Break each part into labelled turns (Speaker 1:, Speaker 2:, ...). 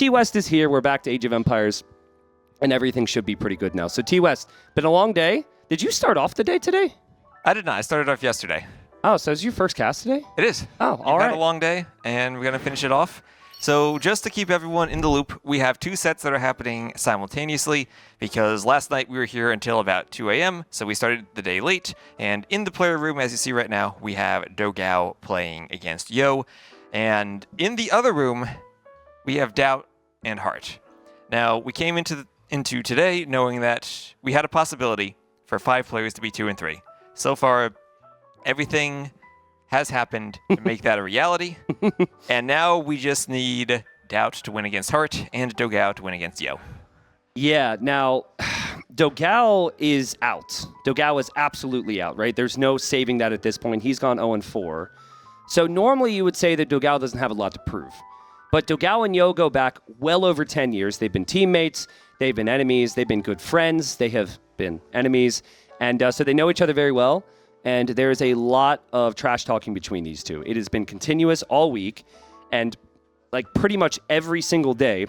Speaker 1: T-West is here. We're back to Age of Empires, and everything should be pretty good now. So T-West, been a long day. Did you start off the day today?
Speaker 2: I did not. I started off yesterday.
Speaker 1: Oh, so is your first cast today?
Speaker 2: It is.
Speaker 1: Oh, all right.
Speaker 2: We've had a long day, and we're going to finish it off. So just to keep everyone in the loop, we have 2 sets that are happening simultaneously because last night we were here until about 2 a.m., so we started the day late. And in the player room, as you see right now, we have Dogao playing against Yo. And in the other room, we have Doubt and Heart. Now, we came into today knowing that we had a possibility for 5 players to be 2 and 3. So far, everything has happened to make that a reality. And now we just need Doubt to win against Heart and Dogao to win against Yo.
Speaker 1: Yeah, now, Dogao is out. Dogao is absolutely out, right? There's no saving that at this point. He's gone 0-4. So normally you would say that Dogao doesn't have a lot to prove. But Dogao and Yo go back well over 10 years. They've been teammates. They've been enemies. They've been good friends. They have been enemies. And so they know each other very well. And there is a lot of trash talking between these two. It has been continuous all week. And like pretty much every single day,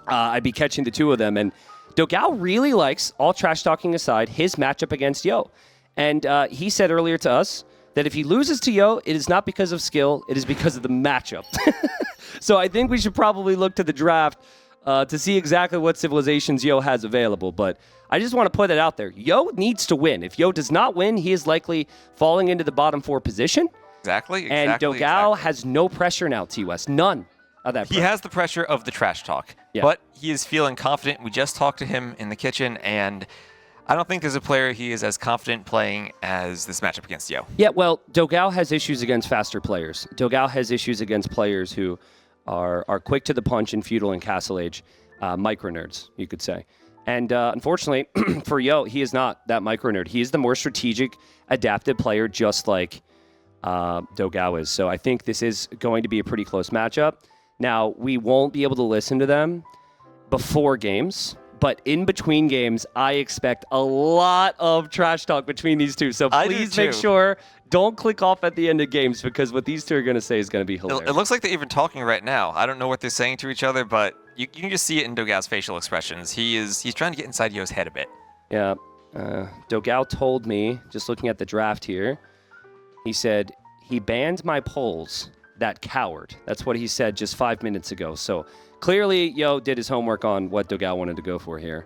Speaker 1: I'd be catching the two of them. And Dogao really likes, all trash talking aside, his matchup against Yo. And he said earlier to us that if he loses to Yo, it is not because of skill. It is because of the matchup. So I think we should probably look to the draft to see exactly what civilizations Yo has available. But I just want to put it out there. Yo needs to win. If Yo does not win, he is likely falling into the bottom 4 position.
Speaker 2: Exactly.
Speaker 1: And Dogao has no pressure now, T-West. None of that pressure.
Speaker 2: He has the pressure of the trash talk. Yeah. But he is feeling confident. We just talked to him in the kitchen, and I don't think there's a player he is as confident playing as this matchup against Yo.
Speaker 1: Yeah, well, Dogao has issues against faster players. Dogao has issues against players who are quick to the punch in Feudal and Castle Age. Micro-nerds, you could say. And unfortunately, for Yo, he is not that micro-nerd. He is the more strategic, adaptive player, just like Dogao is. So I think this is going to be a pretty close matchup. Now, we won't be able to listen to them before games, but in between games, I expect a lot of trash talk between these two. So please make sure, don't click off at the end of games, because what these two are going to say is going to be hilarious.
Speaker 2: It looks like they're even talking right now. I don't know what they're saying to each other, but you can just see it in Dogao's facial expressions. He's trying to get inside Yo's head a bit.
Speaker 1: Yeah. Dogao told me, just looking at the draft here, he said, he banned my polls, that coward. That's what he said just 5 minutes ago. So clearly, Yo did his homework on what Dogao wanted to go for here.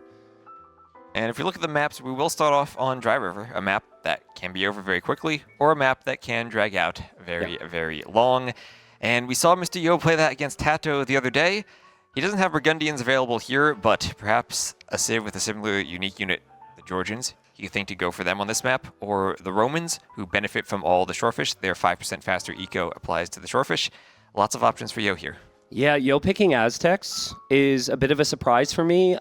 Speaker 2: And if we look at the maps, we will start off on Dry River, a map that can be over very quickly, or a map that can drag out very long. And we saw Mr. Yo play that against Tato the other day. He doesn't have Burgundians available here, but perhaps a Civ with a similar unique unit, the Georgians, you think to go for them on this map, or the Romans, who benefit from all the shorefish. Their 5% faster eco applies to the shorefish. Lots of options for Yo here.
Speaker 1: Yeah, Yo picking Aztecs is a bit of a surprise for me.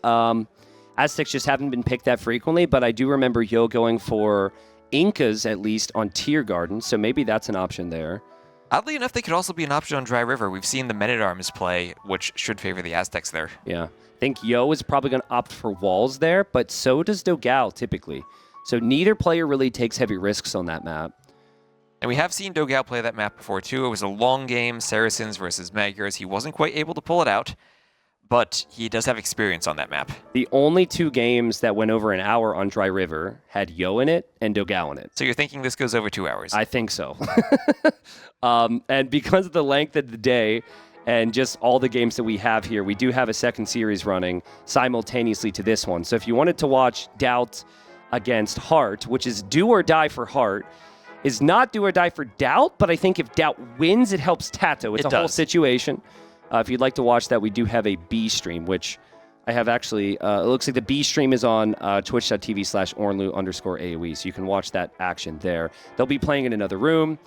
Speaker 1: Aztecs just haven't been picked that frequently, but I do remember Yo going for Incas, at least, on Tier Garden, so maybe that's an option there.
Speaker 2: Oddly enough, they could also be an option on Dry River. We've seen the Men-at-Arms play, which should favor the Aztecs there.
Speaker 1: Yeah. I think Yo is probably going to opt for walls there, but so does Dogao typically. So neither player really takes heavy risks on that map.
Speaker 2: And we have seen Dogao play that map before, too. It was a long game, Saracens versus Magyars. He wasn't quite able to pull it out, but he does have experience on that map.
Speaker 1: The only 2 games that went over an hour on Dry River had Yo in it and Dogao in it.
Speaker 2: So you're thinking this goes over 2 hours?
Speaker 1: I think so. And because of the length of the day and just all the games that we have here, we do have a second series running simultaneously to this one. So if you wanted to watch Doubt against Heart, which is do or die for Heart, is not do or die for Doubt, but I think if Doubt wins, it helps Tato. It's a whole situation. If you'd like to watch that, we do have a B stream, which I have actually, it looks like the B stream is on twitch.tv/ornlu_AOE, so you can watch that action there. They'll be playing in another room.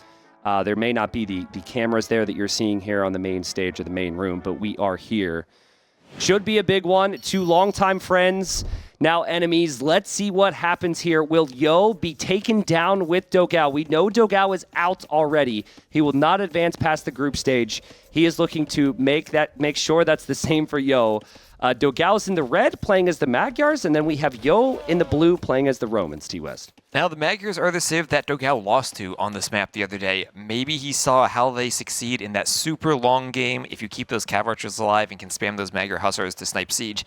Speaker 1: There may not be the cameras there that you're seeing here on the main stage or the main room, but we are here. Should be a big one. 2 longtime friends Now enemies. Let's see what happens here. Will Yo be taken down with Dogao? We know Dogao is out already. He will not advance past the group stage. He is looking to make sure that's the same for Yo. Dogao's in the red, playing as the Magyars, and then we have Yo in the blue, playing as the Romans, T-West.
Speaker 2: Now, the Magyars are the civ that Dogao lost to on this map the other day. Maybe he saw how they succeed in that super long game if you keep those Cav Archers alive and can spam those Magyar Hussars to snipe siege.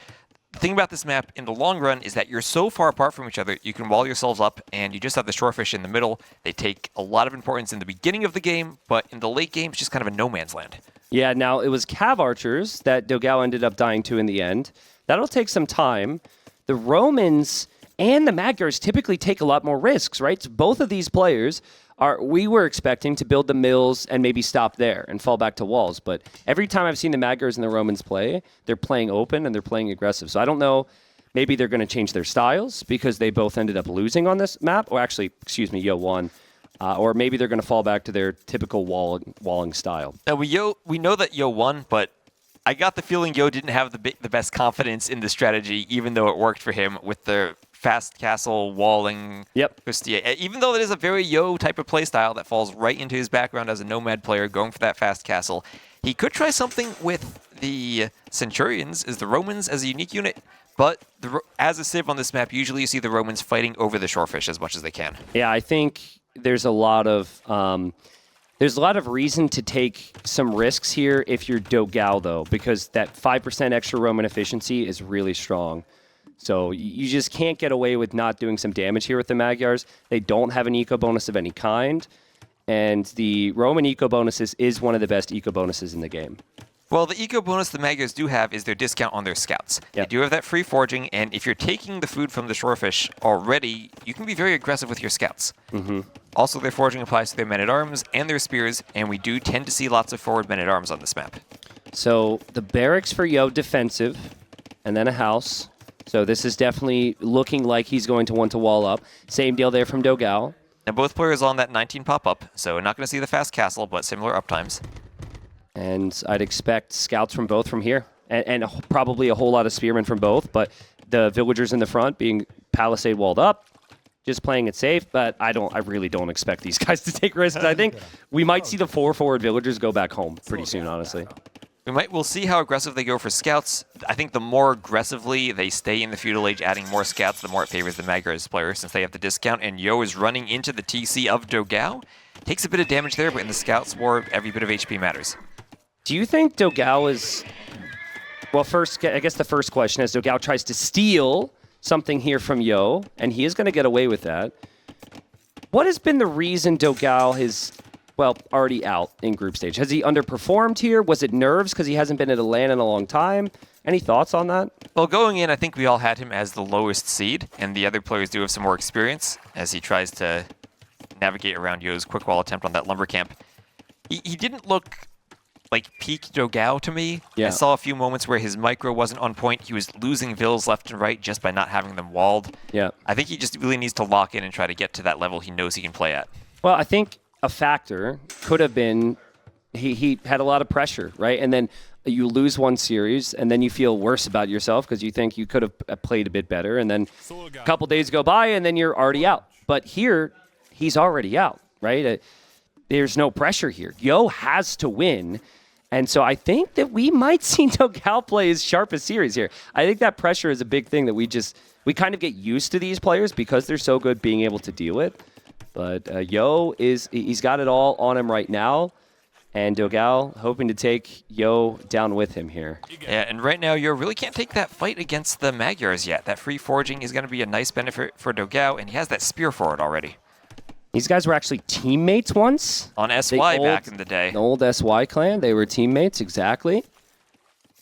Speaker 2: The thing about this map in the long run is that you're so far apart from each other, you can wall yourselves up, and you just have the shorefish in the middle. They take a lot of importance in the beginning of the game, but in the late game, it's just kind of a no man's land.
Speaker 1: Yeah, now it was Cav Archers that Dogao ended up dying to in the end. That'll take some time. The Romans and the Magyars typically take a lot more risks, right? So both of these players we were expecting to build the mills and maybe stop there and fall back to walls. But every time I've seen the Magyars and the Romans play, they're playing open and they're playing aggressive. So I don't know, maybe they're going to change their styles because they both ended up losing on this map. Or actually, Yo won. Or maybe they're going to fall back to their typical walling style.
Speaker 2: Now, we know that Yo won, but I got the feeling Yo didn't have the best confidence in the strategy, even though it worked for him with the fast castle walling.
Speaker 1: Yep.
Speaker 2: Even though it is a very Yo type of playstyle that falls right into his background as a nomad player going for that fast castle, he could try something with the Centurions, as the Romans as a unique unit. But as a civ on this map, usually you see the Romans fighting over the shorefish as much as they can.
Speaker 1: Yeah, I think there's a lot of reason to take some risks here if you're Dogao, though, because that 5% extra Roman efficiency is really strong. So you just can't get away with not doing some damage here with the Magyars. They don't have an eco bonus of any kind, and the Roman eco bonuses is one of the best eco bonuses in the game.
Speaker 2: Well, the eco bonus the Magyars do have is their discount on their scouts.
Speaker 1: Yep.
Speaker 2: They do have that free foraging, and if you're taking the food from the shorefish already, you can be very aggressive with your scouts.
Speaker 1: Mm-hmm.
Speaker 2: Also, their foraging applies to their men-at-arms and their spears, and we do tend to see lots of forward men-at-arms on this map.
Speaker 1: So the barracks for Yo defensive, and then a house. So this is definitely looking like he's going to want to wall up. Same deal there from Dogao.
Speaker 2: And both players on that 19 pop-up, so not going to see the fast castle, but similar uptimes.
Speaker 1: And I'd expect scouts from both from here, and probably a whole lot of spearmen from both, but the villagers in the front being palisade walled up, just playing it safe, but I really don't expect these guys to take risks. I think we might see the 4 forward villagers go back home pretty soon, honestly.
Speaker 2: We'll see how aggressive they go for scouts. I think the more aggressively they stay in the feudal age, adding more scouts, the more it favors the Magyars player since they have the discount. And Yo is running into the TC of Dogao. Takes a bit of damage there, but in the Scouts war, every bit of HP matters.
Speaker 1: Do you think Dogao is... Well, first, I guess the first question is Dogao tries to steal something here from Yo, and he is going to get away with that. What has been the reason Dogao is... Well, already out in group stage. Has he underperformed here? Was it nerves because he hasn't been at a LAN in a long time? Any thoughts on that?
Speaker 2: Well, going in, I think we all had him as the lowest seed, and the other players do have some more experience as he tries to navigate around Yo's quick wall attempt on that lumber camp. He didn't look like peak Dogao to me.
Speaker 1: Yeah.
Speaker 2: I saw a few moments where his micro wasn't on point. He was losing vills left and right just by not having them walled.
Speaker 1: Yeah.
Speaker 2: I think he just really needs to lock in and try to get to that level he knows he can play at.
Speaker 1: Well, I think a factor could have been he had a lot of pressure, right? And then you lose one series, and then you feel worse about yourself because you think you could have played a bit better. And then a couple days go by, and then you're already out. But here, he's already out, right? There's no pressure here. Yo has to win. And so I think that we might see Dogao play his sharpest series here. I think that pressure is a big thing that we kind of get used to these players because they're so good being able to deal with. But Yo he's got it all on him right now. And Dogao hoping to take Yo down with him here.
Speaker 2: Yeah, and right now, Yo really can't take that fight against the Magyars yet. That free foraging is going to be a nice benefit for Dogao, and he has that spear forward already.
Speaker 1: These guys were actually teammates once.
Speaker 2: On SY back in the day.
Speaker 1: The old SY clan, they were teammates, exactly.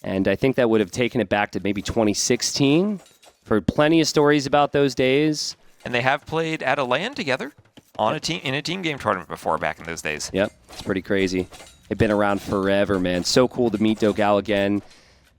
Speaker 1: And I think that would have taken it back to maybe 2016. Heard plenty of stories about those days.
Speaker 2: And they have played at a LAN together. In a team game tournament before back in those days.
Speaker 1: Yep, it's pretty crazy. They've been around forever, man. So cool to meet Dogao again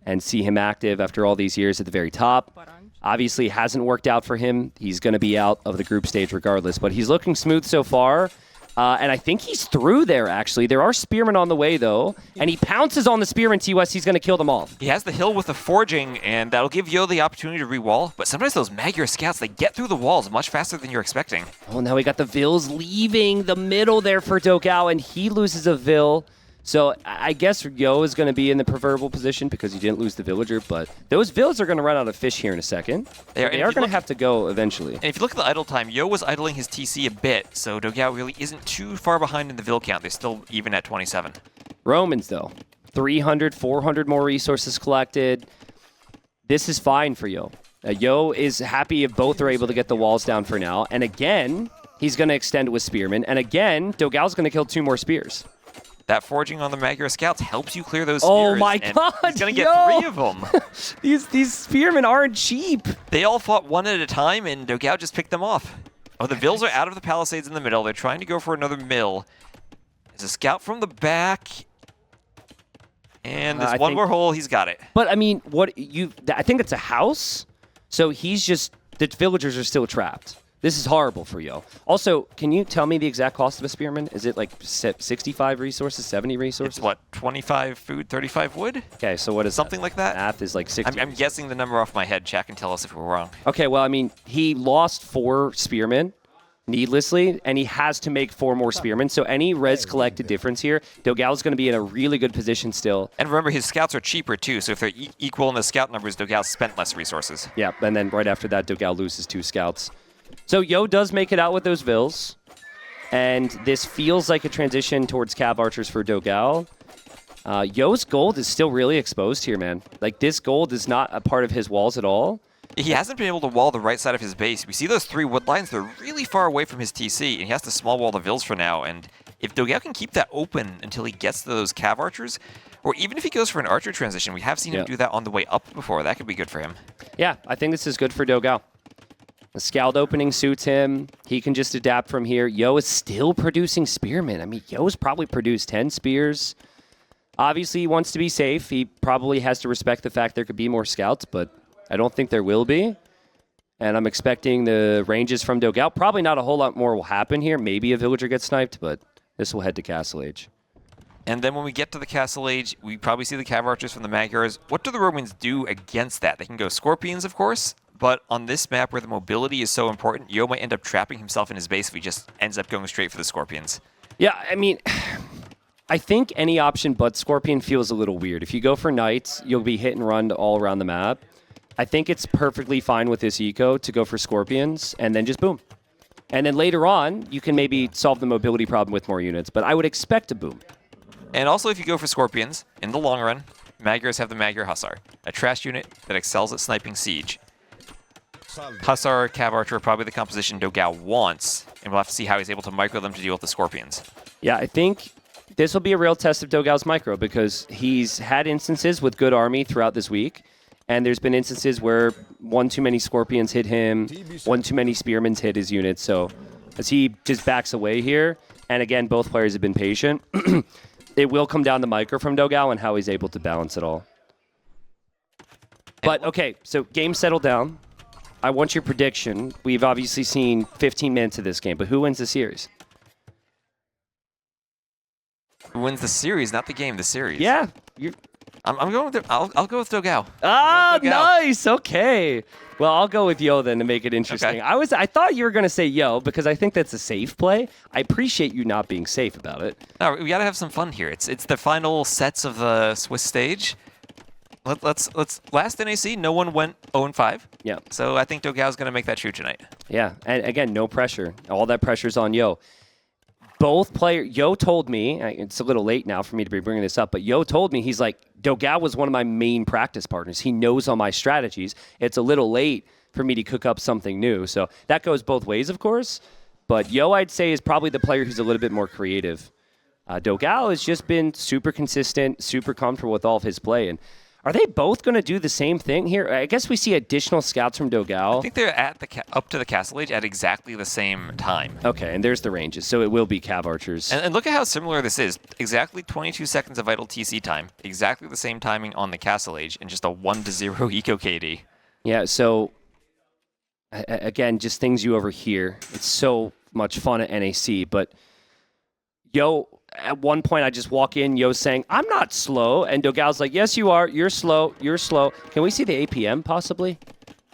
Speaker 1: and see him active after all these years at the very top. Obviously, it hasn't worked out for him. He's going to be out of the group stage regardless, but he's looking smooth so far. And I think he's through there, actually. There are spearmen on the way, though. And he pounces on the spearmen, TOS. He's going to kill them off.
Speaker 2: He has the hill with the forging, and that'll give Yo the opportunity to re-wall. But sometimes those Magyar scouts, they get through the walls much faster than you're expecting.
Speaker 1: Oh, now we got the Vills leaving the middle there for Dogao, and he loses a Vill. So I guess Yo is going to be in the proverbial position because he didn't lose the villager, but those Vills are going to run out of fish here in a second. They are going to have to go eventually.
Speaker 2: And if you look at the idle time, Yo was idling his TC a bit, so Dogao really isn't too far behind in the Vill count. They're still even at 27.
Speaker 1: Romans, though, 300, 400 more resources collected. This is fine for Yo. Yo is happy if both are able to get the walls down for now. And again, he's going to extend with Spearman. And again, Dogao's going to kill 2 more spears.
Speaker 2: That forging on the Magyar scouts helps you clear those spears.
Speaker 1: Oh my god,
Speaker 2: he's going to get 3 of them.
Speaker 1: these spearmen aren't cheap.
Speaker 2: They all fought one at a time, and Dogao just picked them off. Oh, the Vills are out of the palisades in the middle. They're trying to go for another mill. There's a scout from the back. And there's one more hole. He's got it.
Speaker 1: But, I mean, I think it's a house. So he's just, the villagers are still trapped. This is horrible for Yo. Also, can you tell me the exact cost of a spearman? Is it like 65 resources, 70 resources?
Speaker 2: It's what, 25 food, 35 wood?
Speaker 1: Okay, so what is
Speaker 2: something like that?
Speaker 1: Math is like 60.
Speaker 2: I'm guessing the number off my head. Chat can tell us if we're wrong.
Speaker 1: Okay, well, I mean, he lost 4 spearmen needlessly, and he has to make 4 more spearmen. So any res collected difference here, Dogao's going to be in a really good position still.
Speaker 2: And remember, his scouts are cheaper too, so if they're equal in the scout numbers, Dogao spent less resources.
Speaker 1: Yeah, and then right after that, Dogao loses 2 scouts. So Yo does make it out with those Vills, and this feels like a transition towards Cav Archers for Dogao. Yo's gold is still really exposed here, man. Like, this gold is not a part of his walls at all.
Speaker 2: He hasn't been able to wall the right side of his base. We see those 3 wood lines, they're really far away from his TC, and he has to small wall the Vills for now. And if Dogao can keep that open until he gets to those Cav Archers, or even if he goes for an Archer transition, we have seen him do that on the way up before. That could be good for him.
Speaker 1: Yeah, I think this is good for Dogao. The scout opening suits him. He can just adapt from here. Yo is still producing spearmen. I mean, Yo's probably produced 10 spears. Obviously, he wants to be safe. He probably has to respect the fact there could be more scouts, but I don't think there will be. And I'm expecting the ranges from Dogao. Probably not a whole lot more will happen here. Maybe a villager gets sniped, but this will head to Castle Age.
Speaker 2: And then when we get to the Castle Age, we probably see the Cav Archers from the Magyars. What do the Romans do against that? They can go Scorpions, of course. But on this map where the mobility is so important, Yo might end up trapping himself in his base if he just ends up going straight for the Scorpions.
Speaker 1: Yeah, I mean, I think any option but Scorpion feels a little weird. If you go for Knights, you'll be hit and run all around the map. I think it's perfectly fine with this eco to go for Scorpions and then just boom. And then later on, you can maybe solve the mobility problem with more units, but I would expect a boom.
Speaker 2: And also, if you go for Scorpions, in the long run, Magyars have the Magyar Hussar, a trash unit that excels at sniping siege. Hussar, Cav Archer are probably the composition Dogao wants, and we'll have to see how he's able to micro them to deal with the Scorpions.
Speaker 1: Yeah, I think this will be a real test of Dogao's micro because he's had instances with good army throughout this week, and there's been instances where one too many Scorpions hit him, one too many Spearmans hit his units. So as he just backs away here, and again, both players have been patient, it will come down to micro from Dogao and how he's able to balance it all. But, okay, so game settled down. I want your prediction. We've obviously seen 15 minutes of this game, but who wins the series?
Speaker 2: Who wins the series, not the game, the series.
Speaker 1: Yeah.
Speaker 2: I'm going with I'll go with Dogao.
Speaker 1: Ah, nice. Okay. Well, I'll go with Yo then to make it interesting.
Speaker 2: Okay.
Speaker 1: I thought you were going to say Yo because I think that's a safe play. I appreciate you not being safe about it.
Speaker 2: No, we got to have some fun here. It's the final sets of the Swiss stage. Let's last NAC, no one went 0-5.
Speaker 1: Yeah.
Speaker 2: So I think Dogao's going to make that true tonight.
Speaker 1: Yeah. And again, no pressure. All that pressure's on Yo. Both players, Yo told me, it's a little late now for me to be bringing this up, but Yo told me, he's like, Dogao was one of my main practice partners. He knows all my strategies. It's a little late for me to cook up something new. So that goes both ways, of course. But Yo, I'd say, is probably the player who's a little bit more creative. Dogao has just been super consistent, super comfortable with all of his play. And are they both going to do the same thing here? I guess we see additional scouts from Dogao.
Speaker 2: I think they're at up to the Castle Age at exactly the same time.
Speaker 1: Okay, and there's the ranges, so it will be Cav Archers.
Speaker 2: And look at how similar this is. Exactly 22 seconds of idle TC time, exactly the same timing on the Castle Age, and just a 1-0 eco KD.
Speaker 1: Yeah, so again, just things you overhear. It's so much fun at NAC, but Yo, at one point I just walk in, Yo's saying, I'm not slow. And Dogao's like, yes, you are. You're slow. You're slow. Can we see the APM possibly?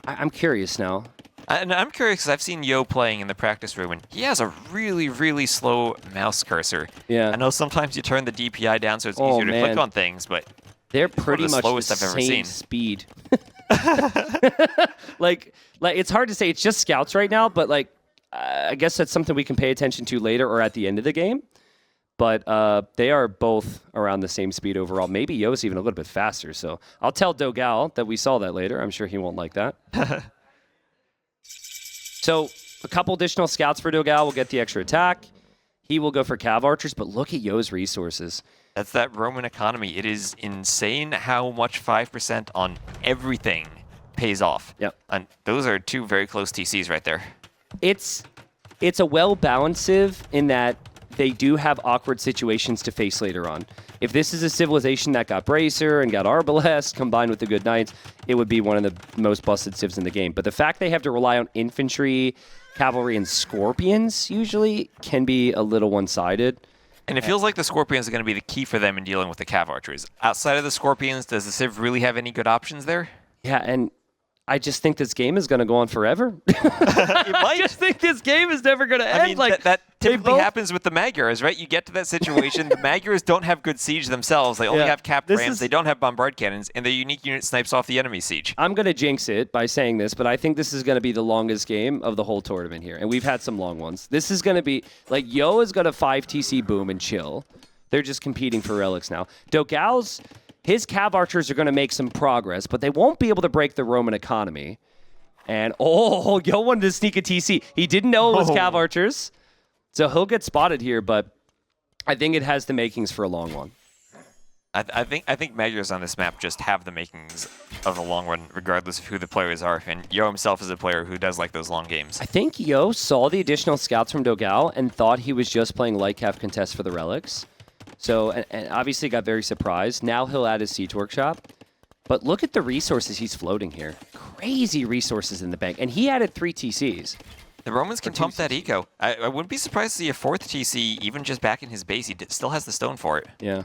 Speaker 1: I'm curious now.
Speaker 2: And I'm curious because I've seen Yo playing in the practice room, and he has a really, really slow mouse cursor.
Speaker 1: Yeah.
Speaker 2: I know sometimes you turn the DPI down so it's easier to click on things, but
Speaker 1: they're pretty
Speaker 2: the
Speaker 1: much
Speaker 2: slowest
Speaker 1: the
Speaker 2: I've ever
Speaker 1: same
Speaker 2: seen.
Speaker 1: speed. like it's hard to say. It's just scouts right now, but like I guess that's something we can pay attention to later or at the end of the game. But they are both around the same speed overall. Maybe Yo's even a little bit faster. So I'll tell Dogao that we saw that later. I'm sure he won't like that. So a couple additional scouts for Dogao will get the extra attack. He will go for Cav Archers, but look at Yo's resources.
Speaker 2: That's that Roman economy. It is insane how much 5% on everything pays off.
Speaker 1: Yep.
Speaker 2: And those are two very close TCs right there.
Speaker 1: It's a well-balanced civ in that they do have awkward situations to face later on. If this is a civilization that got Bracer and got Arbalest combined with the Good Knights, it would be one of the most busted civs in the game. But the fact they have to rely on infantry, cavalry, and scorpions usually can be a little one-sided.
Speaker 2: And it feels like the Scorpions are going to be the key for them in dealing with the Cav Archers. Outside of the Scorpions, does the Civ really have any good options there?
Speaker 1: Yeah, and I just think this game is going to go on forever.
Speaker 2: It might.
Speaker 1: I just think this game is never going to end.
Speaker 2: I mean, that typically
Speaker 1: both...
Speaker 2: happens with the Magyars, right? You get to that situation, the Magyars don't have good siege themselves. They only have capped rams. They don't have bombard cannons, and their unique unit snipes off the enemy siege.
Speaker 1: I'm going to jinx it by saying this, but I think this is going to be the longest game of the whole tournament here, and we've had some long ones. This is going to be, like, Yo is going to 5 TC boom and chill. They're just competing for relics now. Dogao's, his Cav Archers are going to make some progress, but they won't be able to break the Roman economy. And, Yo wanted to sneak a TC. He didn't know it was Cav Archers. So he'll get spotted here, but I think it has the makings for a long one.
Speaker 2: I think Magyars on this map just have the makings of a long run, regardless of who the players are. And Yo himself is a player who does like those long games.
Speaker 1: I think Yo saw the additional scouts from Dogao and thought he was just playing light Cav contest for the relics. So, and obviously got very surprised. Now he'll add his Siege Workshop. But look at the resources he's floating here. Crazy resources in the bank. And he added 3 TCs.
Speaker 2: The Romans can pump that eco. I wouldn't be surprised to see a 4th TC even just back in his base. He still has the stone for it.
Speaker 1: Yeah.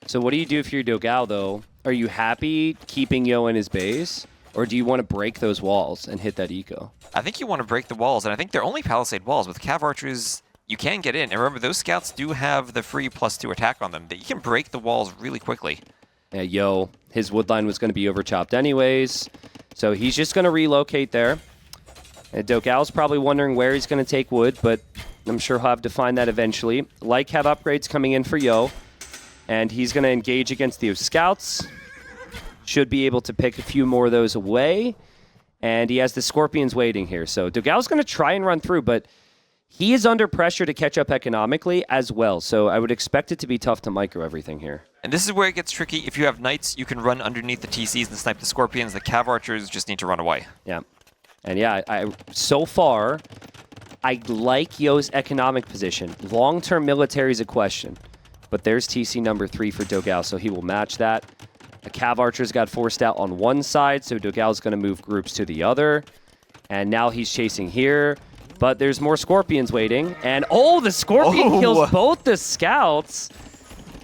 Speaker 1: So what do you do if you're Dogao, though? Are you happy keeping Yo in his base? Or do you want to break those walls and hit that eco?
Speaker 2: I think you want to break the walls. And I think they're only palisade walls. With Cav Archers, you can get in. And remember, those scouts do have the free +2 attack on them. That you can break the walls really quickly.
Speaker 1: Yeah, Yo, his woodline was going to be overchopped anyways. So he's just going to relocate there. And Dogao's probably wondering where he's going to take wood, but I'm sure he'll have to find that eventually. Like have upgrades coming in for Yo. And he's going to engage against the scouts. Should be able to pick a few more of those away. And he has the Scorpions waiting here. So Dogao's going to try and run through, but he is under pressure to catch up economically as well. So I would expect it to be tough to micro everything here.
Speaker 2: And this is where it gets tricky. If you have Knights, you can run underneath the TCs and snipe the Scorpions. The Cav Archers just need to run away.
Speaker 1: Yeah. And yeah, so far, I like Yo's economic position. Long-term military is a question. But there's TC number 3 for Dogao, so he will match that. The Cav Archers got forced out on one side, so Dogao's going to move groups to the other. And now he's chasing here. But there's more Scorpions waiting. And, the Scorpion kills both the Scouts.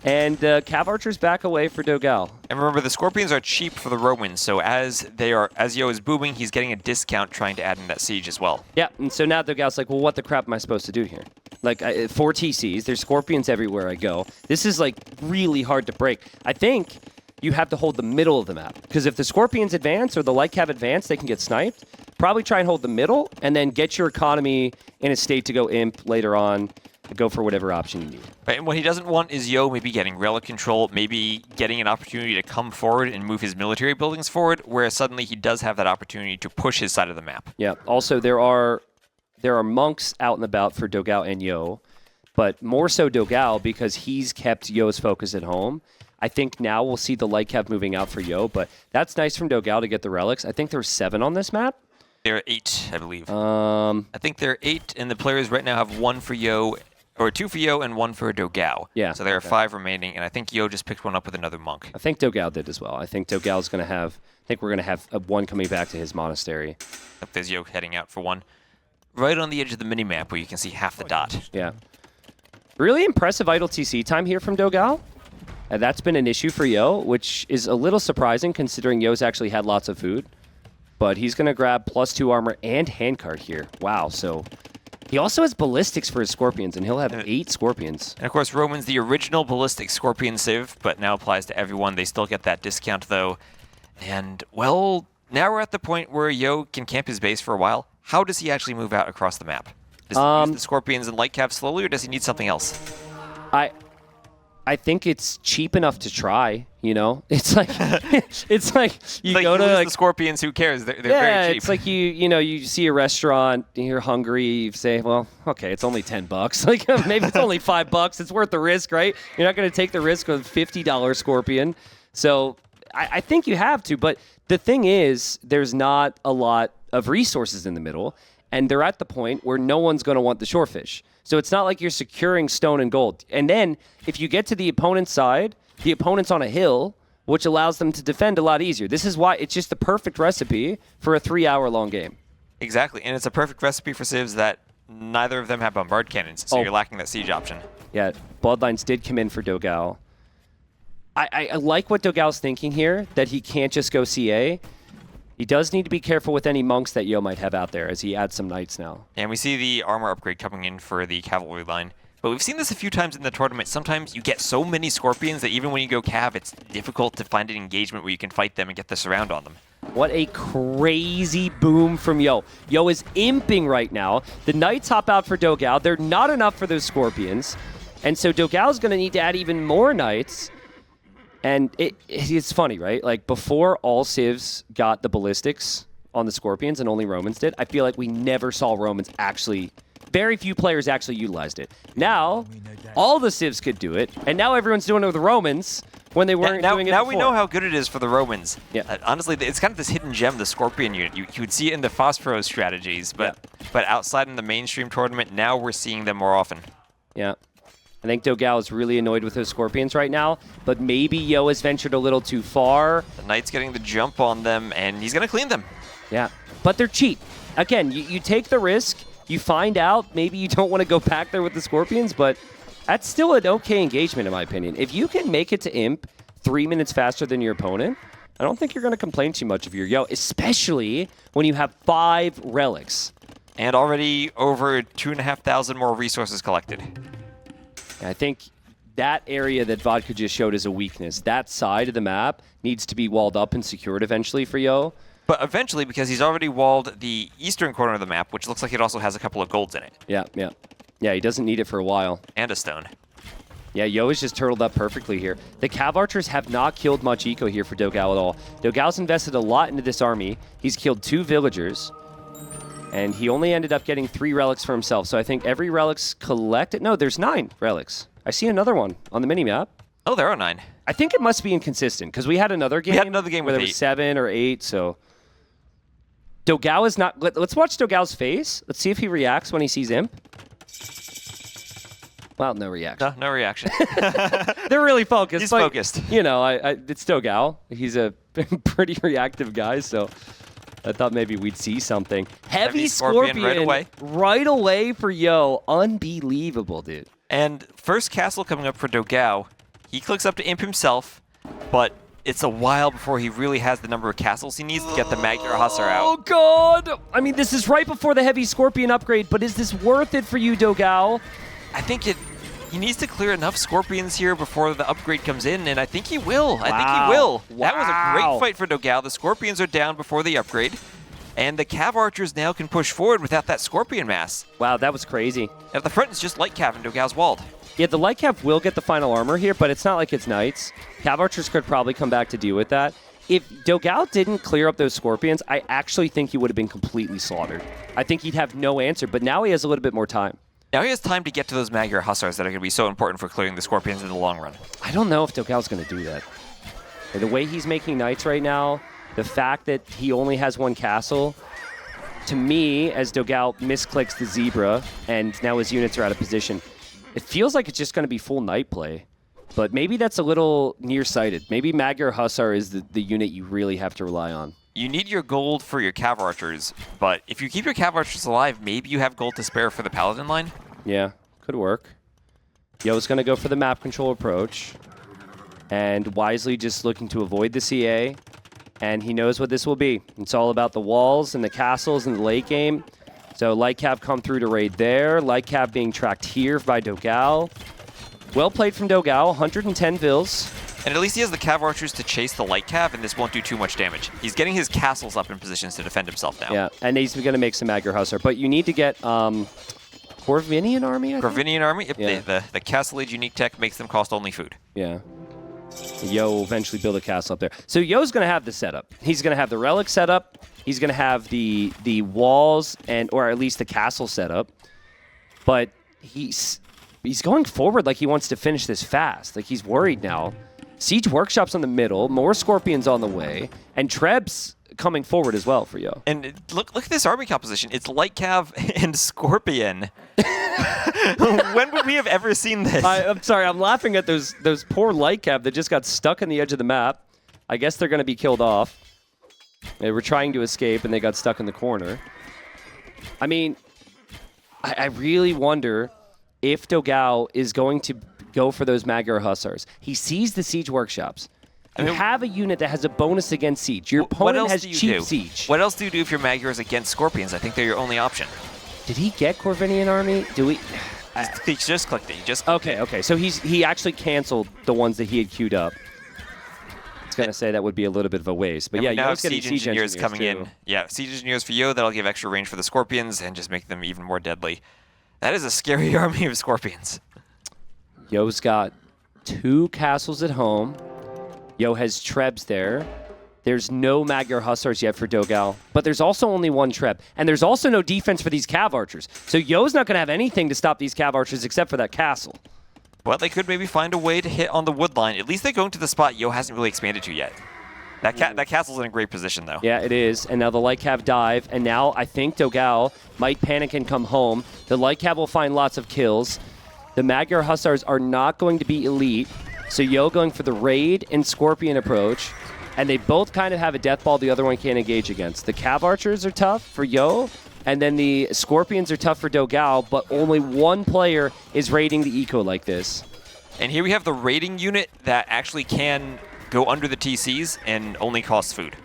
Speaker 1: And Cav Archers back away for Dogao.
Speaker 2: And remember, the Scorpions are cheap for the Romans, so as Yo is booming, he's getting a discount trying to add in that siege as well.
Speaker 1: Yeah, and so now Dogao's like, well, what the crap am I supposed to do here? Like, 4 TCs, there's Scorpions everywhere I go. This is, like, really hard to break. I think you have to hold the middle of the map, because if the Scorpions advance or the Light Cav advance, they can get sniped. Probably try and hold the middle, and then get your economy in a state to go imp later on. Go for whatever option you need.
Speaker 2: Right, and what he doesn't want is Yo maybe getting relic control, maybe getting an opportunity to come forward and move his military buildings forward, where suddenly he does have that opportunity to push his side of the map.
Speaker 1: Yeah. Also, there are monks out and about for Dogao and Yo, but more so Dogao because he's kept Yo's focus at home. I think now we'll see the Light Cav moving out for Yo, but that's nice from Dogao to get the relics. I think there's 7 on this map.
Speaker 2: There are 8, I believe.
Speaker 1: I
Speaker 2: think there are 8, and the players right now have 1 for Yo, or 2 for Yo and 1 for Dogao.
Speaker 1: Yeah.
Speaker 2: So there are 5 remaining, and I think Yo just picked one up with another monk.
Speaker 1: I think Dogao did as well. I think Dogao's going to have, we're going to have one coming back to his monastery.
Speaker 2: Yep, there's Yo heading out for one. Right on the edge of the minimap where you can see half the dot.
Speaker 1: Yeah. Really impressive idle TC time here from Dogao. And that's been an issue for Yo, which is a little surprising considering Yo's actually had lots of food. But he's going to grab +2 armor and handcart here. Wow, so he also has ballistics for his scorpions, and he'll have 8 scorpions.
Speaker 2: And of course, Roman's the original ballistic scorpion civ, but now applies to everyone. They still get that discount, though. And, well, now we're at the point where Yo can camp his base for a while. How does he actually move out across the map? Does he use the scorpions and light cav slowly, or does he need something else?
Speaker 1: I think it's cheap enough to try, you know? It's like it's like you
Speaker 2: like
Speaker 1: go
Speaker 2: you
Speaker 1: to
Speaker 2: lose
Speaker 1: like
Speaker 2: the scorpions, who cares? They're
Speaker 1: yeah,
Speaker 2: very cheap.
Speaker 1: it's like you see a restaurant, you're hungry, you say, well, okay, it's only $10. Like maybe it's only $5. It's worth the risk, right? You're not going to take the risk of $50 scorpion. So I think you have to, but the thing is, there's not a lot of resources in the middle, and they're at the point where no one's going to want the shorefish. So it's not like you're securing stone and gold. And then if you get to the opponent's side, the opponent's on a hill, which allows them to defend a lot easier. This is why it's just the perfect recipe for a 3-hour-long game.
Speaker 2: Exactly, and it's a perfect recipe for civs that neither of them have bombard cannons, so you're lacking that siege option.
Speaker 1: Yeah, Bloodlines did come in for Dogao. I like what Dogao's thinking here, that he can't just go CA. He does need to be careful with any monks that Yo might have out there as he adds some knights now.
Speaker 2: And we see the armor upgrade coming in for the cavalry line. But we've seen this a few times in the tournament. Sometimes you get so many scorpions that even when you go cav, it's difficult to find an engagement where you can fight them and get the surround on them.
Speaker 1: What a crazy boom from Yo. Yo is imping right now. The knights hop out for Dogao. They're not enough for those scorpions. And so Dogao's going to need to add even more knights. And it's funny, right? Like, before all civs got the ballistics on the scorpions and only Romans did, I feel like we never saw Romans actually... Very few players actually utilized it. Now, all the civs could do it, and now everyone's doing it with the Romans when they weren't doing it
Speaker 2: Now
Speaker 1: before.
Speaker 2: we know how good it is for the Romans.
Speaker 1: Yeah.
Speaker 2: Honestly, it's kind of this hidden gem, the Scorpion unit. You would see it in the Phosphoros strategies, but outside in the mainstream tournament, now we're seeing them more often.
Speaker 1: Yeah. I think Dogao is really annoyed with those scorpions right now, but maybe Yo has ventured a little too far.
Speaker 2: The Knight's getting the jump on them, and he's going to clean them.
Speaker 1: Yeah, but they're cheap. Again, you take the risk, you find out, maybe you don't want to go back there with the scorpions, but that's still an okay engagement in my opinion. If you can make it to Imp 3 minutes faster than your opponent, I don't think you're going to complain too much of your Yo, especially when you have 5 relics.
Speaker 2: And already over 2,500 more resources collected.
Speaker 1: I think that area that Vodka just showed is a weakness. That side of the map needs to be walled up and secured eventually for Yo.
Speaker 2: But eventually, because he's already walled the eastern corner of the map, which looks like it also has a couple of golds in it.
Speaker 1: Yeah, he doesn't need it for a while.
Speaker 2: And a stone.
Speaker 1: Yeah, Yo is just turtled up perfectly here. The Cav Archers have not killed much eco here for Dogao at all. Dogao's invested a lot into this army. He's killed 2 villagers. And he only ended up getting 3 relics for himself. So I think every relic's collected. No, there's 9 relics. I see another one on the mini-map.
Speaker 2: Oh, there are 9.
Speaker 1: I think it must be inconsistent, because we had another game.
Speaker 2: Where
Speaker 1: there
Speaker 2: with
Speaker 1: was
Speaker 2: 8.
Speaker 1: 7 or 8, so... Dogao is not... Let's watch Dogao's face. Let's see if he reacts when he sees Imp. Well, no reaction.
Speaker 2: No reaction.
Speaker 1: They're really focused.
Speaker 2: He's
Speaker 1: but,
Speaker 2: focused.
Speaker 1: You know, it's Dogao. He's a pretty reactive guy, so I thought maybe we'd see something. Heavy Scorpion right away for Yo. Unbelievable, dude.
Speaker 2: And first castle coming up for Dogao. He clicks up to Imp himself, but it's a while before he really has the number of castles he needs to get the Magyar Hussar out.
Speaker 1: Oh, God! I mean, this is right before the Heavy Scorpion upgrade, but is this worth it for you, Dogao?
Speaker 2: I think he needs to clear enough Scorpions here before the upgrade comes in, and I think he will. I think he will.
Speaker 1: Wow.
Speaker 2: That was a great fight for Dogao. The Scorpions are down before the upgrade, and the Cav Archers now can push forward without that Scorpion mass.
Speaker 1: Wow, that was crazy.
Speaker 2: At the front, it's just Light Cav and Dogao's walled.
Speaker 1: Yeah, the Light Cav will get the final armor here, but it's not like it's Knights. Cav Archers could probably come back to deal with that. If Dogao didn't clear up those Scorpions, I actually think he would have been completely slaughtered. I think he'd have no answer, but now he has a little bit more time.
Speaker 2: Now he has time to get to those Magyar Hussars that are going to be so important for clearing the Scorpions in the long run.
Speaker 1: I don't know if Dogao's going to do that. The way he's making Knights right now, the fact that he only has 1 castle, to me, as Dogao misclicks the Zebra, and now his units are out of position, it feels like it's just going to be full Knight play. But maybe that's a little nearsighted. Maybe Magyar Hussar is the unit you really have to rely on.
Speaker 2: You need your gold for your Cav Archers, but if you keep your Cav Archers alive, maybe you have gold to spare for the Paladin line?
Speaker 1: Yeah, could work. Yo's going to go for the map control approach. And wisely just looking to avoid the CA. And he knows what this will be. It's all about the walls and the castles in the late game. So Lightcap come through to raid there. Lightcap being tracked here by Dogao. Well played from Dogao, 110 vills.
Speaker 2: And at least he has the Cav Archers to chase the Light Cav, and this won't do too much damage. He's getting his castles up in positions to defend himself now.
Speaker 1: Yeah, and he's going to make some aggro hustler. But you need to get Corvinian army, I think?
Speaker 2: Corvinian army? Yep,
Speaker 1: Yeah.
Speaker 2: the Castle Age unique tech makes them cost only food.
Speaker 1: Yeah. Yo will eventually build a castle up there. So Yo's going to have the setup. He's going to have the relic setup. He's going to have the walls or at least the castle setup. But he's going forward like he wants to finish this fast. Like he's worried now. Siege Workshop's on the middle, more Scorpions on the way, and Treb's coming forward as well for Yo.
Speaker 2: And look at this army composition. It's Light Cav and Scorpion. When would we have ever seen this?
Speaker 1: I'm sorry, I'm laughing at those poor Light Cav that just got stuck on the edge of the map. I guess they're going to be killed off. They were trying to escape, and they got stuck in the corner. I mean, I really wonder if Dogao is going to go for those Magyar Hussars. He sees the Siege Workshops. You have a unit that has a bonus against Siege. Your opponent has cheap Siege.
Speaker 2: What else do you do if your Magyar is against Scorpions? I think they're your only option.
Speaker 1: Did he get Corvinian army? Do we?
Speaker 2: He just clicked it.
Speaker 1: Okay. So he actually canceled the ones that he had queued up. I was going to say that would be a little bit of a waste. But yeah,
Speaker 2: now
Speaker 1: Yo's getting
Speaker 2: Siege Engineers coming
Speaker 1: too.
Speaker 2: in. Yeah, Siege Engineers for Yo. That'll give extra range for the Scorpions and just make them even more deadly. That is a scary army of Scorpions.
Speaker 1: Yo's got 2 castles at home. Yo has Trebs there. There's no Magyar Hussars yet for Dogao, but there's also only 1 Treb. And there's also no defense for these Cav Archers. So Yo's not going to have anything to stop these Cav Archers except for that castle.
Speaker 2: Well, they could maybe find a way to hit on the wood line. At least they go into the spot Yo hasn't really expanded to yet. That castle's in a great position, though.
Speaker 1: Yeah, it is. And now the Light Cav dive. And now I think Dogao might panic and come home. The Light Cav will find lots of kills. The Magyar Hussars are not going to be elite. So Yo going for the raid and Scorpion approach. And they both kind of have a death ball the other one can't engage against. The Cav Archers are tough for Yo. And then the Scorpions are tough for Dogao. But only 1 player is raiding the eco like this.
Speaker 2: And here we have the raiding unit that actually can go under the TCs and only costs food.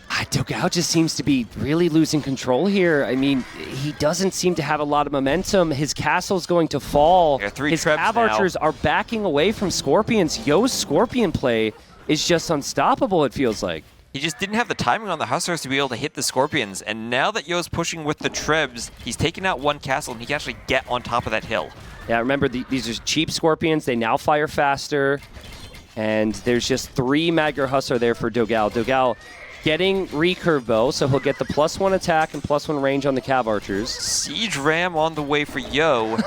Speaker 1: Dogao just seems to be really losing control here. I mean, he doesn't seem to have a lot of momentum. His castle's going to fall.
Speaker 2: Yeah, 3
Speaker 1: His
Speaker 2: Trebs
Speaker 1: Cav
Speaker 2: now.
Speaker 1: Archers are backing away from Scorpions. Yo's Scorpion play is just unstoppable, it feels like.
Speaker 2: He just didn't have the timing on the Hussars to be able to hit the Scorpions, and now that Yo's pushing with the Trebs, he's taken out 1 castle, and he can actually get on top of that hill.
Speaker 1: Yeah, remember, these are cheap Scorpions. They now fire faster, and there's just 3 Magyar Hussar there for Dogao. Dogao getting recurve bow, so he'll get the +1 attack and +1 range on the Cav Archers.
Speaker 2: Siege Ram on the way for Yo.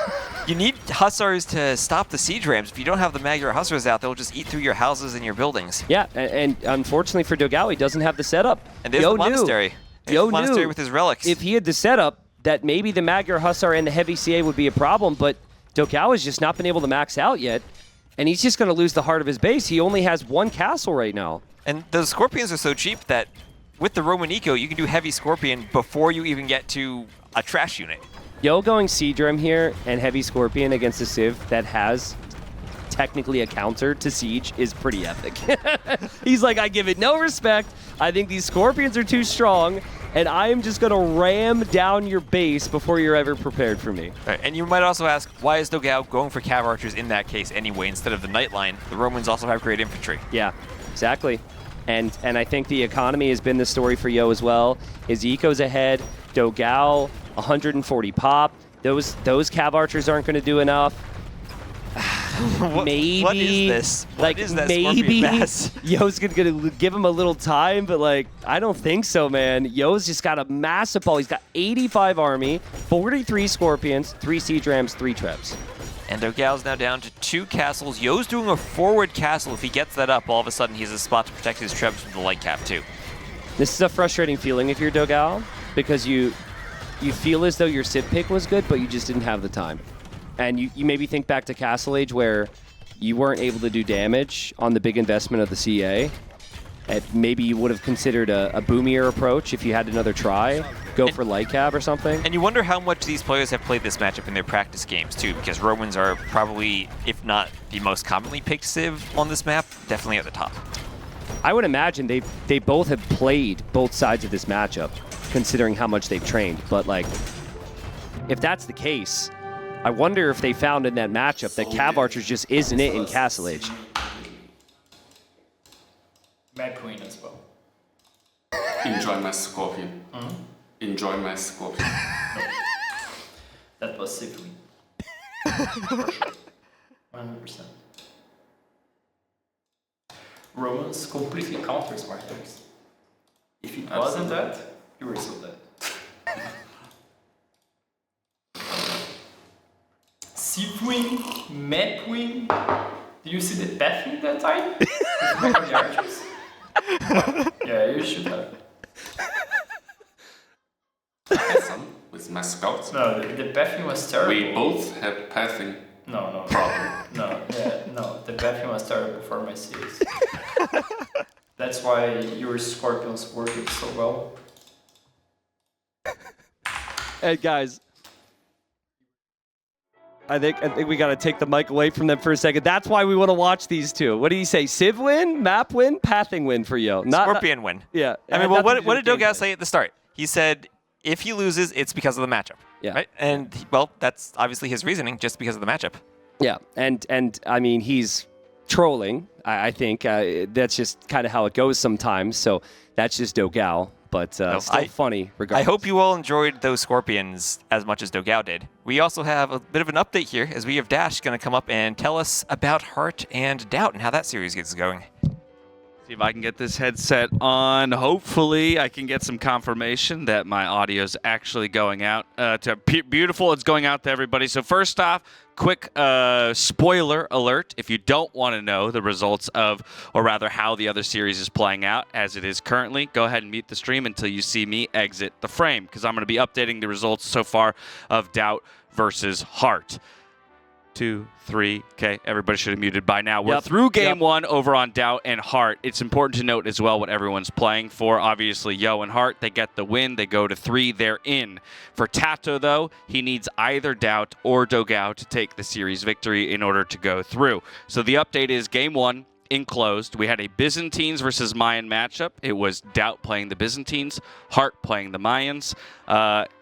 Speaker 2: You need Hussars to stop the Siege Rams. If you don't have the Magyar Hussars out, they'll just eat through your houses and your buildings.
Speaker 1: Yeah, and unfortunately for Dogao, he doesn't have the setup.
Speaker 2: And there's the monastery.
Speaker 1: Yo
Speaker 2: monastery
Speaker 1: knew
Speaker 2: with his relics.
Speaker 1: if he had the setup, that maybe the Magyar Hussar and the heavy CA would be a problem, but Dogao has just not been able to max out yet, and he's just going to lose the heart of his base. He only has 1 castle right now.
Speaker 2: And the Scorpions are so cheap that with the Roman Eco, you can do heavy Scorpion before you even get to a trash unit.
Speaker 1: Yo going Siege Ram here and heavy Scorpion against a Civ that has technically a counter to Siege is pretty epic. He's like, I give it no respect. I think these Scorpions are too strong, and I am just going to ram down your base before you're ever prepared for me.
Speaker 2: Right, and you might also ask, why is Dogao going for Cav Archers in that case anyway instead of the Nightline? The Romans also have great infantry.
Speaker 1: Yeah, exactly. And I think the economy has been the story for Yo as well. His eco's ahead. Dogao, 140 pop. Those Cav Archers aren't going to do enough. Maybe.
Speaker 2: What is this? What is that
Speaker 1: maybe
Speaker 2: Scorpion mass?
Speaker 1: Yo's going to give him a little time, but like, I don't think so, man. Yo's just got a massive ball. He's got 85 army, 43 Scorpions, 3 Siege Rams, 3 Trebs.
Speaker 2: And Dogao's now down to 2 castles. Yo's doing a forward castle. If he gets that up, all of a sudden he has a spot to protect his Trebs from the Light Cap too.
Speaker 1: This is a frustrating feeling if you're Dogao, because you feel as though your Civ pick was good, but you just didn't have the time. And you maybe think back to Castle Age where you weren't able to do damage on the big investment of the CA. maybe you would have considered a boomier approach if you had another try. Go for light cab or something.
Speaker 2: And you wonder how much these players have played this matchup in their practice games too, because Romans are probably, if not the most commonly picked Civ on this map, definitely at the top.
Speaker 1: I would imagine they both have played both sides of this matchup, considering how much they've trained. But like, if that's the case, I wonder if they found in that matchup that Cav Archers just isn't it in Castle Age.
Speaker 3: Mad Queen as well.
Speaker 4: Enjoy my Scorpion. Enjoy my Scorpion.
Speaker 3: That was Civ Queen. For sure. 100%. Romans completely counters Spartans. If it wasn't that, you were so dead. Civ Queen, Mad Queen. Did you see the pathing that time? With the archers? Yeah, you should have.
Speaker 4: Some with my scouts.
Speaker 3: No, the pathing was terrible.
Speaker 4: We both had pathing.
Speaker 3: No, the pathing was terrible for my series. That's why your Scorpions worked so well.
Speaker 1: Hey guys, I think we got to take the mic away from them for a second. That's why we want to watch these two. What do you say? Civ win, map win, pathing win for Yo.
Speaker 2: Scorpion win.
Speaker 1: Yeah.
Speaker 2: I mean, well, what did Dogao say at the start? He said if he loses, it's because of the matchup.
Speaker 1: Yeah.
Speaker 2: Right? And well, that's obviously his reasoning, just because of the matchup.
Speaker 1: Yeah, and I mean he's trolling. I think that's just kind of how it goes sometimes. So that's just Dogao, but still funny regardless.
Speaker 2: I hope you all enjoyed those Scorpions as much as Dogao did. We also have a bit of an update here, as we have Dash going to come up and tell us about Heart and Doubt and how that series gets going.
Speaker 5: See if I can get this headset on. Hopefully, I can get some confirmation that my audio is actually going out to beautiful. It's going out to everybody. So first off, quick spoiler alert. If you don't want to know the results of, or rather how the other series is playing out as it is currently, go ahead and mute the stream until you see me exit the frame, because I'm going to be updating the results so far of Doubt versus Heart. 2, 3. Okay, everybody should have muted by now. We're through game one over on Doubt and Heart. It's important to note as well what everyone's playing for. Obviously, Yo and Heart, they get the win. They go to 3. They're in. For Tato, though, he needs either Doubt or Dogao to take the series victory in order to go through. So the update is game one enclosed. We had a Byzantines versus Mayan matchup. It was Doubt playing the Byzantines, Heart playing the Mayans.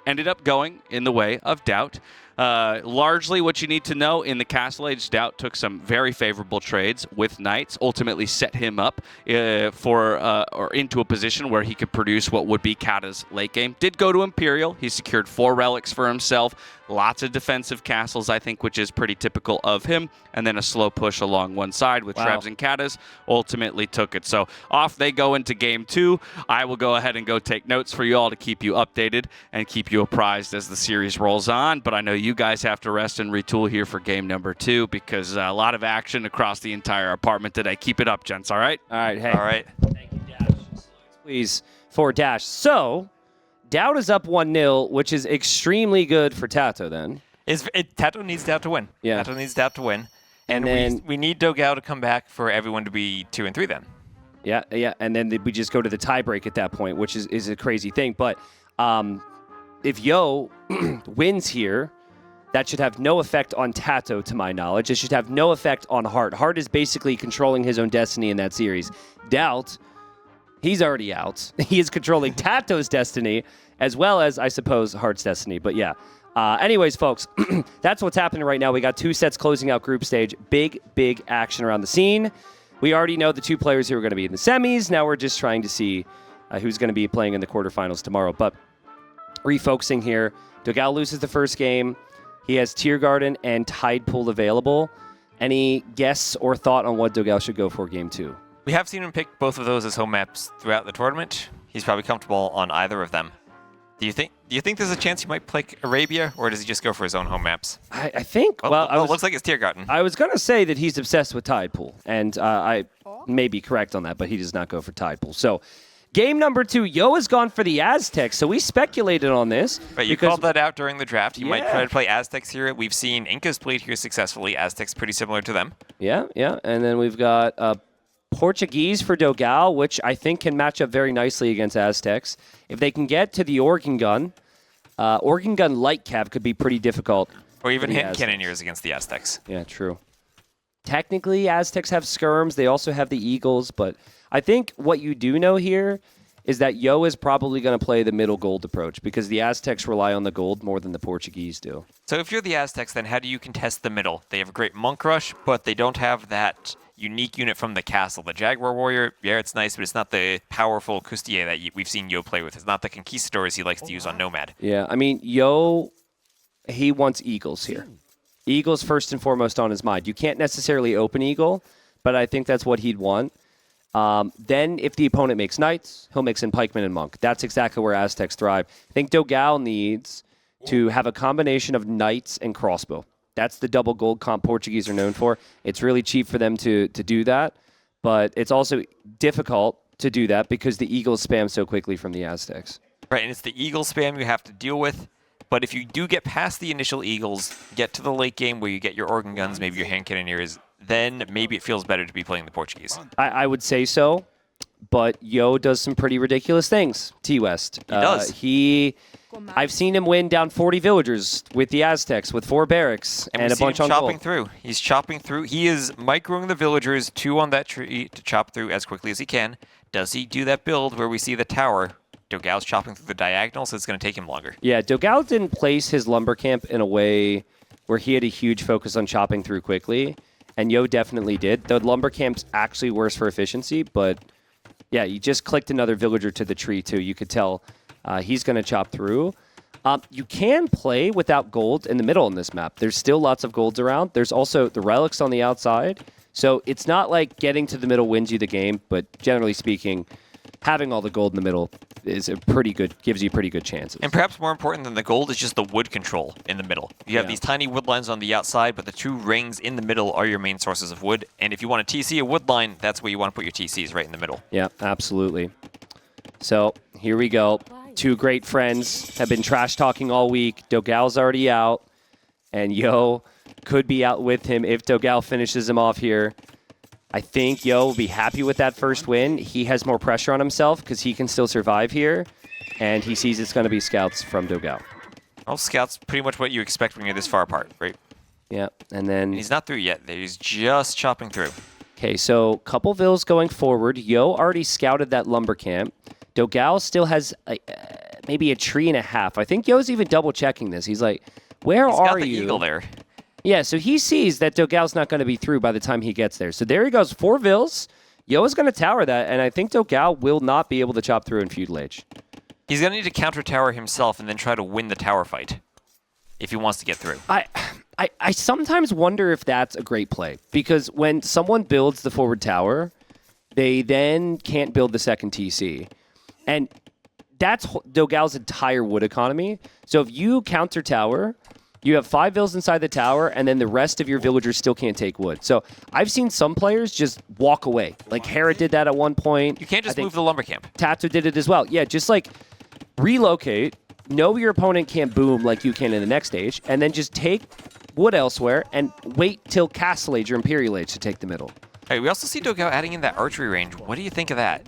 Speaker 5: Ended up going in the way of Doubt. Largely what you need to know in the Castle Age, Doubt took some very favorable trades with Knights, ultimately set him up or into a position where he could produce what would be Kata's late game. Did go to Imperial. He secured 4 relics for himself. Lots of defensive castles, I think, which is pretty typical of him. And then a slow push along one side with Trebs and Katas. Ultimately took it. So off they go into game 2. I will go ahead and go take notes for you all to keep you updated and keep you apprised as the series rolls on. But I know you guys have to rest and retool here for game number 2, because a lot of action across the entire apartment today. Keep it up, gents, all right?
Speaker 1: All right, hey.
Speaker 2: All right.
Speaker 1: Thank you, Dash. Please, for Dash. So, Doubt is up 1-0, which is extremely good for Tato then.
Speaker 2: Tato needs Doubt to win.
Speaker 1: Yeah.
Speaker 2: Tato needs Doubt to win. And
Speaker 1: then,
Speaker 2: we need Dogao to come back for everyone to be 2 and 3 then.
Speaker 1: Yeah, and then we just go to the tiebreak at that point, which is a crazy thing. But if Yo wins here, that should have no effect on Tato, to my knowledge. It should have no effect on Heart. Heart is basically controlling his own destiny in that series. Doubt, he's already out. He is controlling Tato's destiny, as well as, I suppose, Heart's destiny. But yeah. Anyways, folks, that's what's happening right now. We got 2 sets closing out group stage. Big action around the scene. We already know the 2 players who are going to be in the semis. Now we're just trying to see who's going to be playing in the quarterfinals tomorrow. But refocusing here, Dogao loses the first game. He has Tear Garden and Tide Pool available. Any guess or thought on what Dogao should go for game 2?
Speaker 2: We have seen him pick both of those as home maps throughout the tournament. He's probably comfortable on either of them. Do you think there's a chance he might play Arabia, or does he just go for his own home maps?
Speaker 1: I think.
Speaker 2: It looks like it's Tiergarten.
Speaker 1: I was going to say that he's obsessed with Tide Pool, and I may be correct on that, but he does not go for Tide Pool. So, game number 2, Yo has gone for the Aztecs, so we speculated on this.
Speaker 2: But you called that out during the draft. You might try to play Aztecs here. We've seen Incas played here successfully. Aztecs pretty similar to them.
Speaker 1: Yeah, and then we've got Portuguese for Dogao, which I think can match up very nicely against Aztecs. If they can get to the organ gun light cav could be pretty difficult.
Speaker 2: Or even
Speaker 1: for the
Speaker 2: hand
Speaker 1: Aztecs.
Speaker 2: cannoneers against the Aztecs.
Speaker 1: Yeah, true. Technically, Aztecs have skirms. They also have the Eagles, but I think what you do know here is that Yo is probably going to play the middle gold approach because the Aztecs rely on the gold more than the Portuguese do.
Speaker 2: So if you're the Aztecs, then how do you contest the middle? They have a great monk rush, but they don't have that unique unit from the castle. The Jaguar Warrior, yeah, it's nice, but it's not the powerful Custier that we've seen Yo play with. It's not the Conquistadors he likes to use on Nomad.
Speaker 1: Yeah, I mean, Yo, he wants Eagles here. Eagles first and foremost on his mind. You can't necessarily open Eagle, but I think that's what he'd want. Then if the opponent makes Knights, he'll mix in Pikeman and Monk. That's exactly where Aztecs thrive. I think Dogao needs to have a combination of Knights and Crossbow. That's the double gold comp Portuguese are known for. It's really cheap for them to do that, but it's also difficult to do that because the Eagles spam so quickly from the Aztecs.
Speaker 2: Right, and it's the Eagle spam you have to deal with. But if you do get past the initial Eagles, get to the late game where you get your organ guns, maybe your hand cannoneers, then maybe it feels better to be playing the Portuguese.
Speaker 1: I would say so, but Yo does some pretty ridiculous things, T-West.
Speaker 2: He does.
Speaker 1: I've seen him win down 40 villagers with the Aztecs, with 4 barracks, and a bunch on
Speaker 2: chopping
Speaker 1: gold.
Speaker 2: through. He's chopping through. He is microing the villagers, 2 on that tree to chop through as quickly as he can. Does he do that build where we see the tower? Dogao's chopping through the diagonal, so it's going to take him longer.
Speaker 1: Yeah, Dogao didn't place his lumber camp in a way where he had a huge focus on chopping through quickly, and Yo definitely did. The lumber camp's actually worse for efficiency, but yeah, you just clicked another villager to the tree too. You could tell he's going to chop through. You can play without gold in the middle in this map. There's still lots of golds around. There's also the relics on the outside, so it's not like getting to the middle wins you the game, but generally speaking, having all the gold in the middle is gives you pretty good chances.
Speaker 2: And perhaps more important than the gold is just the wood control in the middle. You have these tiny wood lines on the outside, but the 2 rings in the middle are your main sources of wood. And if you want to TC a wood line, that's where you want to put your TCs, right in the middle.
Speaker 1: Yeah, absolutely. So here we go. 2 great friends have been trash talking all week. Dogao's already out, and Yo could be out with him if Dogao finishes him off here. I think Yo will be happy with that first win. He has more pressure on himself because he can still survive here, and he sees it's going to be scouts from Dogao.
Speaker 2: Well, scouts, pretty much what you expect when you're this far apart, right?
Speaker 1: Yeah, and then...
Speaker 2: And he's not through yet. He's just chopping through.
Speaker 1: Okay, so couple vills going forward. Yo already scouted that lumber camp. Dogao still has maybe a tree and a half. I think Yo's even double-checking this. He's like, where
Speaker 2: He's
Speaker 1: are
Speaker 2: got the
Speaker 1: you?
Speaker 2: eagle there.
Speaker 1: Yeah, so he sees that Dogao's not going to be through by the time he gets there. So there he goes, 4 vills. Yo is going to tower that, and I think Dogao will not be able to chop through in feudal age.
Speaker 2: He's going to need to counter tower himself and then try to win the tower fight if he wants to get through.
Speaker 1: I sometimes wonder if that's a great play, because when someone builds the forward tower, they then can't build the second TC. And that's Dogao's entire wood economy. So if you counter tower, you have 5 vills inside the tower, and then the rest of your villagers still can't take wood. So I've seen some players just walk away. Like Hera did that at one point.
Speaker 2: You can't just move the lumber camp.
Speaker 1: Tato did it as well. Yeah, just like relocate, know your opponent can't boom like you can in the next stage, and then just take wood elsewhere and wait till Castle Age or Imperial Age to take the middle.
Speaker 2: Hey, we also see Dogao adding in that archery range. What do you think of that?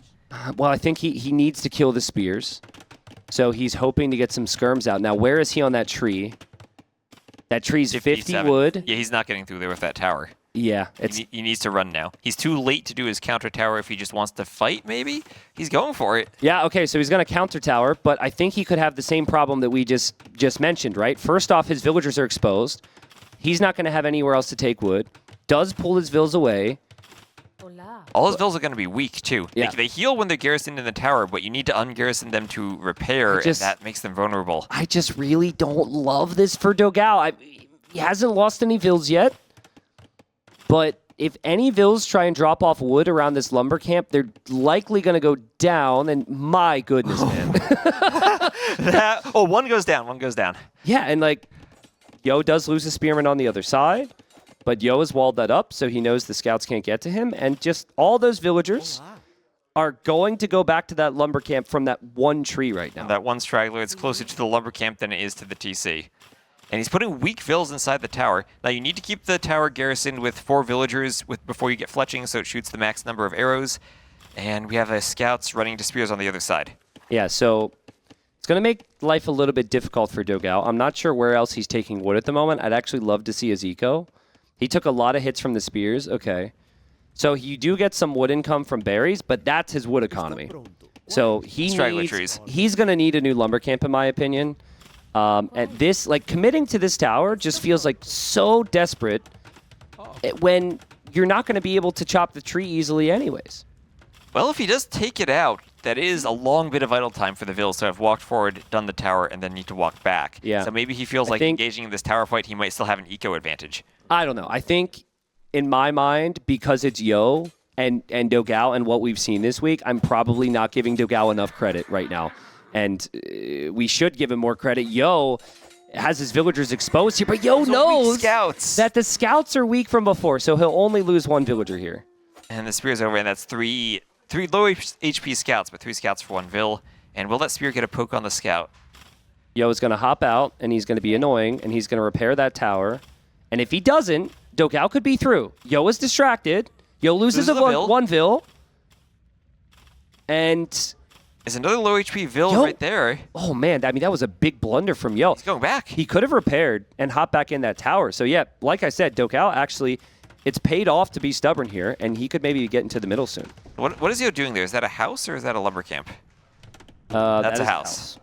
Speaker 1: Well, I think he needs to kill the spears. So he's hoping to get some skirms out. Now, where is he on that tree? That tree's 50
Speaker 2: 57.
Speaker 1: wood.
Speaker 2: Yeah, he's not getting through there with that tower.
Speaker 1: Yeah.
Speaker 2: He needs to run now. He's too late to do his counter tower if he just wants to fight, maybe? He's going for it.
Speaker 1: Yeah, okay, so he's going to counter tower, but I think he could have the same problem that we just mentioned, right? First off, his villagers are exposed. He's not going to have anywhere else to take wood. Does pull his vills away.
Speaker 2: All his vills are going to be weak, too.
Speaker 1: Yeah.
Speaker 2: They heal when they're garrisoned in the tower, but you need to ungarrison them to repair, and that makes them vulnerable.
Speaker 1: I just really don't love this for Dogao. He hasn't lost any vills yet, but if any vills try and drop off wood around this lumber camp, they're likely going to go down, and my goodness, man.
Speaker 2: One goes down, one goes down.
Speaker 1: Yeah, and like, Yo does lose a spearman on the other side, but Yo has walled that up, so he knows the scouts can't get to him, and just all those villagers are going to go back to that lumber camp from that one tree right now.
Speaker 2: That one straggler, it's closer to the lumber camp than it is to the TC. And he's putting weak vills inside the tower. Now you need to keep the tower garrisoned with 4 villagers before you get fletching, so it shoots the max number of arrows. And we have scouts running to spears on the other side.
Speaker 1: Yeah, so it's going to make life a little bit difficult for Dogao. I'm not sure where else he's taking wood at the moment. I'd actually love to see his eco. He took a lot of hits from the spears. Okay. So you do get some wood income from berries, but that's his wood economy. So he's going to need a new lumber camp, in my opinion. At this, like, committing to this tower just feels like so desperate when you're not going to be able to chop the tree easily anyways.
Speaker 2: Well, if he does take it out, that is a long bit of idle time for the vills to have walked forward, done the tower, and then need to walk back.
Speaker 1: Yeah.
Speaker 2: So maybe he feels like engaging in this tower fight, he might still have an eco advantage.
Speaker 1: I don't know. I think, in my mind, because it's Yo and Dogao and what we've seen this week, I'm probably not giving Dogao enough credit right now. And we should give him more credit. Yo has his villagers exposed here, but Yo knows that the scouts are weak from before, so he'll only lose 1 villager here.
Speaker 2: And the spear's over, and that's three low HP scouts, but 3 scouts for 1 vill. And will that spear get a poke on the scout?
Speaker 1: Yo is going to hop out, and he's going to be annoying, and he's going to repair that tower. And if he doesn't, Dogao could be through. Yo is distracted. Yo loses one vill. And...
Speaker 2: There's another low HP vill right there.
Speaker 1: Oh, man. I mean, that was a big blunder from Yo.
Speaker 2: He's going back.
Speaker 1: He could have repaired and hopped back in that tower. So, yeah, like I said, Dogao actually, it's paid off to be stubborn here, and he could maybe get into the middle soon.
Speaker 2: What is Yo doing there? Is that a house or is that a lumber camp?
Speaker 1: That's
Speaker 2: a house.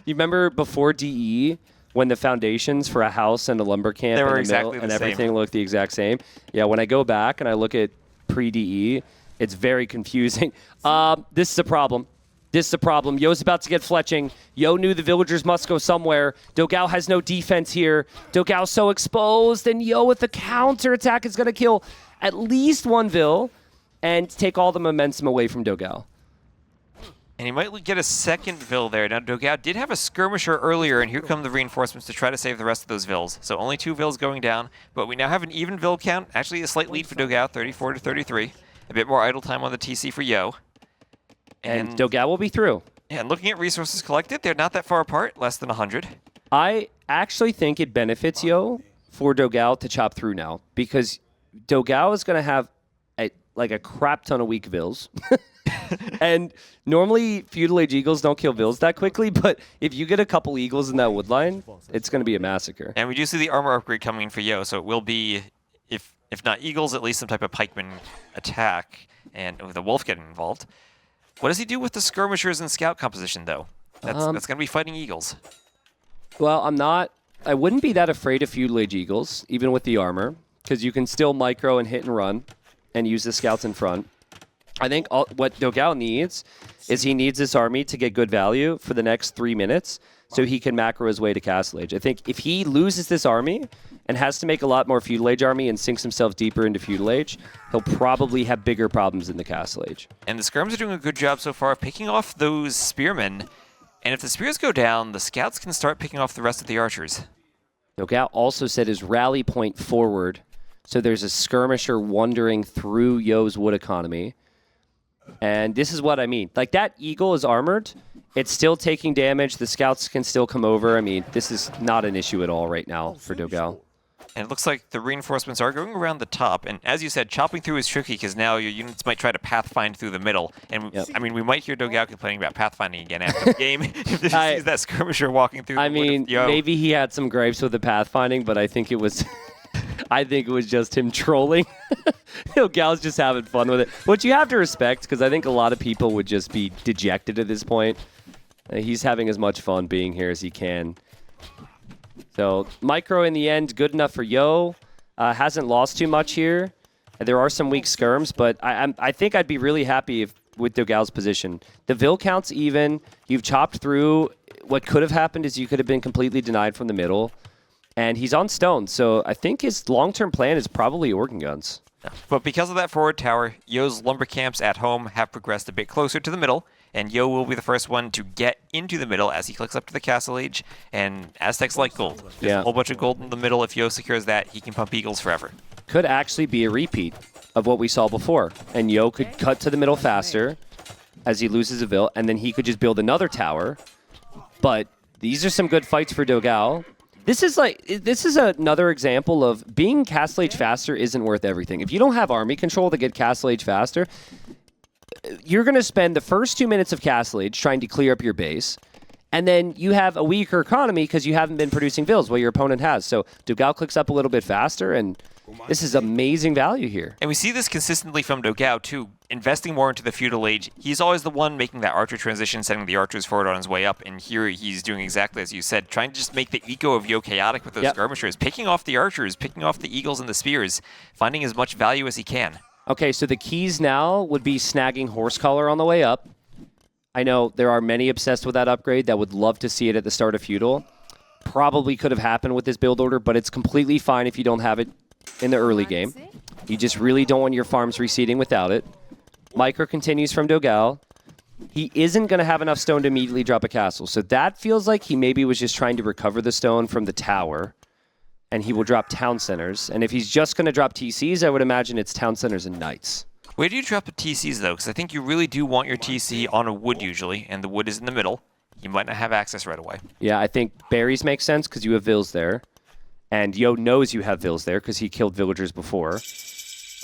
Speaker 1: You remember before DE when the foundations for a house and a lumber camp
Speaker 2: were
Speaker 1: in the
Speaker 2: exactly
Speaker 1: middle
Speaker 2: the
Speaker 1: and
Speaker 2: same.
Speaker 1: everything looked the exact same? Yeah, when I go back and I look at pre-DE, it's very confusing. This is a problem. Yo's about to get fletching. Yo knew the villagers must go somewhere. Dogao has no defense here. Dogao's so exposed, and Yo with the counter attack is going to kill at least 1 vill and take all the momentum away from Dogao.
Speaker 2: And he might get a second vill there. Now, Dogao did have a skirmisher earlier, and here come the reinforcements to try to save the rest of those vills. So only 2 vills going down, but we now have an even vill count. Actually, a slight lead for Dogao, 34 to 33. A bit more idle time on the TC for Yo.
Speaker 1: And Dogao will be through.
Speaker 2: Yeah, and looking at resources collected, they're not that far apart, less than 100.
Speaker 1: I actually think it benefits Yo for Dogao to chop through now, because Dogao is going to have a crap ton of weak vills. And normally Feudal Age Eagles don't kill vills that quickly, but if you get a couple Eagles in that wood line, it's going to be a massacre.
Speaker 2: And we do see the armor upgrade coming in for Yo, so it will be, if not Eagles, at least some type of pikeman attack, and with the wolf getting involved. What does he do with the skirmishers and scout composition, though? That's going to be fighting Eagles.
Speaker 1: Well, I wouldn't be that afraid of Feudal Age Eagles, even with the armor, because you can still micro and hit and run and use the scouts in front. I think what Dogao needs is he needs this army to get good value for the next 3 minutes so he can macro his way to Castle Age. I think if he loses this army and has to make a lot more Feudal Age army and sinks himself deeper into Feudal Age, he'll probably have bigger problems in the Castle Age.
Speaker 2: And the skirms are doing a good job so far of picking off those spearmen. And if the spears go down, the scouts can start picking off the rest of the archers.
Speaker 1: Dogao also set his rally point forward, so there's a skirmisher wandering through Yo's wood economy. And this is what I mean. Like, that eagle is armored. It's still taking damage. The scouts can still come over. I mean, this is not an issue at all right now for Dogao.
Speaker 2: And it looks like the reinforcements are going around the top. And as you said, chopping through is tricky because now your units might try to pathfind through the middle. And I mean, we might hear Dogao complaining about pathfinding again after the game if he sees that skirmisher walking through.
Speaker 1: I mean, maybe he had some gripes with the pathfinding, but I think it was, I think it was just him trolling. Dogao's just having fun with it, which you have to respect because I think a lot of people would just be dejected at this point. He's having as much fun being here as he can. So micro in the end, good enough for Yo. Hasn't lost too much here. There are some weak skirms, but I think I'd be really happy with Dogao's position. The Vil count's even. You've chopped through. What could have happened is you could have been completely denied from the middle. And he's on stone, so I think his long-term plan is probably organ guns.
Speaker 2: But because of that forward tower, Yo's lumber camps at home have progressed a bit closer to the middle, and Yo will be the first one to get into the middle as he clicks up to the Castle Age, and Aztecs like gold. There's a whole bunch of gold in the middle. If Yo secures that, he can pump Eagles forever.
Speaker 1: Could actually be a repeat of what we saw before, and Yo could cut to the middle faster as he loses a Vil, and then he could just build another tower, but These are some good fights for Dogao. This is another example of being Castle Age faster isn't worth everything. If you don't have army control to get Castle Age faster, you're going to spend the first 2 minutes of Castle Age trying to clear up your base, and then you have a weaker economy because you haven't been producing vills while your opponent has. So Dogao clicks up a little bit faster, and this is amazing value here.
Speaker 2: And we see this consistently from Dogao, too. Investing more into the feudal age, he's always the one making that archer transition, sending the archers forward on his way up, and here he's doing exactly as you said, trying to just make the eco of Yo chaotic with those skirmishers, picking off the archers, picking off the eagles and the spears, finding as much value as he can.
Speaker 1: Okay, so the keys now would be snagging horse collar on the way up. I know there are many obsessed with that upgrade that would love to see it at the start of feudal. Probably could have happened with this build order, but it's completely fine if you don't have it in the early game. You just really don't want your farms reseeding without it. Micro continues from Dogao. He isn't going to have enough stone to immediately drop a castle, so that feels like he maybe was just trying to recover the stone from the tower, and he will drop town centers. And if he's just going to drop TCs, I would imagine it's town centers and knights.
Speaker 2: Where do you drop the TCs, though? Because I think you really do want your TC on a wood usually, and the wood is in the middle. You might not have access right away.
Speaker 1: Yeah, I think berries make sense because you have vills there. And Yo knows you have vills there because he killed villagers before.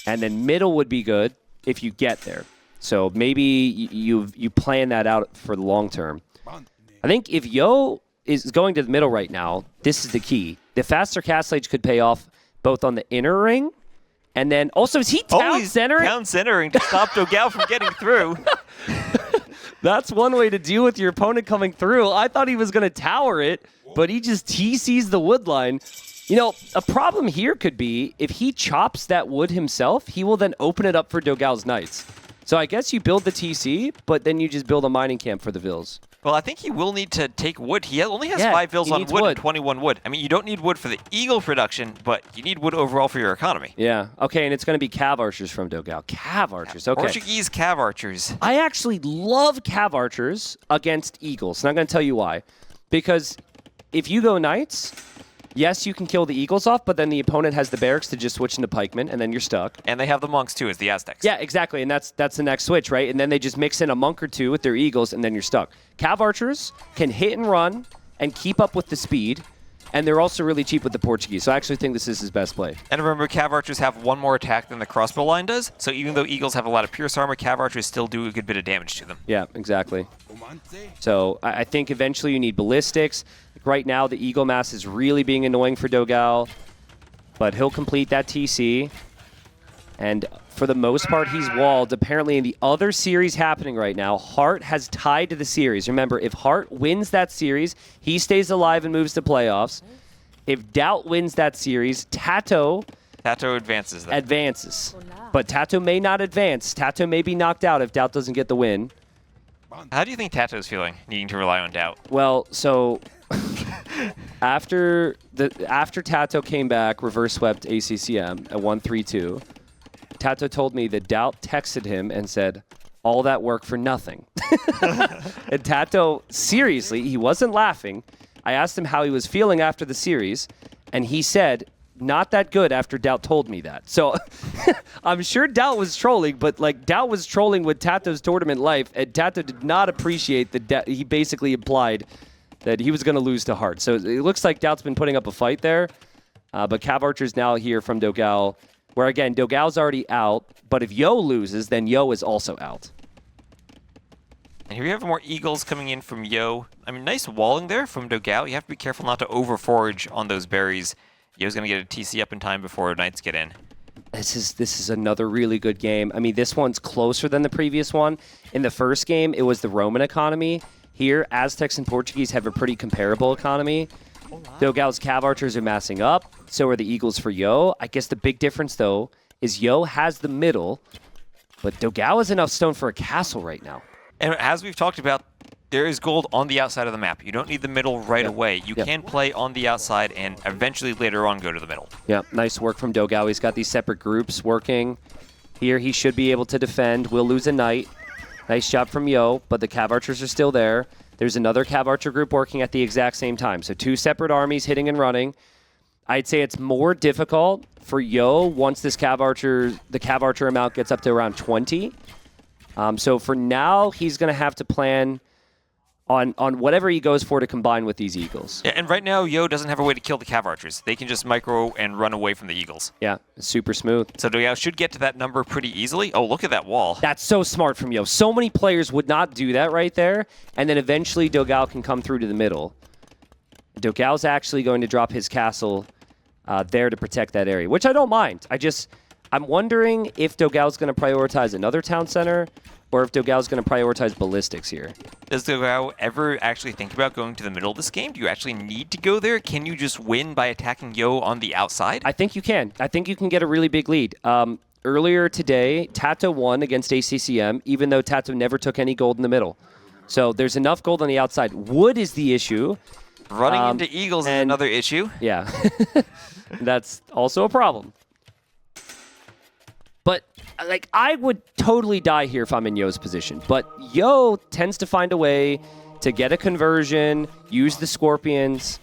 Speaker 1: And then middle would be good if you get there. So maybe you plan that out for the long term. I think if Yo is going to the middle right now, this is the key. The faster Castle Age could pay off both on the inner ring, and then also is he town centering?
Speaker 2: Town centering to stop Dogao from getting through.
Speaker 1: That's one way to deal with your opponent coming through. I thought he was going to tower it, but he just TCs the wood line. You know, a problem here could be if he chops that wood himself, he will then open it up for Dogao's knights. So I guess you build the TC, but then you just build a mining camp for the vills.
Speaker 2: Well, I think he will need to take wood. He only has 5 vills on wood and 21 wood. I mean, you don't need wood for the eagle production, but you need wood overall for your economy.
Speaker 1: Yeah. Okay, and it's going to be cav archers from Dogao. Cav archers, okay.
Speaker 2: Portuguese cav archers.
Speaker 1: I actually love cav archers against eagles, and I'm going to tell you why. Because if you go knights, yes, you can kill the eagles off, but then the opponent has the barracks to just switch into pikemen, and then you're stuck.
Speaker 2: And they have the monks, too, as the Aztecs.
Speaker 1: Yeah, exactly, and that's the next switch, right? And then they just mix in a monk or two with their eagles, and then you're stuck. Cav archers can hit and run and keep up with the speed, and they're also really cheap with the Portuguese, so I actually think this is his best play.
Speaker 2: And remember, cav archers have one more attack than the crossbow line does, so even though eagles have a lot of pierce armor, cav archers still do a good bit of damage to them.
Speaker 1: Yeah, exactly. So I think eventually you need ballistics. Right now, the eagle mass is really being annoying for Dogao, but he'll complete that TC. And for the most part, he's walled. Apparently, in the other series happening right now, Hart has tied to the series. Remember, if Hart wins that series, he stays alive and moves to playoffs. If Doubt wins that series, Tato
Speaker 2: advances, though.
Speaker 1: Advances. But Tato may not advance. Tato may be knocked out if Doubt doesn't get the win.
Speaker 2: How do you think Tato's feeling, needing to rely on Doubt?
Speaker 1: Well, so after Tato came back, reverse swept ACCM at 1-3-2, Tato told me that Doubt texted him and said, all that work for nothing. And Tato, seriously, he wasn't laughing. I asked him how he was feeling after the series, and he said, not that good after Doubt told me that. So I'm sure Doubt was trolling, but like Doubt was trolling with Tato's tournament life, and Tato did not appreciate that he basically implied that he was going to lose to Hart. So it looks like Doubt's been putting up a fight there, but Cav Archer's now here from Dogao, where again, Dogao's already out, but if Yo loses, then Yo is also out.
Speaker 2: And here we have more eagles coming in from Yo. I mean, nice walling there from Dogao. You have to be careful not to over-forage on those berries. Yo's going to get a TC up in time before Knights get in.
Speaker 1: This is another really good game. I mean, this one's closer than the previous one. In the first game, it was the Roman economy. Here, Aztecs and Portuguese have a pretty comparable economy. Dogao's Cav Archers are massing up. So are the Eagles for Yo. I guess the big difference, though, is Yo has the middle, but Dogao has enough stone for a castle right now.
Speaker 2: And as we've talked about, there is gold on the outside of the map. You don't need the middle right away. You can play on the outside and eventually later on go to the middle.
Speaker 1: Yeah, nice work from Dogao. He's got these separate groups working. Here he should be able to defend. We'll lose a knight. Nice job from Yo, but the Cav Archers are still there. There's another Cav Archer group working at the exact same time. So 2 separate armies hitting and running. I'd say it's more difficult for Yo once this the Cav Archer amount gets up to around 20. So for now, he's going to have to plan on whatever he goes for to combine with these eagles.
Speaker 2: Yeah, and right now, Yo doesn't have a way to kill the Cav Archers. They can just micro and run away from the eagles.
Speaker 1: Yeah, super smooth.
Speaker 2: So Dogao should get to that number pretty easily. Oh, look at that wall.
Speaker 1: That's so smart from Yo. So many players would not do that right there, and then eventually Dogao can come through to the middle. Dogao's actually going to drop his castle there to protect that area, which I don't mind. I'm wondering if Dogao's going to prioritize another town center, or if Dogao's going to prioritize ballistics here.
Speaker 2: Does Dogao ever actually think about going to the middle of this game? Do you actually need to go there? Can you just win by attacking Yo on the outside?
Speaker 1: I think you can. I think you can get a really big lead. Earlier today, Tato won against ACCM, even though Tato never took any gold in the middle. So there's enough gold on the outside. Wood is the issue.
Speaker 2: Running into eagles is another issue.
Speaker 1: Yeah. That's also a problem. But, like, I would totally die here if I'm in Yo's position. But Yo tends to find a way to get a conversion, use the Scorpions.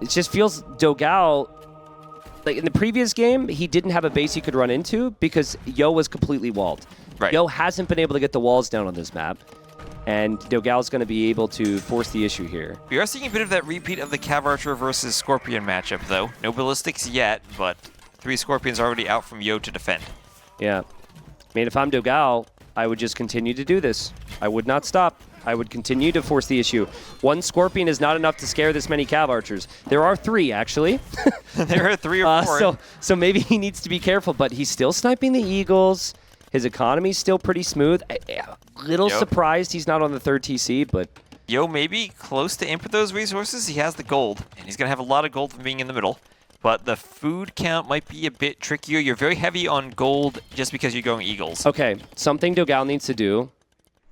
Speaker 1: It just feels Dogao, like, in the previous game, he didn't have a base he could run into because Yo was completely walled.
Speaker 2: Right.
Speaker 1: Yo hasn't been able to get the walls down on this map. And Dogao's going to be able to force the issue here.
Speaker 2: We are seeing a bit of that repeat of the Cav Archer versus Scorpion matchup, though. No ballistics yet, but 3 Scorpions already out from Yo to defend.
Speaker 1: Yeah. I mean, if I'm Dogao, I would just continue to do this. I would not stop. I would continue to force the issue. 1 Scorpion is not enough to scare this many Cav Archers. There are 3, actually.
Speaker 2: There are 3 or 4.
Speaker 1: So maybe he needs to be careful, but he's still sniping the eagles. His economy's still pretty smooth. Little surprised he's not on the 3rd TC, but...
Speaker 2: Yo may be close to input those resources. He has the gold, and he's going to have a lot of gold from being in the middle. But the food count might be a bit trickier. You're very heavy on gold just because you're going eagles.
Speaker 1: Okay, something Dogao needs to do.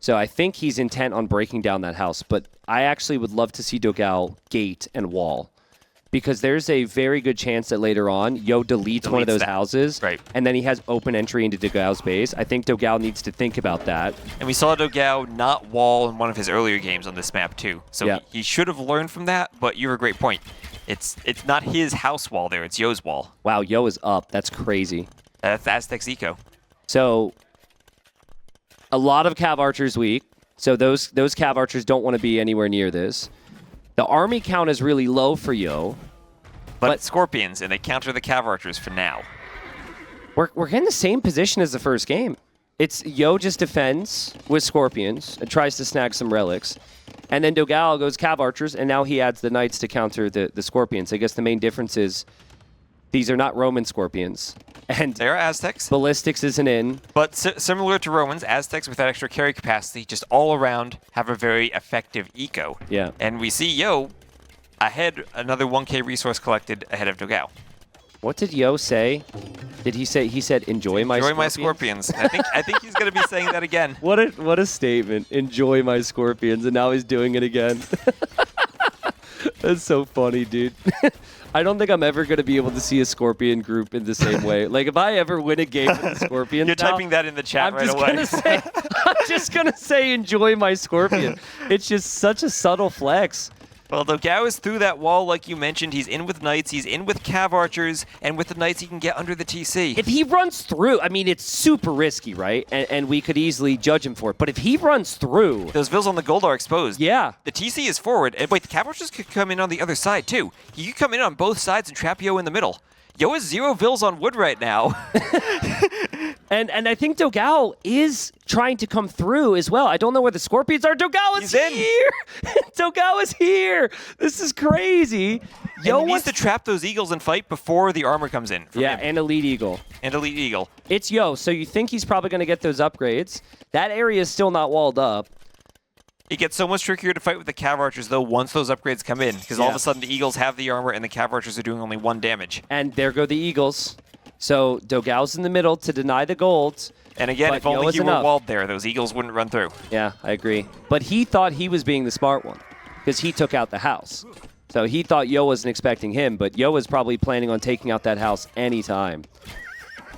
Speaker 1: So I think he's intent on breaking down that house, but I actually would love to see Dogao gate and wall. Because there's a very good chance that later on, Yo deletes one of those houses,
Speaker 2: right,
Speaker 1: and then he has open entry into Dogao's base. I think Dogao needs to think about that.
Speaker 2: And we saw Dogao not wall in one of his earlier games on this map, too. So
Speaker 1: yeah,
Speaker 2: he should have learned from that, but you have a great point. It's not his house wall there, it's Yo's wall.
Speaker 1: Wow, Yo is up. That's crazy.
Speaker 2: That's Aztec's eco.
Speaker 1: So, a lot of Cav Archers weak. So those Cav Archers don't want to be anywhere near this. The army count is really low for Yo.
Speaker 2: But Scorpions, and they counter the Cav Archers for now.
Speaker 1: We're in the same position as the first game. It's Yo just defends with Scorpions and tries to snag some relics. And then Dogao goes Cav Archers, and now he adds the Knights to counter the Scorpions. I guess the main difference is these are not Roman Scorpions. And
Speaker 2: they are Aztecs.
Speaker 1: Ballistics isn't in.
Speaker 2: But similar to Romans, Aztecs with that extra carry capacity just all around have a very effective eco.
Speaker 1: Yeah.
Speaker 2: And we see Yo ahead, another 1k resource collected ahead of Dogao.
Speaker 1: What did Yo say? Did he say, he said, enjoy my
Speaker 2: Enjoy
Speaker 1: Scorpions?
Speaker 2: my Scorpions. I think he's going to be saying that again.
Speaker 1: What a statement. Enjoy my Scorpions. And now he's doing it again. That's so funny, dude. I don't think I'm ever going to be able to see a Scorpion group in the same way. Like, if I ever win a game with the Scorpions
Speaker 2: You're typing that in the chat right away.
Speaker 1: I'm just going to say enjoy my Scorpion. It's just such a subtle flex.
Speaker 2: Well, Dogao is through that wall, like you mentioned. He's in with Knights, he's in with Cav Archers, and with the Knights he can get under the TC.
Speaker 1: If he runs through, I mean, it's super risky, right? And we could easily judge him for it. But if he runs through...
Speaker 2: Those vills on the gold are exposed.
Speaker 1: Yeah.
Speaker 2: The TC is forward. And wait, the Cav Archers could come in on the other side, too. He could come in on both sides and trap Yo in the middle. Yo has 0 vills on wood right now.
Speaker 1: And I think Dogao is trying to come through as well. I don't know where the Scorpions are. Dogao is here! Dogao is here! This is crazy.
Speaker 2: Yo needs to trap those eagles and fight before the armor comes in.
Speaker 1: Yeah, and Elite Eagle.
Speaker 2: And Elite Eagle.
Speaker 1: It's Yo, so you think he's probably going to get those upgrades. That area is still not walled up.
Speaker 2: It gets so much trickier to fight with the Cav Archers, though, once those upgrades come in. Because all of a sudden, the Eagles have the armor, and the Cav Archers are doing only 1 damage.
Speaker 1: And there go the Eagles. So Dogao's in the middle to deny the gold.
Speaker 2: And again, if only he were walled there, those Eagles wouldn't run through.
Speaker 1: Yeah, I agree. But he thought he was being the smart one. Because he took out the house. So he thought Yo wasn't expecting him, but Yo was probably planning on taking out that house anytime.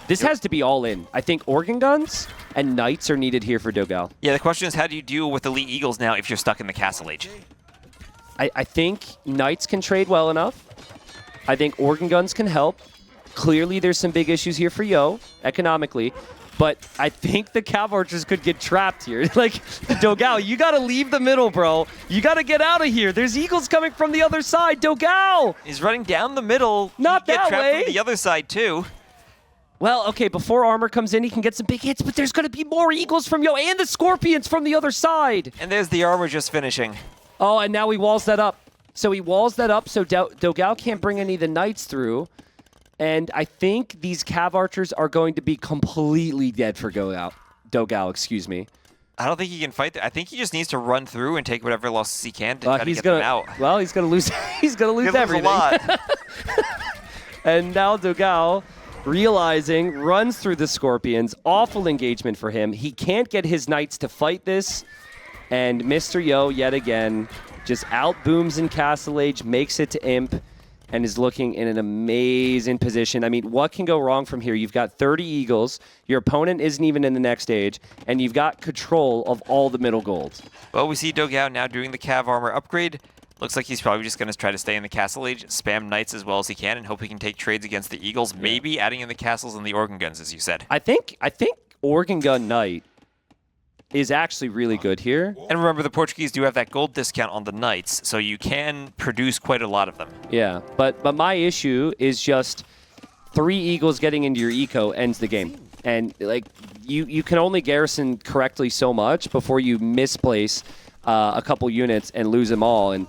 Speaker 1: This has to be all in. I think organ guns and knights are needed here for Dogao.
Speaker 2: Yeah, the question is, how do you deal with Elite Eagles now if you're stuck in the Castle Age?
Speaker 1: I think knights can trade well enough. I think organ guns can help. Clearly, there's some big issues here for Yo, economically. But I think the Cav Archers could get trapped here. Like, Dogao, you got to leave the middle, bro. You got to get out of here. There's Eagles coming from the other side. Dogao!
Speaker 2: He's running down the middle.
Speaker 1: Not
Speaker 2: He can
Speaker 1: that
Speaker 2: get trapped
Speaker 1: way.
Speaker 2: from the other side, too.
Speaker 1: Well, okay, before armor comes in, he can get some big hits, but there's going to be more Eagles from Yo and the Scorpions from the other side.
Speaker 2: And there's the armor just finishing.
Speaker 1: Oh, and now he walls that up. So he walls that up so Dogao can't bring any of the Knights through. And I think these Cav Archers are going to be completely dead for Dogao, excuse me.
Speaker 2: I don't think he can fight. I think he just needs to run through and take whatever losses he can to try to get
Speaker 1: gonna,
Speaker 2: them out.
Speaker 1: Well, he's going to lose. He's going to lose
Speaker 2: He loses
Speaker 1: everything.
Speaker 2: a lot.
Speaker 1: And now Dogao, realizing, runs through the Scorpions. Awful engagement for him. He can't get his Knights to fight this. And Mr. Yo, yet again, just outbooms in Castle Age, makes it to Imp, and is looking in an amazing position. I mean, what can go wrong from here? You've got 30 Eagles, your opponent isn't even in the next stage, and you've got control of all the middle gold.
Speaker 2: Well, we see Dogao now doing the Cav armor upgrade. Looks like he's probably just going to try to stay in the Castle Age, spam Knights as well as he can, and hope he can take trades against the Eagles, maybe adding in the Castles and the Organ Guns, as you said.
Speaker 1: I think Organ Gun Knight is actually really good here.
Speaker 2: And remember, the Portuguese do have that gold discount on the Knights, so you can produce quite a lot of them.
Speaker 1: Yeah, but my issue is just 3 Eagles getting into your eco ends the game. And like you can only garrison correctly so much before you misplace a couple units and lose them all. And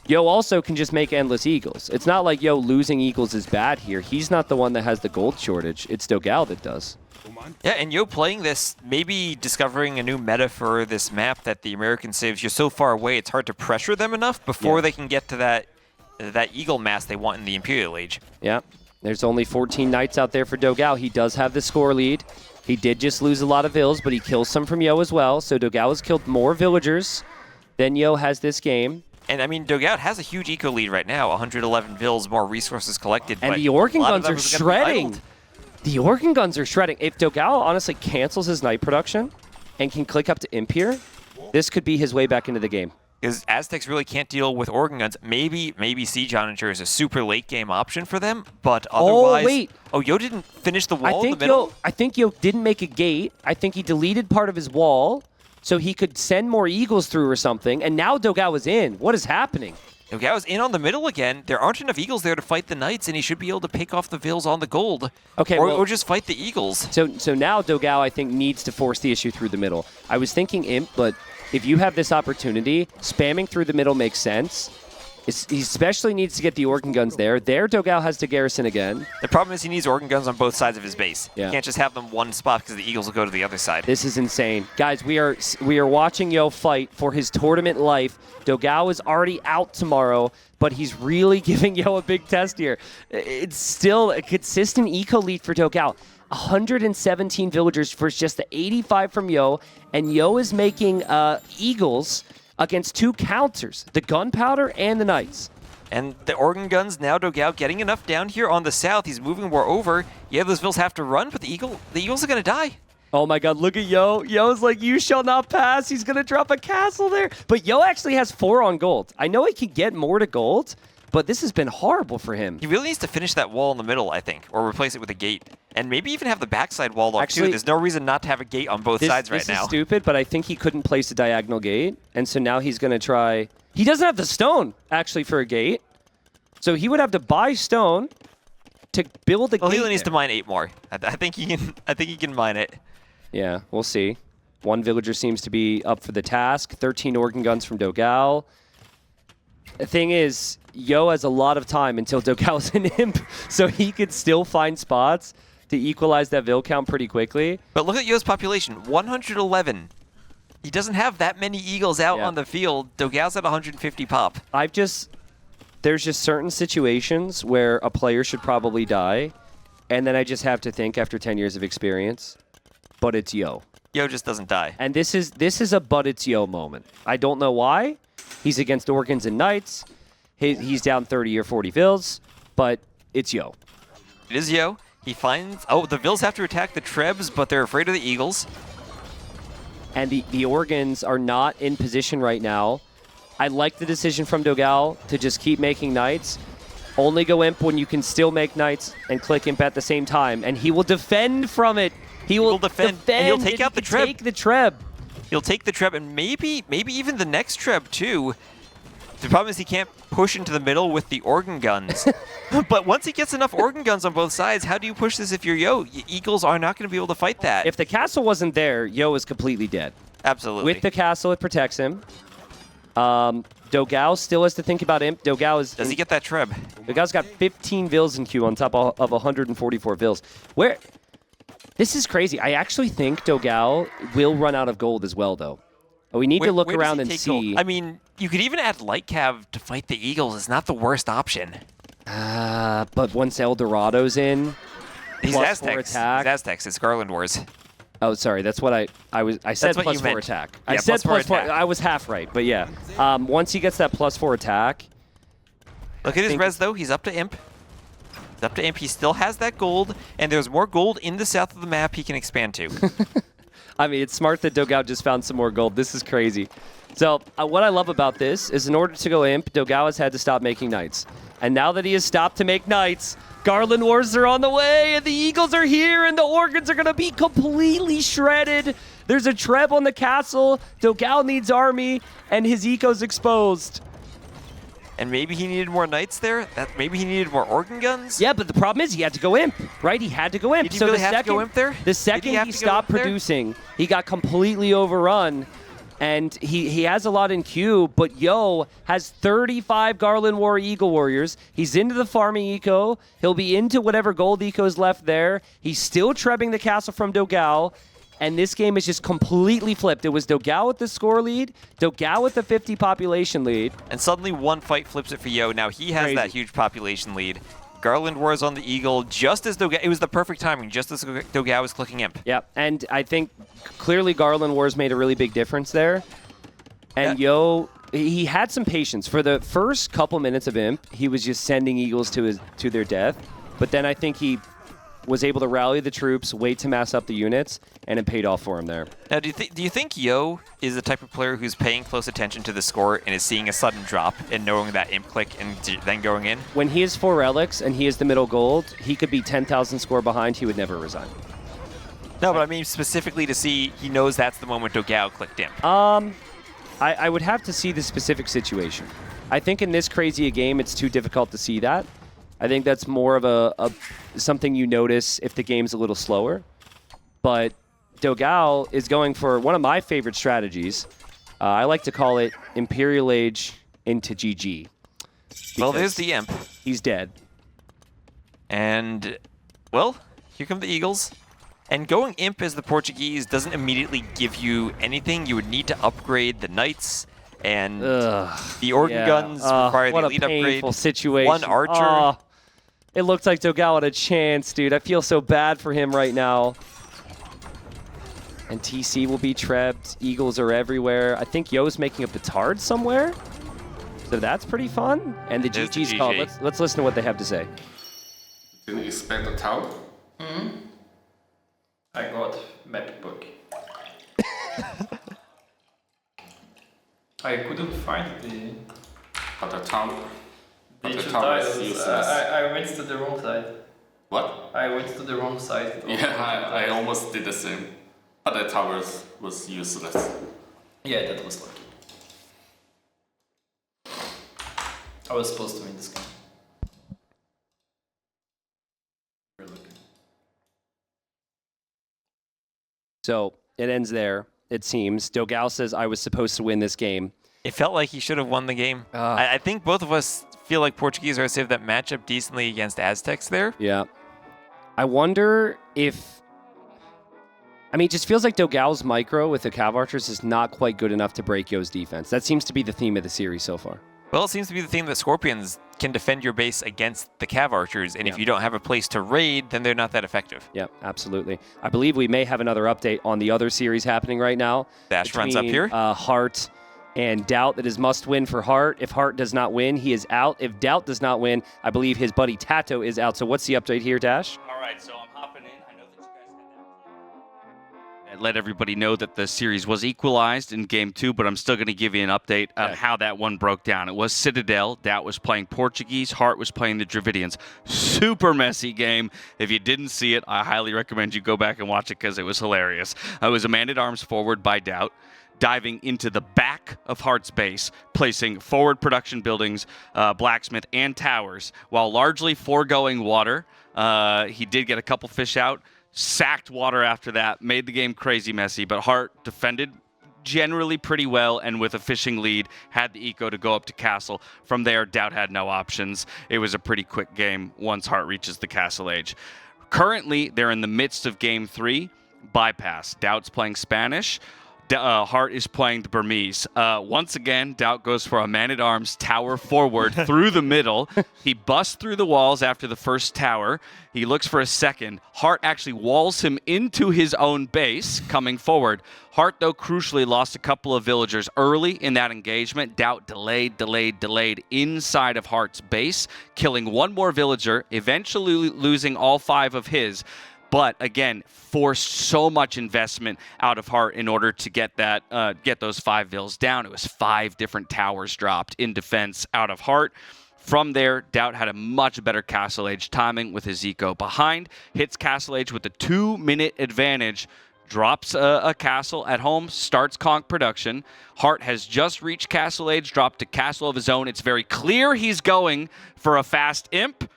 Speaker 1: Yo also can just make endless Eagles. It's not like Yo losing Eagles is bad here. He's not the one that has the gold shortage. It's Dogao that does.
Speaker 2: Yeah, and Yo playing this, maybe discovering a new meta for this map that the Americans say, if you're so far away, it's hard to pressure them enough before they can get to that Eagle mass they want in the Imperial Age.
Speaker 1: Yeah, there's only 14 Knights out there for Dogao. He does have the score lead. He did just lose a lot of vills, but he kills some from Yo as well. So Dogao has killed more villagers than Yo has this game.
Speaker 2: And I mean, Dogao has a huge eco lead right now, 111 vills, more resources collected.
Speaker 1: And
Speaker 2: but
Speaker 1: the Organ
Speaker 2: a lot of
Speaker 1: Guns
Speaker 2: them
Speaker 1: are
Speaker 2: is gonna be
Speaker 1: shredding.
Speaker 2: idled.
Speaker 1: The Organ Guns are shredding. If Dogao honestly cancels his Knight production and can click up to Imp here, this could be his way back into the game.
Speaker 2: Because Aztecs really can't deal with Organ Guns. Maybe Siege Onager is a super late game option for them, but otherwise...
Speaker 1: Oh, wait.
Speaker 2: Oh, Yo didn't finish the wall in the middle?
Speaker 1: I think Yo didn't make a gate. I think he deleted part of his wall so he could send more Eagles through or something, and now Dogao is in. What is happening?
Speaker 2: Dogao's in on the middle again. There aren't enough Eagles there to fight the Knights, and he should be able to pick off the vills on the gold.
Speaker 1: Okay,
Speaker 2: or,
Speaker 1: well-
Speaker 2: or just fight the Eagles.
Speaker 1: So now Dogao, I think, needs to force the issue through the middle. I was thinking Imp, but if you have this opportunity, spamming through the middle makes sense. He especially needs to get the Organ Guns there. There, Dogao has to garrison again.
Speaker 2: The problem is he needs Organ Guns on both sides of his base.
Speaker 1: Yeah.
Speaker 2: He can't just have them one spot because the Eagles will go to the other side.
Speaker 1: This is insane. Guys, we are watching Yo fight for his tournament life. Dogao is already out tomorrow, but he's really giving Yo a big test here. It's still a consistent eco lead for Dogao. 117 villagers versus just the 85 from Yo, and Yo is making Eagles against 2 counters, the Gunpowder and the Knights.
Speaker 2: And the Organ Guns, now Dogao getting enough down here on the south. He's moving more over. Yeah, those vills have to run, but the Eagles are going to die.
Speaker 1: Oh my god, look at Yo. Yo's like, you shall not pass. He's going to drop a castle there. But Yo actually has 4 on gold. I know he can get more to gold, but this has been horrible for him.
Speaker 2: He really needs to finish that wall in the middle, I think, or replace it with a gate. And maybe even have the backside walled off, too. There's no reason not to have a gate on both sides right now.
Speaker 1: This is stupid, but I think he couldn't place a diagonal gate, and so now he's going to try... He doesn't have the stone, actually, for a gate. So he would have to buy stone to build a gate.
Speaker 2: Well, he only needs
Speaker 1: there.
Speaker 2: to mine 8 more. I think he can mine it.
Speaker 1: Yeah, we'll see. 1 villager seems to be up for the task. 13 Organ Guns from Dogao. The thing is, Yo has a lot of time until Dogao's an Imp, so he could still find spots to equalize that vill count pretty quickly.
Speaker 2: But look at Yo's population, 111. He doesn't have that many Eagles out on the field. Dogao's at 150 pop.
Speaker 1: There's just certain situations where a player should probably die, and then I just have to think after 10 years of experience, but it's Yo.
Speaker 2: Yo just doesn't die.
Speaker 1: And this is a but it's Yo moment. I don't know why. He's against Organs and Knights. He's down 30 or 40 vills, but it's Yo.
Speaker 2: It is Yo. He finds... Oh, the vills have to attack the Trebs, but they're afraid of the Eagles.
Speaker 1: And the Organs are not in position right now. I like the decision from Dogao to just keep making Knights. Only go Imp when you can still make Knights and click Imp at the same time. And he will defend from it. He will
Speaker 2: defend, and he'll take out the Treb.
Speaker 1: Take the Treb.
Speaker 2: He'll take the Treb, and maybe even the next Treb, too. The problem is he can't push into the middle with the organ guns. But once he gets enough organ guns on both sides, how do you push this if you're Yo? Eagles are not going to be able to fight that.
Speaker 1: If the castle wasn't there, Yo is completely dead.
Speaker 2: Absolutely.
Speaker 1: With the castle, it protects him. Dogao still has to think about Imp. Dogao is...
Speaker 2: Does he get that Treb?
Speaker 1: Dogao's got 15 Vils in queue on top of 144 Vils. This is crazy. I actually think Dogao will run out of gold as well, though. We need to look around and see.
Speaker 2: Gold? I mean, you could even add Light Cav to fight the Eagles. It's not the worst option.
Speaker 1: But once Eldorado's in,
Speaker 2: He's
Speaker 1: plus
Speaker 2: Aztecs.
Speaker 1: 4 attack.
Speaker 2: He's Aztecs. It's Garland Wars.
Speaker 1: Oh, sorry. That's what I said.
Speaker 2: What
Speaker 1: plus
Speaker 2: you
Speaker 1: 4
Speaker 2: meant.
Speaker 1: attack.
Speaker 2: Yeah,
Speaker 1: I said
Speaker 2: plus 4 attack.
Speaker 1: I was half right, but yeah. Once he gets that plus 4 attack.
Speaker 2: Look at his res, though. He's up to Imp. He's up to Imp. He still has that gold, and there's more gold in the south of the map he can expand to.
Speaker 1: I mean, it's smart that Dogao just found some more gold. This is crazy. So what I love about this is in order to go Imp, Dogao has had to stop making Knights. And now that he has stopped to make Knights, Garland Wars are on the way, and the Eagles are here, and the organs are going to be completely shredded. There's a Treb on the castle. Dogao needs army, and his eco's exposed.
Speaker 2: And maybe he needed more Knights there? Maybe he needed more organ guns?
Speaker 1: Yeah, but the problem is he had to go Imp, right? He had to go Imp.
Speaker 2: Did he really have to go Imp there?
Speaker 1: The second he stopped producing, he got completely overrun. And he has a lot in queue, but Yo has 35 Garland War Eagle Warriors. He's into the farming eco. He'll be into whatever gold eco is left there. He's still trebbing the castle from Dogao. And this game is just completely flipped. It was Dogao with the score lead, Dogao with the 50 population lead.
Speaker 2: And suddenly one fight flips it for Yo. Now he has that huge population lead. Garland Wars on the Eagle, just as Dogao, it was the perfect timing, just as Dogao was clicking Imp.
Speaker 1: Yeah, and I think clearly Garland Wars made a really big difference there. And Yo, he had some patience. For the first couple minutes of Imp, he was just sending Eagles to their death. But then I think he was able to rally the troops, wait to mass up the units, and it paid off for him there.
Speaker 2: Now, do you think Yo is the type of player who's paying close attention to the score and is seeing a sudden drop and knowing that Imp click and then going in?
Speaker 1: When he has 4 relics and he is the middle gold, he could be 10,000 score behind. He would never resign.
Speaker 2: No, but I mean specifically to see he knows that's the moment Dogao clicked Imp.
Speaker 1: I would have to see the specific situation. I think in this crazy a game, it's too difficult to see that. I think that's more of a something you notice if the game's a little slower. But Dogao is going for one of my favorite strategies. I like to call it Imperial Age into GG.
Speaker 2: Well, there's the Imp.
Speaker 1: He's dead.
Speaker 2: And, well, here come the Eagles. And going Imp as the Portuguese doesn't immediately give you anything. You would need to upgrade the Knights, and the organ guns require the elite upgrade.
Speaker 1: What a painful situation.
Speaker 2: 1 Archer.
Speaker 1: It looked like Dogao had a chance, dude. I feel so bad for him right now. And TC will be trebbed. Eagles are everywhere. I think Yo's making a petard somewhere. So that's pretty fun. And the GG's called. Let's listen to what they have to say.
Speaker 4: Didn't you expect a tower?
Speaker 3: I got map book. I couldn't find the
Speaker 4: But a tower. But the
Speaker 3: two
Speaker 4: tower is
Speaker 3: titles.
Speaker 4: useless.
Speaker 3: I went to the wrong side.
Speaker 4: What?
Speaker 3: I went to the wrong side.
Speaker 4: Yeah, I almost did the same. But the tower was useless.
Speaker 3: Yeah, that was lucky. I was supposed to win this game.
Speaker 1: So it ends there, it seems. Dogao says, I was supposed to win this game.
Speaker 2: It felt like he should have won the game. I think both of us feel like Portuguese are saved that matchup decently against Aztecs there.
Speaker 1: Yeah. I wonder if... I mean, it just feels like Dogao's micro with the Cav Archers is not quite good enough to break Yo's defense. That seems to be the theme of the series so far.
Speaker 2: Well, it seems to be the theme that Scorpions can defend your base against the Cav Archers, and if you don't have a place to raid, then they're not that effective.
Speaker 1: Yeah, absolutely. I believe we may have another update on the other series happening right now.
Speaker 2: Dash runs up here.
Speaker 1: Heart and Doubt. That is must win for Heart. If Heart does not win, he is out. If Doubt does not win, I believe his buddy Tato is out. So what's the update here, Dash?
Speaker 5: All right, so I'm hopping in. I know that you guys had let everybody know that the series was equalized in Game 2, but I'm still going to give you an update on how that one broke down. It was Citadel. Doubt was playing Portuguese. Hart was playing the Dravidians. Super messy game. If you didn't see it, I highly recommend you go back and watch it because it was hilarious. It was a man-at-arms forward by Doubt, diving into the back of Hart's base, placing forward production buildings, blacksmith, and towers, while largely foregoing water. He did get a couple fish out, sacked water after that, made the game crazy messy, but Hart defended generally pretty well, and with a fishing lead, had the eco to go up to castle. From there, Doubt had no options. It was a pretty quick game once Hart reaches the castle age. Currently, they're in the midst of Game 3, bypass. Doubt's playing Spanish. Hart is playing the Burmese. Once again, Doubt goes for a man-at-arms tower forward through the middle. He busts through the walls after the first tower. He looks for a second. Hart actually walls him into his own base, coming forward. Hart, though, crucially lost a couple of villagers early in that engagement. Doubt delayed inside of Hart's base, killing one more villager, eventually losing all 5 of his. But again, forced so much investment out of Hart in order to get those 5 vills down. It was 5 different towers dropped in defense out of Hart. From there, Doubt had a much better Castle Age timing with his eco behind. Hits Castle Age with a 2-minute advantage. Drops a castle at home, starts conch production. Hart has just reached Castle Age, dropped a castle of his own. It's very clear he's going for a fast imp.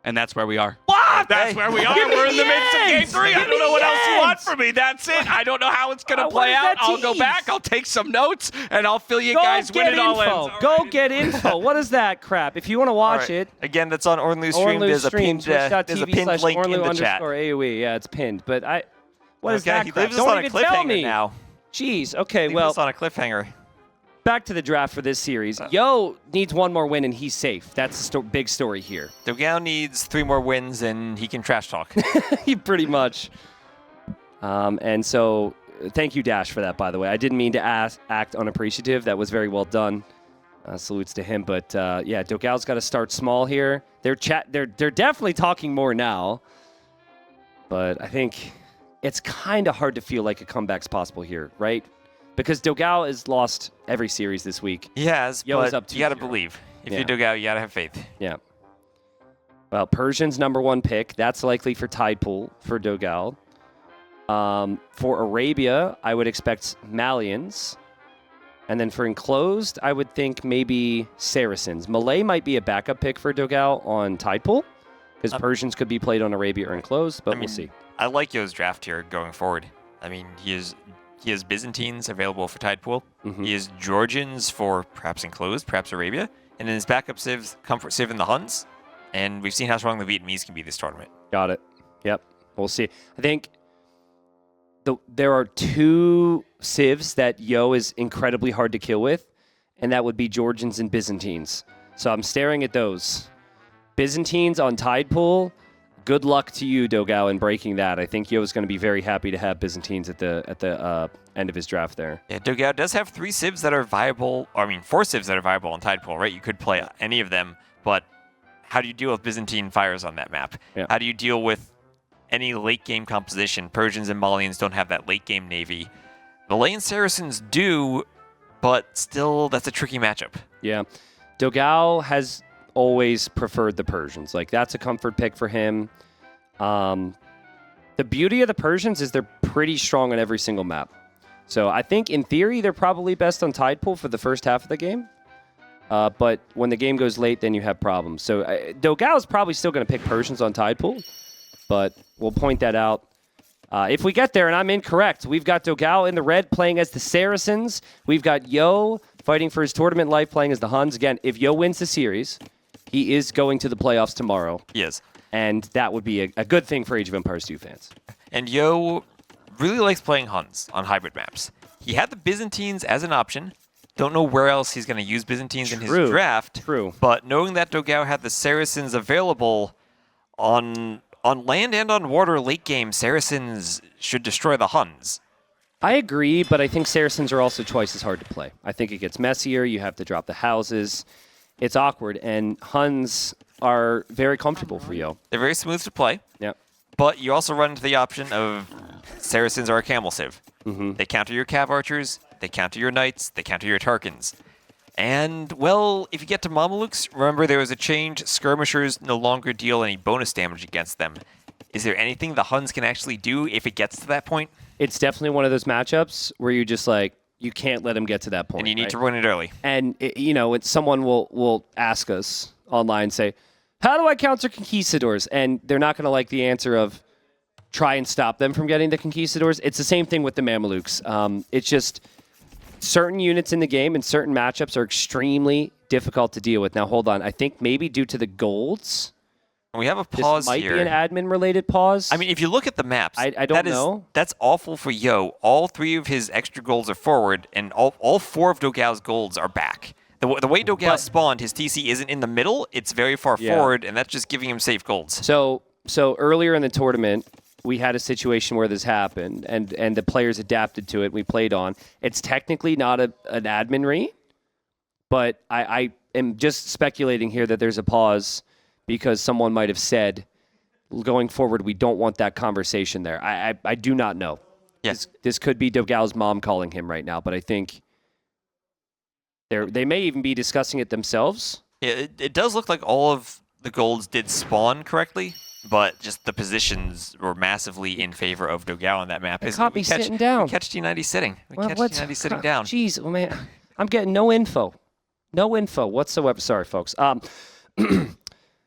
Speaker 5: And that's where we are. What? That's where we are. We're in the midst of Game 3. I don't know what else you want from me. That's it. I don't know how it's going to play out. I'll go back. I'll take some notes, and I'll fill you guys when it all ends.
Speaker 1: Go get info. What is that crap? If you want to watch it.
Speaker 2: Again, that's on Ornlu's stream. There's a pinned link in the chat.
Speaker 1: AOE. Yeah, it's pinned. But what is that
Speaker 2: he
Speaker 1: crap?
Speaker 2: leaves us on a cliffhanger now.
Speaker 1: Jeez. Okay,
Speaker 2: Leaves us on a cliffhanger.
Speaker 1: Back to the draft for this series. Yo needs 1 more win and he's safe. That's the big story here.
Speaker 2: Dogao needs 3 more wins and he can trash talk.
Speaker 1: He pretty much. And so, thank you, Dash, for that, by the way. I didn't mean to act unappreciative. That was very well done. Salutes to him. But yeah, Dogao's got to start small here. They're definitely talking more now. But I think it's kind of hard to feel like a comeback's possible here, right? Because Dogao has lost every series this week.
Speaker 2: He has,
Speaker 1: but
Speaker 2: you got to believe. If you're Dogao, you got to have faith.
Speaker 1: Yeah. Well, Persian's #1 pick. That's likely for tide pool for Dogao. For Arabia, I would expect Malians. And then for enclosed, I would think maybe Saracens. Malay might be a backup pick for Dogao on tide pool, because Persians could be played on Arabia or enclosed, but we'll see.
Speaker 2: I like Yo's draft here going forward. I mean, he has Byzantines available for tide pool.
Speaker 1: Mm-hmm.
Speaker 2: He has Georgians for perhaps enclosed, perhaps Arabia. And in his backup civs, comfort civ in the Huns. And we've seen how strong the Vietnamese can be this tournament.
Speaker 1: Got it. Yep. We'll see. I think there are 2 civs that Yo is incredibly hard to kill with, and that would be Georgians and Byzantines. So I'm staring at those. Byzantines on tide pool. Good luck to you, Dogao, in breaking that. I think Yo is going to be very happy to have Byzantines at the end of his draft there.
Speaker 2: Yeah, Dogao does have 3 civs that are viable. Or, I mean, 4 civs that are viable on tide pool, right? You could play any of them, but how do you deal with Byzantine fires on that map?
Speaker 1: Yeah.
Speaker 2: How do you deal with any late game composition? Persians and Malians don't have that late game navy. Malay and Saracens do, but still, that's a tricky matchup.
Speaker 1: Yeah. Dogao has always preferred the Persians. Like, that's a comfort pick for him. The beauty of the Persians is they're pretty strong on every single map. So I think in theory they're probably best on tide pool for the first half of the game. But when the game goes late, then you have problems. So Dogao is probably still going to pick Persians on tide pool, but we'll point that out. If we get there and I'm incorrect, we've got Dogao in the red playing as the Saracens. We've got Yo fighting for his tournament life playing as the Huns. Again, if Yo wins the series, he is going to the playoffs tomorrow.
Speaker 2: Yes.
Speaker 1: And that would be a good thing for Age of Empires 2 fans.
Speaker 2: And Yo really likes playing Huns on hybrid maps. He had the Byzantines as an option. Don't know where else he's going to use Byzantines in his draft.
Speaker 1: True.
Speaker 2: But knowing that Dogao had the Saracens available on land and on water late game, Saracens should destroy the Huns.
Speaker 1: I agree, but I think Saracens are also twice as hard to play. I think it gets messier. You have to drop the houses. It's awkward, and Huns are very comfortable for Yo.
Speaker 2: They're very smooth to play.
Speaker 1: Yep.
Speaker 2: But you also run into the option of Saracens are a camel civ. They counter your cav archers, they counter your knights, they counter your Tarkans. And, well, if you get to Mamelukes, remember there was a change. Skirmishers no longer deal any bonus damage against them. Is there anything the Huns can actually do if it gets to that point?
Speaker 1: It's definitely one of those matchups where you just like, you can't let them get to that point.
Speaker 2: And you need
Speaker 1: right?
Speaker 2: to run it early.
Speaker 1: And, someone will ask us online, say, how do I counter conquistadors? And they're not going to like the answer of try and stop them from getting the conquistadors. It's the same thing with the Mamelukes. It's just certain units in the game and certain matchups are extremely difficult to deal with. Now, hold on. I think maybe due to the golds,
Speaker 2: We have a pause
Speaker 1: this might
Speaker 2: here.
Speaker 1: be an admin-related pause.
Speaker 2: I mean, if you look at the maps,
Speaker 1: I don't know.
Speaker 2: That's awful for Yo. All 3 of his extra golds are forward, and all 4 of Dogao's golds are back. The way Dogao spawned, his TC isn't in the middle. It's very far forward, and that's just giving him safe golds.
Speaker 1: So earlier in the tournament, we had a situation where this happened, and the players adapted to it. We played on. It's technically not an admin re, but I am just speculating here that there's a pause because someone might have said, going forward, we don't want that conversation there. I do not know.
Speaker 2: Yes.
Speaker 1: This could be Dogao's mom calling him right now, but I think they may even be discussing it themselves.
Speaker 2: Yeah, it does look like all of the golds did spawn correctly, but just the positions were massively in favor of Dogao on that map.
Speaker 1: It caught me sitting down.
Speaker 2: We catch T90 sitting.
Speaker 1: What?
Speaker 2: T90 sitting down.
Speaker 1: Jeez, oh man, I'm getting no info whatsoever. Sorry, folks.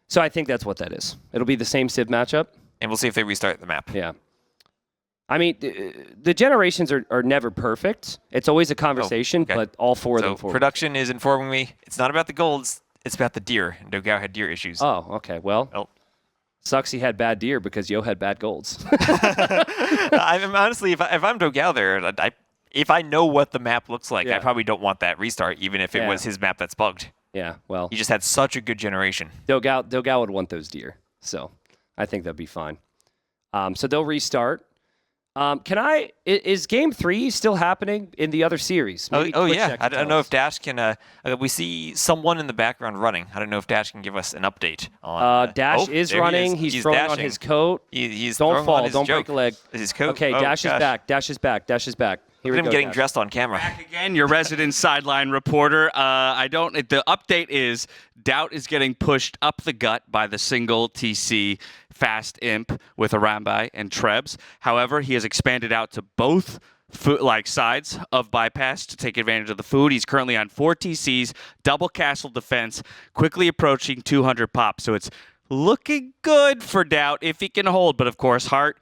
Speaker 1: So I think that's what that is. It'll be the same Civ matchup.
Speaker 2: And we'll see if they restart the map.
Speaker 1: Yeah. I mean, the generations are never perfect. It's always a conversation,
Speaker 2: okay.
Speaker 1: but all 4 of them
Speaker 2: So
Speaker 1: forward.
Speaker 2: production is informing me it's not about the golds, it's about the deer. And Dogao had deer issues.
Speaker 1: Oh, okay. Well,
Speaker 2: Oh.
Speaker 1: sucks he had bad deer because Yo had bad golds.
Speaker 2: I mean, honestly, if I'm Dogao there, if I know what the map looks like,
Speaker 1: Yeah.
Speaker 2: I probably don't want that restart, even if it was his map that's bugged.
Speaker 1: Yeah, well,
Speaker 2: He just had such a good generation.
Speaker 1: Dogao would want those deer, so I think that'd be fine. So they'll restart. Is Game 3 still happening in the other series? Maybe Twitch
Speaker 2: Yeah.
Speaker 1: Check
Speaker 2: I
Speaker 1: can
Speaker 2: don't
Speaker 1: tell
Speaker 2: know
Speaker 1: us.
Speaker 2: if Dash can. We see someone in the background running. I don't know if Dash can give us an update on.
Speaker 1: Dash is
Speaker 2: there he
Speaker 1: running. He's throwing on
Speaker 2: dashing.
Speaker 1: his coat.
Speaker 2: He's
Speaker 1: Don't
Speaker 2: throwing
Speaker 1: fall.
Speaker 2: on his
Speaker 1: Don't
Speaker 2: joke.
Speaker 1: break a leg.
Speaker 2: His coat.
Speaker 1: Okay,
Speaker 2: Oh,
Speaker 1: Dash is
Speaker 2: gosh.
Speaker 1: back. Dash is back. Dash is back. Here
Speaker 2: Look
Speaker 1: we
Speaker 2: at him
Speaker 1: go.
Speaker 2: getting
Speaker 1: Dash.
Speaker 2: dressed on camera.
Speaker 5: Back again, your resident sideline reporter. The update is Doubt is getting pushed up the gut by the single TC fast imp with Arambai and Trebs. However, he has expanded out to both sides of bypass to take advantage of the food. He's currently on 4 TCs, double castle defense, quickly approaching 200 pop. So it's looking good for Doubt if he can hold. But of course, Hart,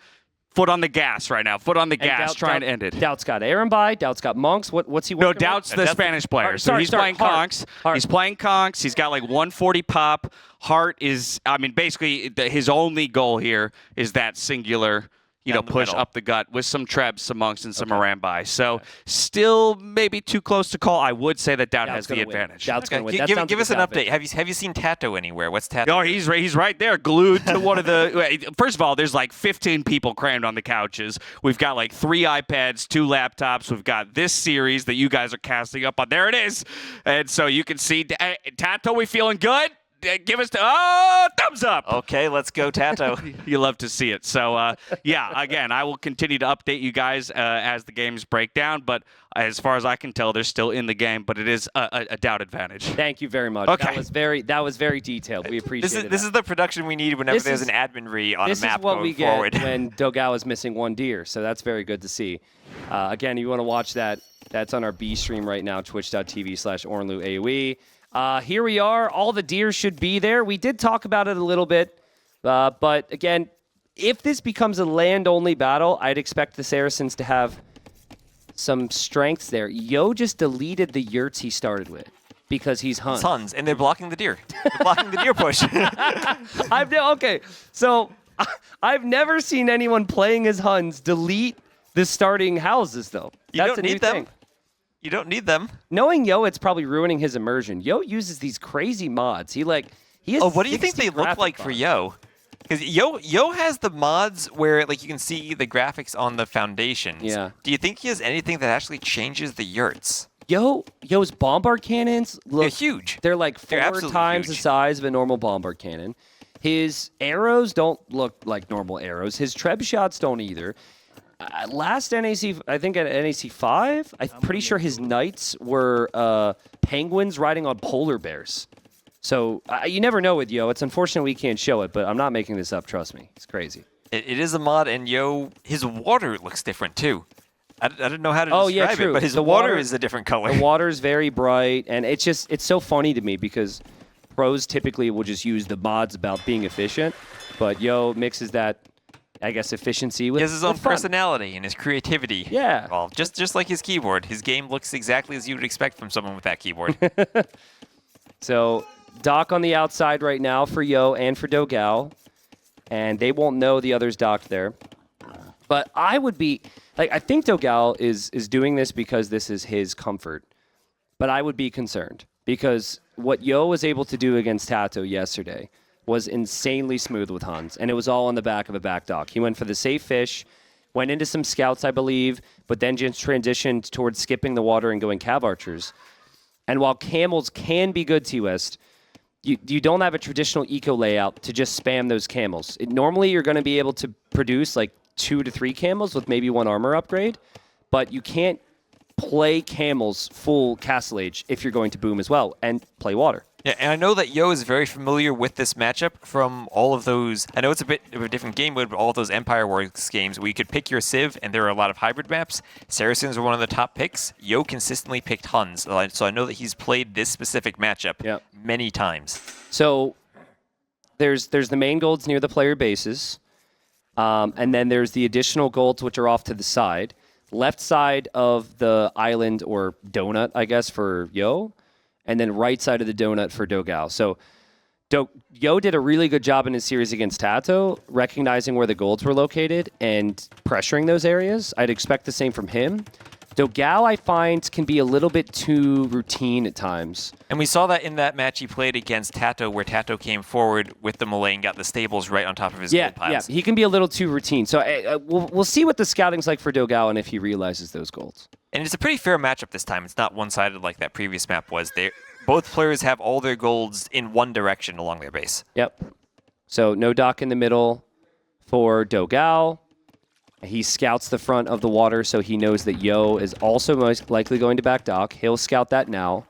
Speaker 5: foot on the gas right now. Foot on the gas, trying to end it.
Speaker 1: Doubt's got Arambai. Doubt's got Monks. What's he working
Speaker 5: No,
Speaker 1: with?
Speaker 5: Doubt's the
Speaker 2: That's-
Speaker 5: Spanish player.
Speaker 1: Hart,
Speaker 5: So
Speaker 1: sorry,
Speaker 5: he's
Speaker 1: sorry,
Speaker 5: playing
Speaker 1: Hart.
Speaker 5: conks.
Speaker 1: Hart.
Speaker 5: He's playing conks. He's got like 140 pop. Hart is, basically his only goal here is that singular,
Speaker 2: Down the
Speaker 5: push
Speaker 2: middle.
Speaker 5: up the gut with some Trebs, some Monks, and some Arambai. So still maybe too close to call. I would say that Doubt
Speaker 1: Doubt's
Speaker 5: has the
Speaker 1: gonna win.
Speaker 5: advantage.
Speaker 1: Doubt's gonna win. That
Speaker 2: Give
Speaker 1: sounds
Speaker 2: us
Speaker 1: like
Speaker 2: an
Speaker 1: a Doubt's
Speaker 2: update. Have you seen Tato anywhere? What's Tato?
Speaker 5: Oh, he's right there, glued to one of the. First of all, there's like 15 people crammed on the couches. We've got like 3 iPads, 2 laptops. We've got this series that you guys are casting up on. There it is, and so you can see Tato. We feeling good? Give us thumbs up.
Speaker 2: Okay, let's go, Tato.
Speaker 5: You love to see it. So, again, I will continue to update you guys as the games break down. But as far as I can tell, they're still in the game. But it is a Doubt advantage.
Speaker 1: Thank you very much.
Speaker 5: Okay.
Speaker 1: That was very detailed. We appreciate it.
Speaker 2: This is the production we need whenever
Speaker 1: This
Speaker 2: there's
Speaker 1: is-
Speaker 2: an admin re on a
Speaker 1: This
Speaker 2: map
Speaker 1: is what
Speaker 2: going
Speaker 1: we
Speaker 2: forward.
Speaker 1: get when Dogao is missing 1 deer, so that's very good to see. Again, if you want to watch that, that's on our B stream right now, twitch.tv/OranluAOE. Here we are. All the deer should be there. We did talk about it a little bit, but again, if this becomes a land-only battle, I'd expect the Saracens to have some strengths there. Yo just deleted the yurts he started with because he's Hun.
Speaker 2: Sons, and they're blocking the deer. They're blocking the deer push.
Speaker 1: So I've never seen anyone playing as Huns delete the starting houses, though.
Speaker 2: You
Speaker 1: That's
Speaker 2: don't
Speaker 1: a new
Speaker 2: need them.
Speaker 1: thing.
Speaker 2: You don't need them.
Speaker 1: Knowing Yo, it's probably ruining his immersion. Yo uses these crazy mods. He has
Speaker 2: Oh, what do you think
Speaker 1: 60
Speaker 2: they look
Speaker 1: graphic
Speaker 2: like for
Speaker 1: mods.
Speaker 2: Yo? Because Yo has the mods where like you can see the graphics on the foundations.
Speaker 1: Yeah.
Speaker 2: Do you think he has anything that actually changes the yurts?
Speaker 1: Yo's bombard cannons look
Speaker 2: They're huge.
Speaker 1: They're like 4
Speaker 2: absolutely
Speaker 1: times
Speaker 2: huge.
Speaker 1: the size of a normal bombard cannon. His arrows don't look like normal arrows. His treb shots don't either. last NAC, I think at NAC 5, I'm pretty sure his knights were penguins riding on polar bears. So you never know with Yo. It's unfortunate we can't show it, but I'm not making this up. Trust me. It's crazy.
Speaker 2: It is a mod, and Yo, his water looks different too. I don't know how to describe
Speaker 1: true.
Speaker 2: it, but his
Speaker 1: The
Speaker 2: water
Speaker 1: water
Speaker 2: is a different color.
Speaker 1: The water is very bright, and it's so funny to me because pros typically will just use the mods about being efficient, but Yo mixes that, I guess, efficiency with
Speaker 2: He has his own
Speaker 1: fun.
Speaker 2: personality and his creativity.
Speaker 1: Yeah.
Speaker 2: Involved. Just like his keyboard. His game looks exactly as you would expect from someone with that keyboard.
Speaker 1: So Doc on the outside right now for Yo and for Dogao, and they won't know the other's docked there. But I would be, I think Dogao is doing this because this is his comfort. But I would be concerned because what Yo was able to do against Tato yesterday was insanely smooth with Hans, and it was all on the back of a back dock. He went for the safe fish, went into some scouts, I believe, but then just transitioned towards skipping the water and going cav archers. And while camels can be good, T-West, you don't have a traditional eco layout to just spam those camels. Normally, you're going to be able to produce 2 to 3 camels with maybe 1 armor upgrade, but you can't play camels full castle age if you're going to boom as well and play water.
Speaker 2: Yeah, and I know that Yo is very familiar with this matchup from all of those. I know it's a bit of a different game mode, but all of those Empire Wars games where you could pick your civ, and there are a lot of hybrid maps. Saracens were one of the top picks. Yo consistently picked Huns, so I know that he's played this specific matchup many times.
Speaker 1: So there's the main golds near the player bases, and then there's the additional golds which are off to the side. Left side of the island or donut, I guess, for Yo, and then right side of the donut for Dogao. So Yo did a really good job in his series against Tato, recognizing where the golds were located and pressuring those areas. I'd expect the same from him. Dogao, I find, can be a little bit too routine at times.
Speaker 2: And we saw that in that match he played against Tato, where Tato came forward with the melee and got the stables right on top of his gold piles.
Speaker 1: Yeah, he can be a little too routine. So we'll see what the scouting's like for Dogao and if he realizes those golds.
Speaker 2: And it's a pretty fair matchup this time. It's not one-sided like that previous map was. Both players have all their golds in one direction along their base.
Speaker 1: Yep. So no dock in the middle for Dogao. He scouts the front of the water, so he knows that Yo is also most likely going to back dock. He'll scout that now.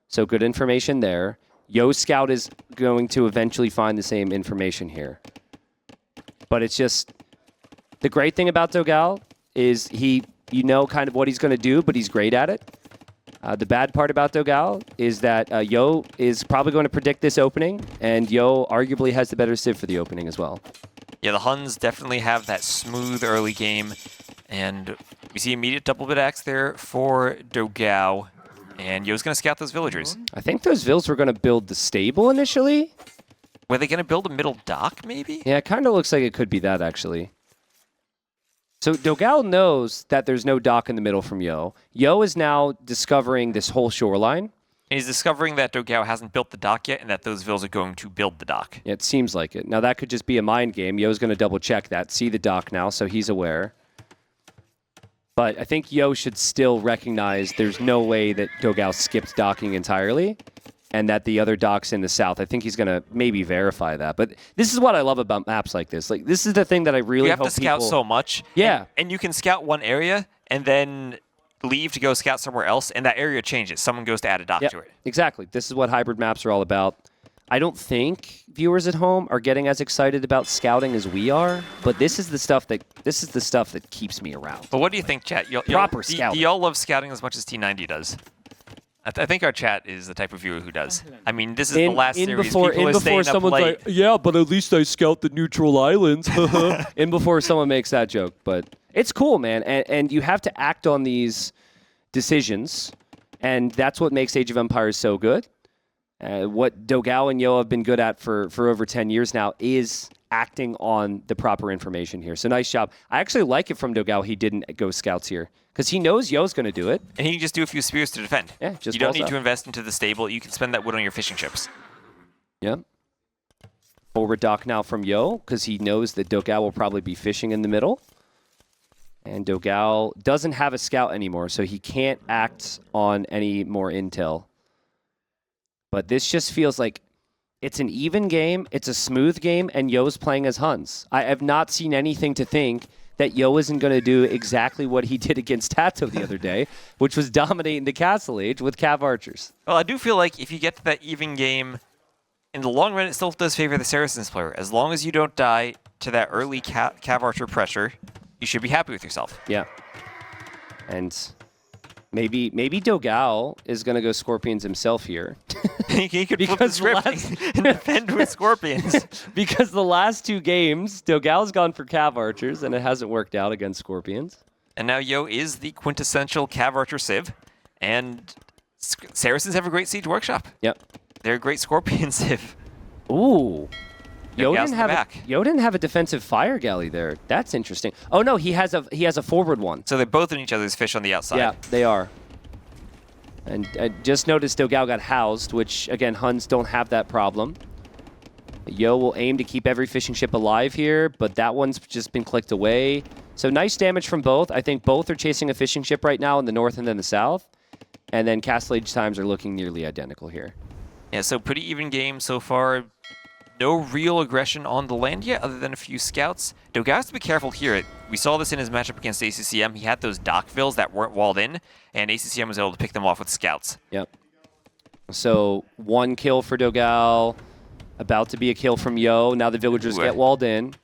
Speaker 1: So good information there. Yo's scout is going to eventually find the same information here. But it's just, the great thing about Dogao is you know kind of what he's going to do, but he's great at it. The bad part about Dogao is that Yo is probably going to predict this opening, and Yo arguably has the better civ for the opening as well.
Speaker 2: Yeah, the Huns definitely have that smooth early game, and we see immediate double bit axe there for Dogao, and Yo's going to scout those villagers.
Speaker 1: I think those vills were going to build the stable initially.
Speaker 2: Were they going to build a middle dock, maybe?
Speaker 1: Yeah, it kind of looks like it could be that, actually. So Dogao knows that there's no dock in the middle from Yo. Yo is now discovering this whole shoreline.
Speaker 2: And he's discovering that Dogao hasn't built the dock yet and that those vills are going to build the dock.
Speaker 1: Yeah, it seems like it. Now, that could just be a mind game. Yo's going to double-check that, see the dock now, so he's aware. But I think Yo should still recognize there's no way that Dogao skipped docking entirely and that the other dock's in the south. I think he's going to maybe verify that. But this is what I love about maps like this. Like, this is the thing that I really
Speaker 2: You have
Speaker 1: hope
Speaker 2: to scout so much.
Speaker 1: Yeah.
Speaker 2: And you can scout one area and then leave to go scout somewhere else, and that area changes. Someone goes to add a dock to it.
Speaker 1: Exactly. This is what hybrid maps are all about. I don't think viewers at home are getting as excited about scouting as we are, but this is the stuff that keeps me around.
Speaker 2: But what do you think, chat?
Speaker 1: Proper
Speaker 2: do
Speaker 1: scouting.
Speaker 2: y'all love scouting as much as T90 does? I think our chat is the type of viewer who does. I mean, this is the last series. People are staying up late.
Speaker 1: yeah, but at least I scout the neutral islands. And before someone makes that joke. But it's cool, man. And you have to act on these decisions. And that's what makes Age of Empires so good. What Dogao and Yo have been good at for over 10 years now is acting on the proper information here. So nice job. I actually like it from Dogao he didn't go scouts here. Because he knows Yo's going to do it.
Speaker 2: And he can just do a few spears to defend.
Speaker 1: Yeah, just
Speaker 2: you don't
Speaker 1: balls
Speaker 2: need
Speaker 1: up.
Speaker 2: to invest into the stable. You can spend that wood on your fishing chips.
Speaker 1: Yep. Forward dock now from Yo, because he knows that Dogao will probably be fishing in the middle. And Dogao doesn't have a scout anymore, so he can't act on any more intel. But this just feels like it's an even game, it's a smooth game, and Yo's playing as Huns. I have not seen anything to think that Yo isn't going to do exactly what he did against Tato the other day, which was dominating the Castle Age with Cav Archers.
Speaker 2: Well, I do feel like if you get to that even game, in the long run, it still does favor the Saracens player. As long as you don't die to that early Cav Archer pressure, you should be happy with yourself.
Speaker 1: Yeah. And maybe Dogao is going to go Scorpions himself here.
Speaker 2: He could flip the script and defend with Scorpions.
Speaker 1: Because the last 2 games, Dogao's gone for Cav Archers, and it hasn't worked out against Scorpions.
Speaker 2: And now Yo is the quintessential Cav Archer Civ, and Saracens have a great Siege Workshop.
Speaker 1: Yep.
Speaker 2: They're a great Scorpion Civ.
Speaker 1: Ooh. Yo
Speaker 2: Dogao's
Speaker 1: didn't have a defensive fire galley there. That's interesting. Oh no, he has a forward one.
Speaker 2: So they're both in each other's fish on the outside.
Speaker 1: Yeah, they are. And I just noticed Dogao got housed, which again Huns don't have that problem. Yo will aim to keep every fishing ship alive here, but that one's just been clicked away. So nice damage from both. I think both are chasing a fishing ship right now in the north and then the south. And then Castle Age times are looking nearly identical here.
Speaker 2: Yeah, so pretty even game so far. No real aggression on the land yet, other than a few scouts. Dogao has to be careful here. We saw this in his matchup against ACCM. He had those dockvilles that weren't walled in, and ACCM was able to pick them off with scouts.
Speaker 1: Yep. So 1 kill for Dogao. About to be a kill from Yo. Now the villagers get walled in.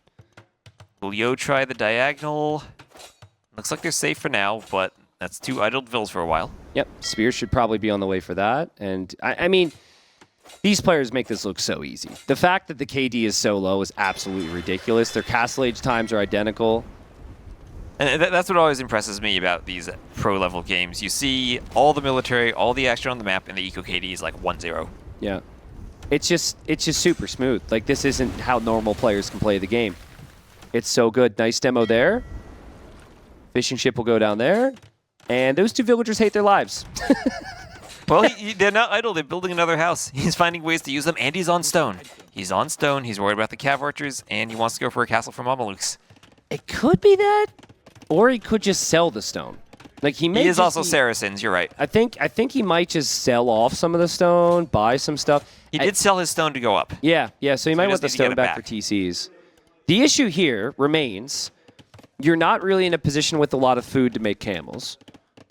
Speaker 2: Will Yo try the diagonal? Looks like they're safe for now, but that's 2 idled vills for a while.
Speaker 1: Yep. Spears should probably be on the way for that. And I mean, these players make this look so easy. The fact that the KD is so low is absolutely ridiculous. Their Castle Age times are identical.
Speaker 2: And that's what always impresses me about these pro-level games. You see all the military, all the action on the map, and the eco KD is like 1-0.
Speaker 1: Yeah. It's just super smooth. Like, this isn't how normal players can play the game. It's so good. Nice demo there. Fishing ship will go down there. And those 2 villagers hate their lives.
Speaker 2: Well, they're not idle. They're building another house. He's finding ways to use them, and he's on stone. He's on stone. He's worried about the Cav Archers, and he wants to go for a castle for Mamelukes.
Speaker 1: It could be that, or he could just sell the stone. Like he
Speaker 2: is also Saracens. You're right.
Speaker 1: I think he might just sell off some of the stone, buy some stuff.
Speaker 2: He did sell his stone to go up.
Speaker 1: Yeah. So he might want the stone back for TCs. The issue here remains: you're not really in a position with a lot of food to make camels.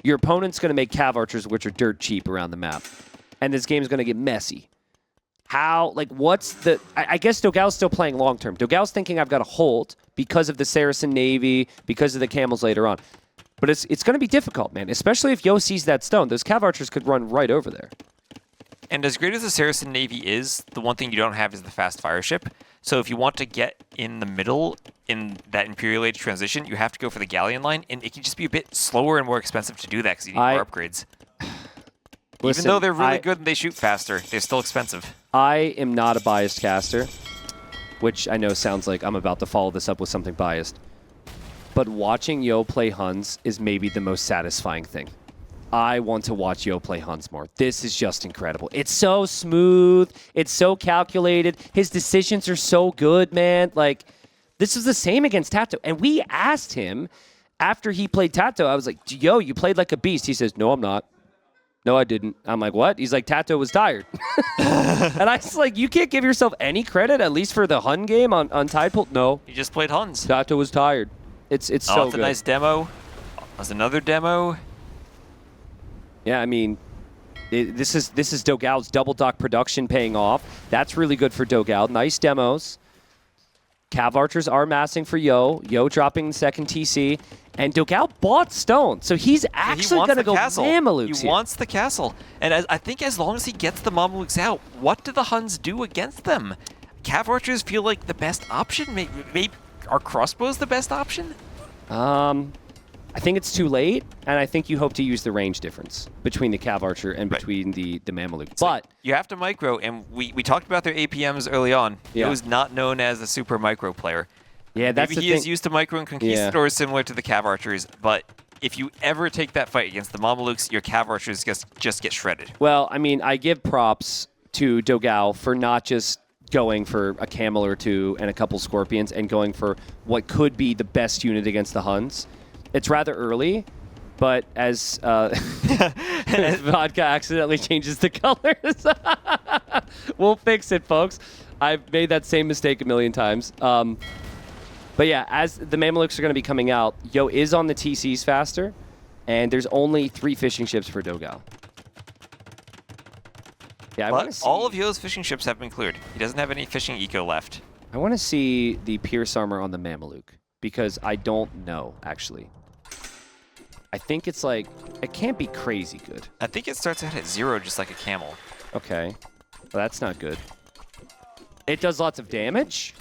Speaker 1: Your opponent's going to make Cav Archers, which are dirt cheap around the map. And this game's going to get messy. What's the... I guess Dogao's still playing long-term. Dogao's thinking I've got to hold because of the Saracen Navy, because of the camels later on. But it's going to be difficult, man. Especially if Yo sees that stone. Those Cav Archers could run right over there.
Speaker 2: And as great as the Saracen Navy is, the one thing you don't have is the fast fire ship. So if you want to get in the middle in that Imperial Age transition, you have to go for the galleon line, and it can just be a bit slower and more expensive to do that because you need more upgrades. Even though they're really good and they shoot faster, they're still expensive.
Speaker 1: I am not a biased caster, which I know sounds like I'm about to follow this up with something biased. But watching Yo play Huns is maybe the most satisfying thing. I want to watch Yo play Huns more. This is just incredible. It's so smooth. It's so calculated. His decisions are so good, man. Like, this was the same against Tato. And we asked him after he played Tato, I was like, Yo, you played like a beast. He says, no, I'm not. No, I didn't. I'm like, what? He's like, Tato was tired. And I was like, you can't give yourself any credit, at least for the Hun game on Tidepool? No.
Speaker 2: He just played Huns.
Speaker 1: Tato was tired. It's so
Speaker 2: good.
Speaker 1: That's
Speaker 2: a nice demo. That's another demo.
Speaker 1: Yeah, I mean, this is Dogao's double dock production paying off. That's really good for Dogao. Nice demos. Cav Archers are massing for Yo. Yo dropping the second TC. And Dogao bought stone, so he's actually going to go Mamelukes
Speaker 2: He wants the castle. And I think as long as he gets the Mamelukes out, what do the Huns do against them? Cav Archers feel like the best option? Maybe are crossbows the best option?
Speaker 1: I think it's too late, and I think you hope to use the range difference between the Cav Archer and between the Mameluke.
Speaker 2: So
Speaker 1: but
Speaker 2: you have to micro, and we talked about their APMs early on.
Speaker 1: Yeah.
Speaker 2: He was not known as a super micro player.
Speaker 1: Yeah, that's
Speaker 2: Maybe he is used to micro and Conquistadors similar to the Cav Archers, but if you ever take that fight against the Mamelukes, your Cav Archers just get shredded.
Speaker 1: Well, I mean, I give props to Dogao for not just going for a camel or two and a couple scorpions and going for what could be the best unit against the Huns. It's rather early, but as vodka accidentally changes the colors, we'll fix it, folks. I've made that same mistake a million times. But yeah, as the Mamelukes are going to be coming out, Yo is on the TCs faster, and there's only 3 fishing ships for Dogao. Yeah, I want to
Speaker 2: But
Speaker 1: see.
Speaker 2: all of Yo's fishing ships have been cleared. He doesn't have any fishing eco left.
Speaker 1: I want to see the Pierce armor on the Mameluke because I don't know actually. I think it's like it can't be crazy good.
Speaker 2: I think it starts out at 0, just like a camel.
Speaker 1: Okay, well that's not good. It does lots of damage.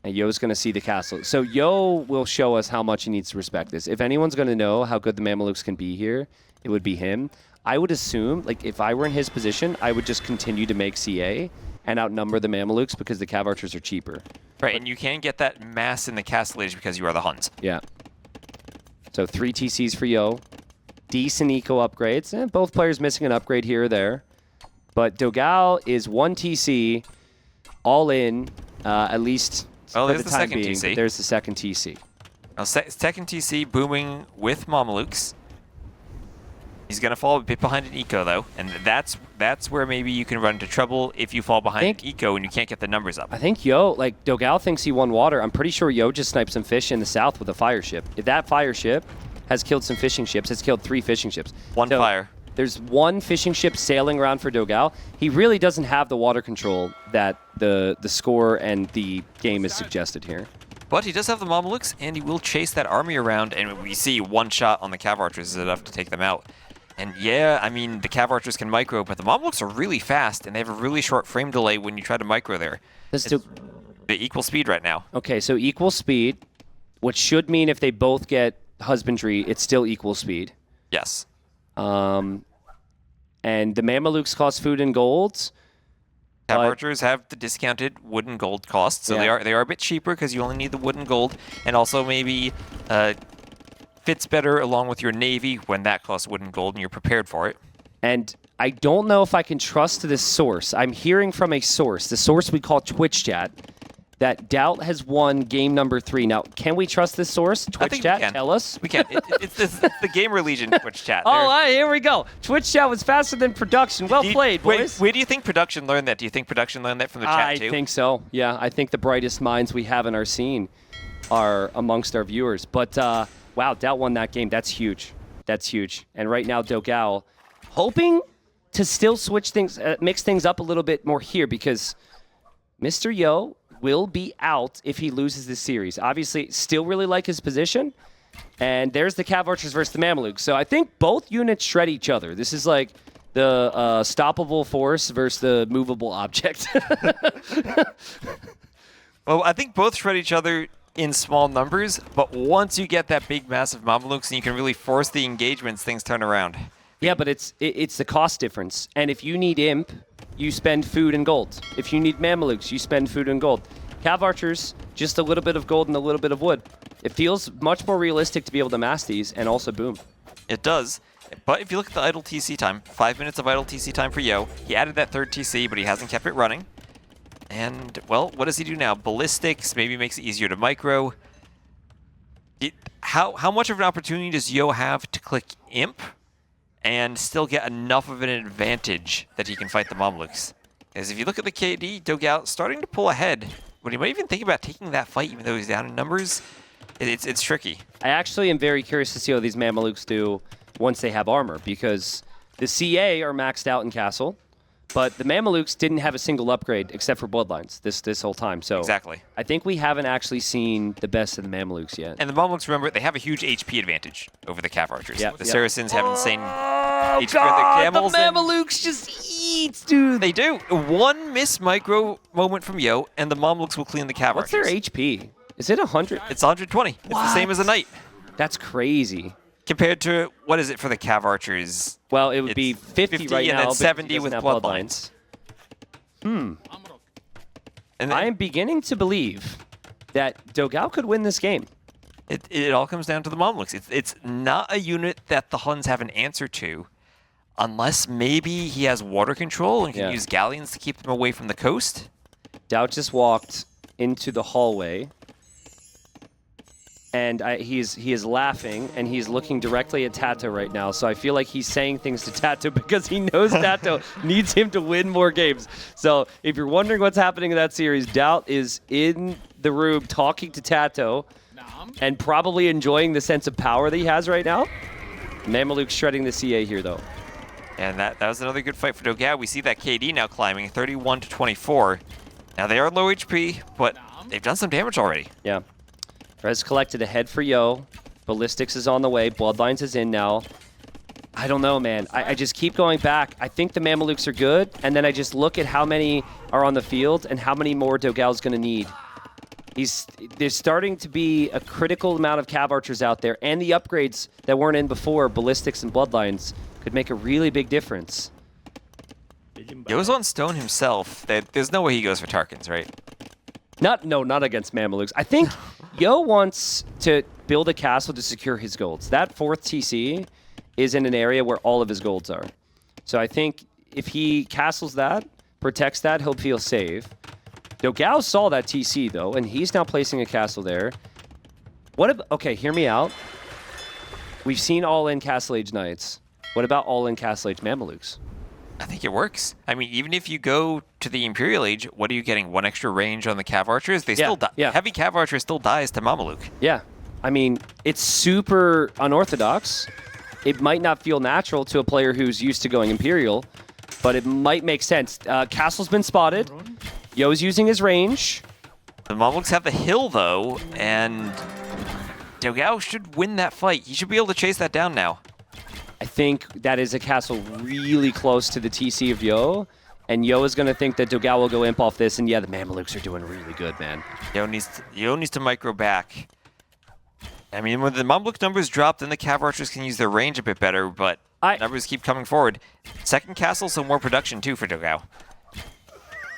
Speaker 1: And Yo's going to see the castle. So Yo will show us how much he needs to respect this. If anyone's going to know how good the Mamelukes can be here, it would be him. I would assume, like, if I were in his position, I would just continue to make CA and outnumber the Mamelukes because the Cav Archers are cheaper.
Speaker 2: Right, and you can get that mass in the castle age because you are the Huns.
Speaker 1: Yeah. So 3 TCs for Yo. Decent eco upgrades. Both players missing an upgrade here or there. But Dogao is 1 TC, all in, at least...
Speaker 2: Oh,
Speaker 1: for
Speaker 2: there's
Speaker 1: the
Speaker 2: the
Speaker 1: time
Speaker 2: second
Speaker 1: being,
Speaker 2: TC.
Speaker 1: but there's the second TC.
Speaker 2: Now, second TC booming with Mamelukes. He's going to fall a bit behind an eco, though, and that's where maybe you can run into trouble if you fall behind an eco and you can't get the numbers up.
Speaker 1: I think Yo, like, Dogao thinks he won water. I'm pretty sure Yo just sniped some fish in the south with a fire ship. If that fire ship has killed some fishing ships, it's killed 3 fishing ships.
Speaker 2: One fire.
Speaker 1: There's 1 fishing ship sailing around for Dogao. He really doesn't have the water control that the score and the game is suggested here.
Speaker 2: But he does have the Mamelukes, and he will chase that army around, and we see 1 shot on the Cav Archers is enough to take them out. And yeah, I mean, the Cav Archers can micro, but the Mamelukes are really fast, and they have a really short frame delay when you try to micro there.
Speaker 1: They
Speaker 2: equal speed right now.
Speaker 1: Okay, so equal speed, which should mean if they both get husbandry, it's still equal speed.
Speaker 2: Yes.
Speaker 1: And the Mamelukes cost food and gold.
Speaker 2: Cav Archers have the discounted wood and gold cost, so
Speaker 1: Yeah.
Speaker 2: they are a bit cheaper because you only need the wood and gold, and also maybe fits better along with your navy when that costs wood and gold and you're prepared for it.
Speaker 1: And I don't know if I can trust this source. I'm hearing from a source, the source we call Twitch Chat, that Doubt has won game number 3. Now, can we trust this source?
Speaker 2: I think
Speaker 1: Twitch
Speaker 2: we
Speaker 1: Chat,
Speaker 2: can.
Speaker 1: tell us.
Speaker 2: We can. It's the Gamerlegion Twitch chat.
Speaker 1: Oh, here we go. Twitch Chat was faster than production. Well played, boys.
Speaker 2: Where do you think production learned that? Do you think production learned that from the chat too?
Speaker 1: I think so. Yeah, I think the brightest minds we have in our scene are amongst our viewers. But wow, Doubt won that game. That's huge. That's huge. And right now, Dogao hoping to still switch things, mix things up a little bit more here because Mr. Yo will be out if he loses this series. Obviously, still really like his position. And there's the Cav Archers versus the Mamelukes. So I think both units shred each other. This is like the stoppable force versus the movable object.
Speaker 2: Well, I think both shred each other in small numbers, but once you get that big, massive Mamelukes and you can really force the engagements, things turn around.
Speaker 1: Yeah, but it's the cost difference. And if you need Imp, you spend food and gold. If you need Mamelukes, you spend food and gold. Cav Archers, just a little bit of gold and a little bit of wood. It feels much more realistic to be able to mass these and also boom.
Speaker 2: It does. But if you look at the idle TC time, 5 minutes of idle TC time for Yo. He added that 3rd TC, but he hasn't kept it running. And, well, what does he do now? Ballistics maybe makes it easier to micro. How much of an opportunity does Yo have to click Imp and still get enough of an advantage that he can fight the Mamelukes? Because if you look at the KD, Dogao starting to pull ahead, but he might even think about taking that fight even though he's down in numbers. It's tricky.
Speaker 1: I actually am very curious to see how these Mamelukes do once they have armor, because the CA are maxed out in Castle, but the Mamelukes didn't have a single upgrade except for Bloodlines this whole time. So
Speaker 2: Exactly.
Speaker 1: I think we haven't actually seen the best of the Mamelukes yet.
Speaker 2: And the Mamelukes, remember, they have a huge HP advantage over the Cav Archers.
Speaker 1: Yep,
Speaker 2: The
Speaker 1: yep.
Speaker 2: Saracens have insane
Speaker 1: Oh,
Speaker 2: HP on their camels.
Speaker 1: the
Speaker 2: and
Speaker 1: Mamelukes just eat, dude.
Speaker 2: they do. One miss micro moment from Yo, and the Mamelukes will clean the Cav
Speaker 1: What's
Speaker 2: Archers.
Speaker 1: their HP? Is it 100?
Speaker 2: It's 120. It's the same as a knight.
Speaker 1: That's crazy.
Speaker 2: Compared to, what is it for the Cav Archers?
Speaker 1: Well, it would be
Speaker 2: It's
Speaker 1: 50 right
Speaker 2: and
Speaker 1: now.
Speaker 2: then
Speaker 1: because
Speaker 2: 70
Speaker 1: he doesn't
Speaker 2: with
Speaker 1: have
Speaker 2: Bloodlines.
Speaker 1: Hmm.
Speaker 2: And
Speaker 1: I am beginning to believe that Dogao could win this game.
Speaker 2: it all comes down to the Mamelukes. It's not a unit that the Huns have an answer to, unless maybe he has water control and can
Speaker 1: Yeah.
Speaker 2: use galleons to keep them away from the coast.
Speaker 1: Doubt just walked into the hallway. And he is laughing, and he's looking directly at Tato right now. So I feel like he's saying things to Tato because he knows Tato needs him to win more games. So if you're wondering what's happening in that series, Doubt is in the room talking to Tato and probably enjoying the sense of power that he has right now. Mameluke shredding the CA here, though.
Speaker 2: And that was another good fight for Dogao. We see that KD now climbing 31 to 24. Now they are low HP, but they've done some damage already.
Speaker 1: Yeah. Res collected ahead for Yo. Ballistics is on the way. Bloodlines is in now. I don't know, man. I just keep going back. I think the Mamelukes are good, and then I just look at how many are on the field and how many more Dogao's going to need. There's starting to be a critical amount of Cav Archers out there, and the upgrades that weren't in before, Ballistics and Bloodlines, could make a really big difference.
Speaker 2: Yo's on stone himself. There's no way he goes for Tarkins, right?
Speaker 1: Not against Mamelukes. I think Yo wants to build a castle to secure his golds. That 4th TC is in an area where all of his golds are. So I think if he castles that, protects that, he'll feel safe. Dogao saw that TC, though, and he's now placing a castle there. Okay, hear me out. We've seen all-in Castle Age Knights. What about all-in Castle Age Mamelukes?
Speaker 2: I think it works. I mean, even if you go to the Imperial Age, what are you getting? 1 extra range on the Cav Archers? They still die.
Speaker 1: Yeah.
Speaker 2: Heavy Cav Archer still dies to Mameluke.
Speaker 1: Yeah. I mean, it's super unorthodox. It might not feel natural to a player who's used to going Imperial, but it might make sense. Castle's been spotted. Yo's using his range.
Speaker 2: The Mamelukes have the hill, though, and Dogao should win that fight. He should be able to chase that down now.
Speaker 1: I think that is a castle really close to the TC of Yo, and Yo is going to think that Dogao will go imp off this, and yeah, the Mamelukes are doing really good, man.
Speaker 2: Yo needs to micro back. I mean, when the Mameluke numbers drop, then the Cav Archers can use their range a bit better, but numbers keep coming forward. Second castle, so more production, too, for Dogao.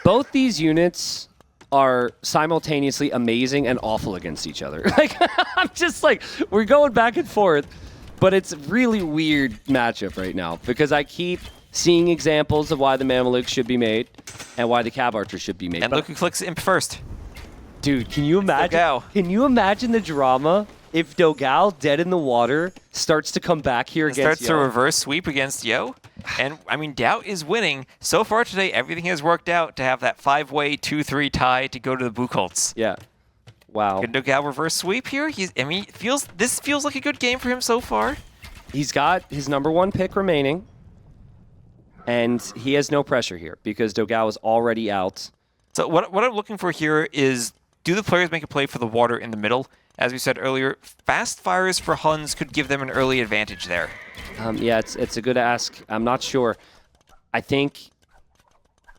Speaker 1: Both these units are simultaneously amazing and awful against each other. Like, I'm just like, we're going back and forth. But it's a really weird matchup right now because I keep seeing examples of why the Mamelukes should be made and why the Cav Archers should be made.
Speaker 2: And look who clicks imp first.
Speaker 1: Dude, can you imagine?
Speaker 2: Dogao.
Speaker 1: Can you imagine the drama if Dogao, dead in the water, starts to come back here against
Speaker 2: Starts to reverse sweep against Yo? And, I mean, Doubt is winning. So far today, everything has worked out to have that 5-way 2-3 tie to go to the Blue Colts.
Speaker 1: Yeah. Wow.
Speaker 2: Can Dogao reverse sweep here? This feels like a good game for him so far.
Speaker 1: He's got his #1 pick remaining, and he has no pressure here because Dogao is already out.
Speaker 2: So what I'm looking for here is, do the players make a play for the water in the middle? As we said earlier, fast fires for Huns could give them an early advantage there.
Speaker 1: Yeah, it's a good ask. I'm not sure. I think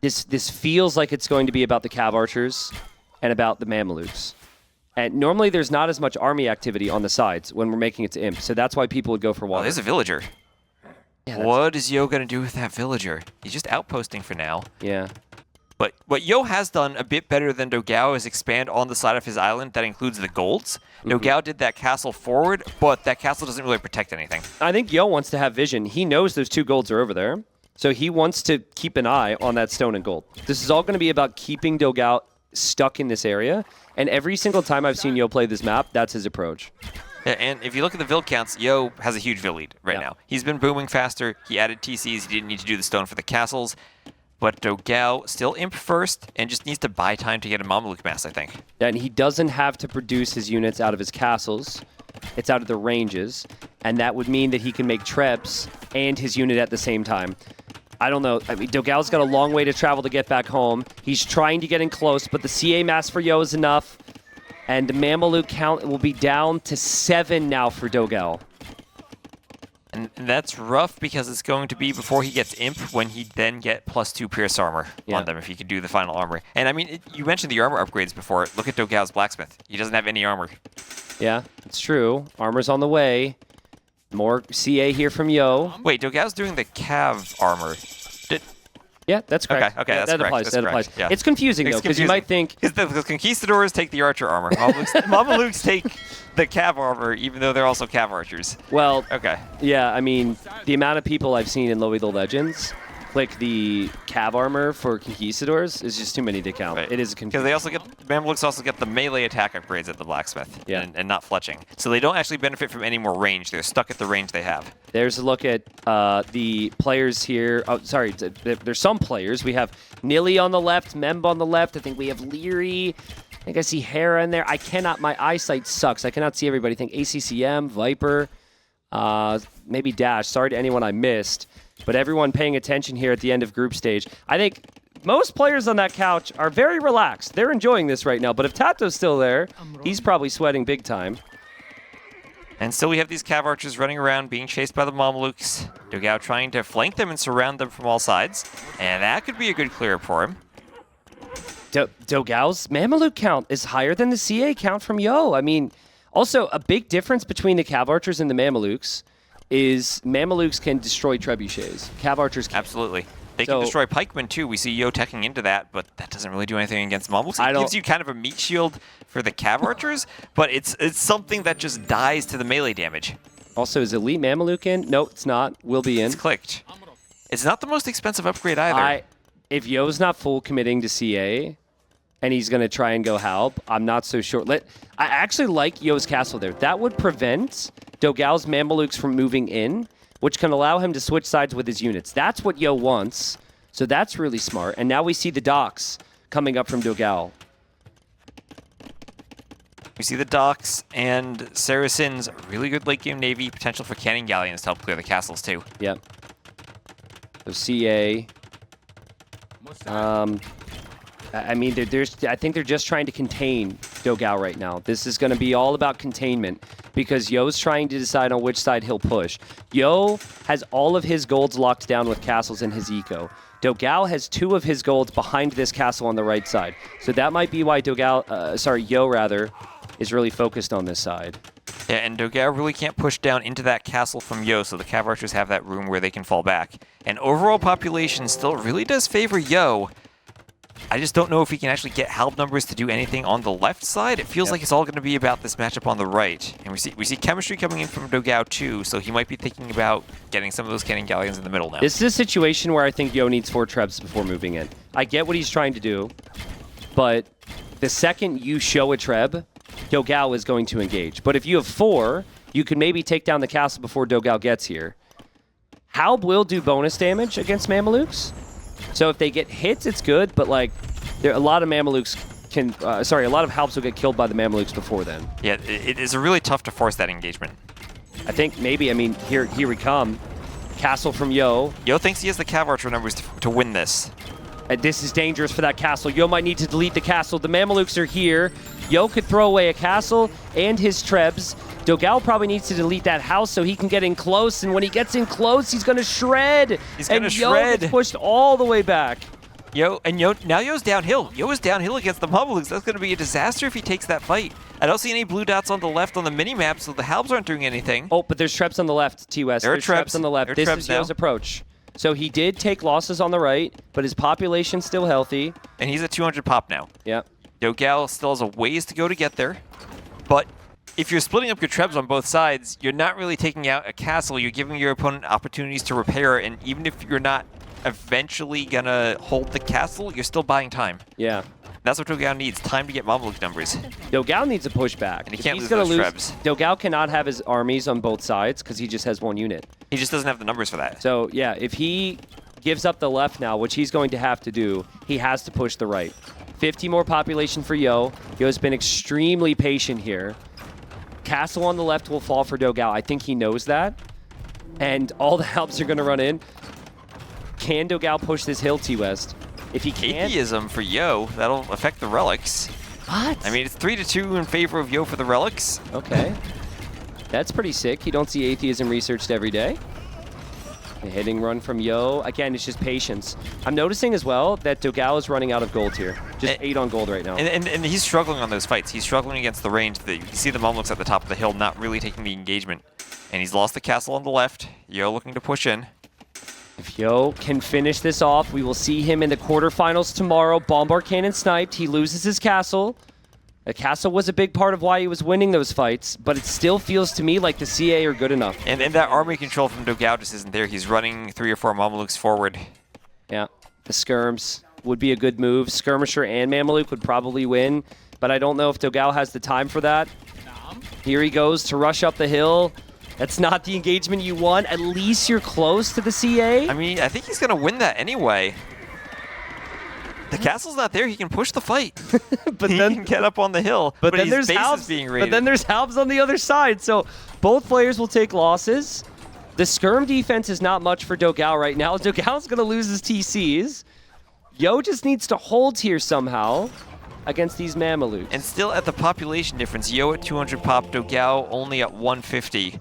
Speaker 1: this feels like it's going to be about the Cav Archers and about the Mamelukes. And normally there's not as much army activity on the sides when we're making it to imp, so that's why people would go for water.
Speaker 2: Oh, there's a villager.
Speaker 1: Yeah,
Speaker 2: what is Yo going to do with that villager? He's just outposting for now.
Speaker 1: Yeah.
Speaker 2: But what Yo has done a bit better than Dogao is expand on the side of his island that includes the golds. Dogao did that castle forward, but that castle doesn't really protect anything.
Speaker 1: I think Yo wants to have vision. He knows those 2 golds are over there, so he wants to keep an eye on that stone and gold. This is all going to be about keeping Dogao stuck in this area, and every single time I've seen Yo play this map, that's his approach.
Speaker 2: Yeah, and if you look at the Vill counts, Yo has a huge Vill lead right now. He's been booming faster. He added TCs. He didn't need to do the stone for the castles. But Dogao still imp first and just needs to buy time to get a Mameluke mass, I think.
Speaker 1: And he doesn't have to produce his units out of his castles. It's out of the ranges, and that would mean that he can make trebs and his unit at the same time. I don't know. I mean, Dogao's got a long way to travel to get back home. He's trying to get in close, but the CA mass for Yo is enough. And the Mameluke count will be down to 7 now for Dogao.
Speaker 2: And that's rough because it's going to be before he gets imp when he then get +2 pierce armor on them if he can do the final armor. And I mean, you mentioned the armor upgrades before. Look at Dogao's blacksmith. He doesn't have any armor.
Speaker 1: Yeah, it's true. Armor's on the way. More CA here from Yo.
Speaker 2: Wait, Dogao's doing the Cav armor.
Speaker 1: Yeah, that's correct.
Speaker 2: Okay, that's
Speaker 1: that
Speaker 2: correct.
Speaker 1: applies.
Speaker 2: That's
Speaker 1: that
Speaker 2: correct.
Speaker 1: applies.
Speaker 2: Yeah.
Speaker 1: It's confusing though, because you might think
Speaker 2: the conquistadors take the archer armor. Mamelukes take the Cav armor, even though they're also Cav archers.
Speaker 1: well,
Speaker 2: Okay.
Speaker 1: yeah. I mean, the amount of people I've seen in Low Elite Legends click the cav armor for conquistadors is just too many to count.
Speaker 2: Right.
Speaker 1: It is a
Speaker 2: Because they also get, Mamelukes also get the melee attack upgrades at the blacksmith and not fletching. So they don't actually benefit from any more range. They're stuck at the range they have.
Speaker 1: There's a look at the players here. Oh, sorry, there's some players. We have Nilly on the left, Memb on the left. I think we have Leary. I think I see Hera in there. My eyesight sucks. I cannot see everybody. I think ACCM, Viper, maybe Dash. Sorry to anyone I missed. But everyone paying attention here at the end of group stage. I think most players on that couch are very relaxed. They're enjoying this right now. But if Tato's still there, he's probably sweating big time.
Speaker 2: And still we have these cav archers running around being chased by the Mamelukes. Dogao trying to flank them and surround them from all sides. And that could be a good clear up for him.
Speaker 1: Dogao's Mameluke count is higher than the CA count from Yo. I mean, also a big difference between the cav archers and the Mamelukes is Mamelukes can destroy trebuchets. Cav archers can't.
Speaker 2: Absolutely. They can destroy pikemen too. We see Yo teching into that, but that doesn't really do anything against Mamelukes. It gives you kind of a meat shield for the cav archers, but it's something that just dies to the melee damage.
Speaker 1: Also, is Elite Mameluke in? No, it's not. Will be in.
Speaker 2: It's clicked. It's not the most expensive upgrade either.
Speaker 1: If Yo's not full committing to CA, and he's going to try and go help, I'm not so sure. I actually like Yo's castle there. That would prevent Dogao's Mamelukes from moving in, which can allow him to switch sides with his units. That's what Yo wants, so that's really smart. And now we see the docks coming up from Dogao.
Speaker 2: We see the docks and Saracen's really good late game navy, potential for cannon galleons to help clear the castles too.
Speaker 1: Yep. So CA. I mean, I think they're just trying to contain Dogao right now. This is going to be all about containment because Yo's trying to decide on which side he'll push. Yo has all of his golds locked down with castles in his eco. Dogao has 2 of his golds behind this castle on the right side. So that might be why Yo is really focused on this side.
Speaker 2: Yeah, and Dogao really can't push down into that castle from Yo, so the cav archers have that room where they can fall back. And overall population still really does favor Yo. I just don't know if he can actually get help numbers to do anything on the left side. It feels like it's all going to be about this matchup on the right. And we see chemistry coming in from Dogao too, so he might be thinking about getting some of those cannon galleons in the middle now.
Speaker 1: This is a situation where I think Yo needs 4 trebs before moving in. I get what he's trying to do, but the second you show a treb, Dogao is going to engage. But if you have 4, you can maybe take down the castle before Dogao gets here. Halb will do bonus damage against Mamelukes. So if they get hits, it's good, but like, a lot of Mamelukes can, a lot of Halbs will get killed by the Mamelukes before then.
Speaker 2: Yeah, it is really tough to force that engagement.
Speaker 1: I think maybe, I mean, here we come. Castle from Yo.
Speaker 2: Yo thinks he has the cav archer numbers to win this.
Speaker 1: And this is dangerous for that castle. Yo might need to delete the castle. The Mamelukes are here. Yo could throw away a castle and his trebs. Dogao probably needs to delete that house so he can get in close. And when he gets in close, he's going to shred.
Speaker 2: He's going to
Speaker 1: Yo
Speaker 2: shred.
Speaker 1: gets pushed all the way back.
Speaker 2: Yo, now Yo's downhill. Yo is downhill against the Mamelukes. That's going to be a disaster if he takes that fight. I don't see any blue dots on the left on the mini-map, so the Halbs aren't doing anything.
Speaker 1: Oh, but there's trebs on the left, T-West.
Speaker 2: There are
Speaker 1: There's trebs on the left. This is Yo's approach. So he did take losses on the right, but his population's still healthy.
Speaker 2: And he's at 200 pop now.
Speaker 1: Yep.
Speaker 2: Dogao still has a ways to go to get there. But if you're splitting up your trebs on both sides, you're not really taking out a castle. You're giving your opponent opportunities to repair, and even if you're not eventually going to hold the castle, you're still buying time.
Speaker 1: Yeah.
Speaker 2: That's what Dogao needs, time to get Mameluke numbers.
Speaker 1: Dogao needs a pushback.
Speaker 2: And he can't lose those trebs.
Speaker 1: Dogao cannot have his armies on both sides because he just has 1 unit.
Speaker 2: He just doesn't have the numbers for that.
Speaker 1: So, yeah, if he gives up the left now, which he's going to have to do, he has to push the right. 50 more population for Yo. Yo's been extremely patient here. Castle on the left will fall for Dogao. I think he knows that. And all the helps are going to run in. Can Dogao push this hill, T-West? If he can't...
Speaker 2: Atheism for Yo, that'll affect the relics.
Speaker 1: What?
Speaker 2: I mean, it's 3-2 in favor of Yo for the relics.
Speaker 1: Okay. That's pretty sick. You don't see atheism researched every day. A hitting run from Yo. Again, it's just patience. I'm noticing as well that Dogao is running out of gold here. Just 8 on gold right now.
Speaker 2: And he's struggling on those fights. He's struggling against the range. You see the Mamelukes at the top of the hill not really taking the engagement. And he's lost the castle on the left. Yo looking to push in.
Speaker 1: If Yo can finish this off, we will see him in the quarterfinals tomorrow. Bombard cannon sniped. He loses his castle. The castle was a big part of why he was winning those fights, but it still feels to me like the CA are good enough.
Speaker 2: And that army control from Dogao just isn't there. He's running 3 or 4 Mamelukes forward.
Speaker 1: Yeah, the skirms would be a good move. Skirmisher and Mameluke would probably win, but I don't know if Dogao has the time for that. Here he goes to rush up the hill. That's not the engagement you want. At least you're close to the CA.
Speaker 2: I mean, I think he's going to win that anyway. The castle's not there. He can push the fight.
Speaker 1: But
Speaker 2: he
Speaker 1: then
Speaker 2: can get up on the hill.
Speaker 1: But then
Speaker 2: his
Speaker 1: there's
Speaker 2: base
Speaker 1: halves
Speaker 2: is being raided.
Speaker 1: But then there's halves on the other side. So both players will take losses. The skirm defense is not much for Dogao right now. Dogao's going to lose his TCs. Yo just needs to hold here somehow against these Mamelukes.
Speaker 2: And still at the population difference, Yo at 200 pop, Dogao only at 150.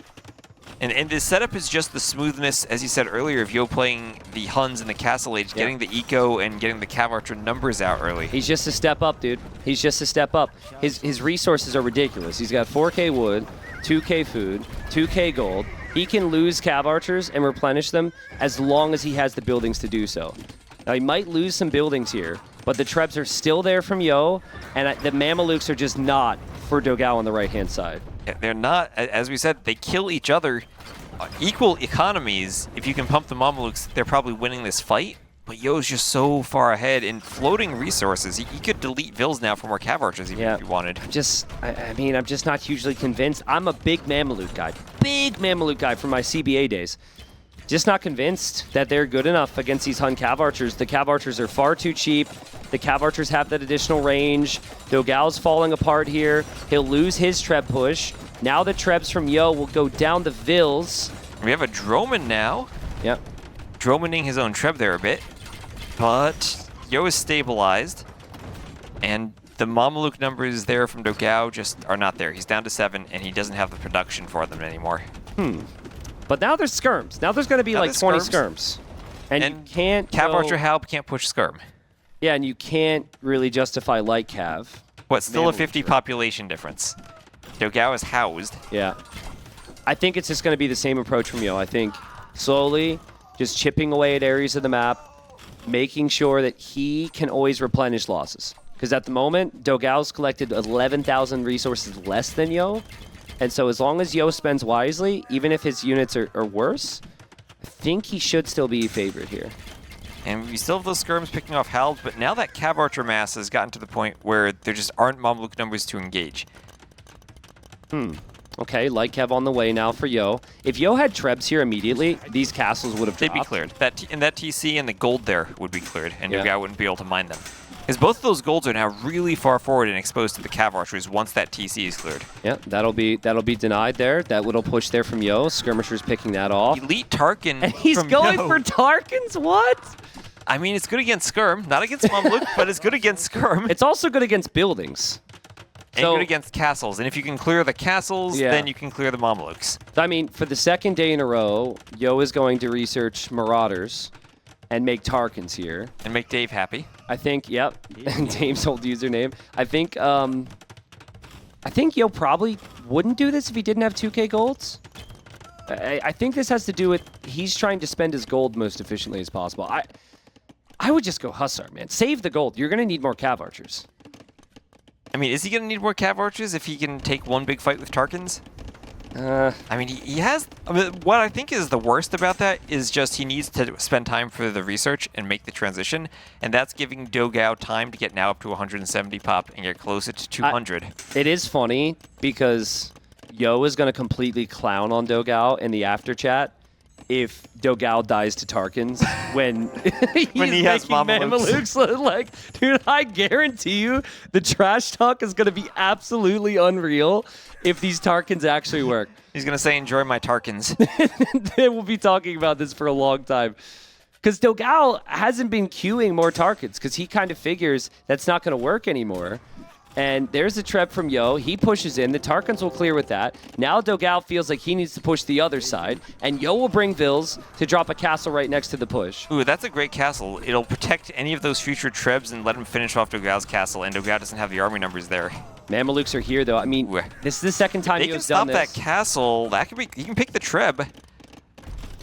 Speaker 2: And this setup is just the smoothness, as you said earlier, of Yo playing the Huns in the Castle Age, getting the eco and getting the Cav Archer numbers out early.
Speaker 1: He's just a step up, dude. He's just a step up. His resources are ridiculous. He's got 4K wood, 2K food, 2K gold. He can lose Cav Archers and replenish them as long as he has the buildings to do so. Now, he might lose some buildings here, but the Trebs are still there from Yo, and the Mamelukes are just not for Dogao on the right-hand side.
Speaker 2: Yeah, they're not, as we said, they kill each other. Equal economies, if you can pump the Mamelukes, they're probably winning this fight. But Yo's just so far ahead in floating resources. He could delete Vils now for more Cav Archers even if he wanted.
Speaker 1: I mean, I'm just not hugely convinced. I'm a big Mameluke guy. Big Mameluke guy from my CBA days. Just not convinced that they're good enough against these Hun Cav Archers. The Cav Archers are far too cheap. The Cav Archers have that additional range. Dogao's falling apart here. He'll lose his Treb push. Now the Trebs from Yo will go down the Vils.
Speaker 2: We have a Droman now.
Speaker 1: Yep.
Speaker 2: Dromaning his own Treb there a bit. But Yo is stabilized. And the Mameluke numbers there from Dogao just are not there. He's down to 7, and he doesn't have the production for them anymore.
Speaker 1: But now there's skirms. Now there's going to be
Speaker 2: Now
Speaker 1: like
Speaker 2: there's
Speaker 1: 20
Speaker 2: skirms.
Speaker 1: skirms. And you can't
Speaker 2: Cav
Speaker 1: go-
Speaker 2: Archer Halb can't push Skirm.
Speaker 1: Yeah, and you can't really justify light Cav.
Speaker 2: What, still a
Speaker 1: Mameluke
Speaker 2: 50
Speaker 1: Treb.
Speaker 2: population difference. Dogao is housed.
Speaker 1: Yeah. I think it's just going to be the same approach from Yo. I think slowly just chipping away at areas of the map, making sure that he can always replenish losses. Because at the moment, Dogao's collected 11,000 resources less than Yo. And so as long as Yo spends wisely, even if his units are worse, I think he should still be favored here.
Speaker 2: And we still have those skirms picking off Halbs, but now that Cav Archer mass has gotten to the point where there just aren't Mameluke numbers to engage.
Speaker 1: Okay, light Cav on the way now for Yo. If Yo had Trebs here immediately, these castles would have
Speaker 2: They'd be
Speaker 1: dropped.
Speaker 2: cleared. That TC and the gold there would be cleared, and
Speaker 1: Yeah.
Speaker 2: Dogao wouldn't be able to mine them. Because both of those golds are now really far forward and exposed to the Cav Archers once that TC is cleared.
Speaker 1: Yeah, that'll be denied there. That little push there from Yo. Skirmisher's picking that off.
Speaker 2: Elite Tarkin
Speaker 1: And he's
Speaker 2: from
Speaker 1: going
Speaker 2: Yo.
Speaker 1: for Tarkins? What?
Speaker 2: I mean, it's good against Skirm. Not against Mameluke, but it's good against Skirm.
Speaker 1: It's also good against buildings.
Speaker 2: And good against castles. And if you can clear the castles,
Speaker 1: Yeah.
Speaker 2: then you can clear the Mamelukes.
Speaker 1: I mean, for the second day in a row, Yo is going to research Marauders and make Tarkins here.
Speaker 2: And make Dave happy.
Speaker 1: I think, yep, Dave's old username. I think Yo probably wouldn't do this if he didn't have 2K golds. I think this has to do with he's trying to spend his gold most efficiently as possible. I would just go Hussar, man. Save the gold. You're going to need more Cav Archers.
Speaker 2: I mean, is he going to need more Cav Archers if he can take one big fight with Tarkins? I mean, he has... I mean, what I think is the worst about that is just he needs to spend time for the research and make the transition, and that's giving Dogao time to get now up to 170 pop and get closer to 200.
Speaker 1: It is funny because Yo is going to completely clown on Dogao in the after chat if Dogao dies to Tarkins when
Speaker 2: When he has
Speaker 1: making
Speaker 2: Mamelukes.
Speaker 1: Mamelukes. Like, dude, I guarantee you the trash talk is going to be absolutely unreal if these Tarkins actually work.
Speaker 2: He's going to say, enjoy my Tarkins.
Speaker 1: We'll be talking about this for a long time. Because Dogao hasn't been queuing more Tarkins because he kind of figures that's not going to work anymore. And there's a Treb from Yo. He pushes in. The Tarkins will clear with that. Now Dogao feels like he needs to push the other side. And Yo will bring Vils to drop a castle right next to the push.
Speaker 2: Ooh, that's a great castle. It'll protect any of those future Trebs and let him finish off Dogao's castle, and Dogao doesn't have the army numbers there.
Speaker 1: Mamelukes are here, though. I mean,
Speaker 2: Ooh.
Speaker 1: this is the second time
Speaker 2: They can
Speaker 1: Yo's
Speaker 2: stop
Speaker 1: done
Speaker 2: that
Speaker 1: this.
Speaker 2: castle. That could be. You can pick the Treb.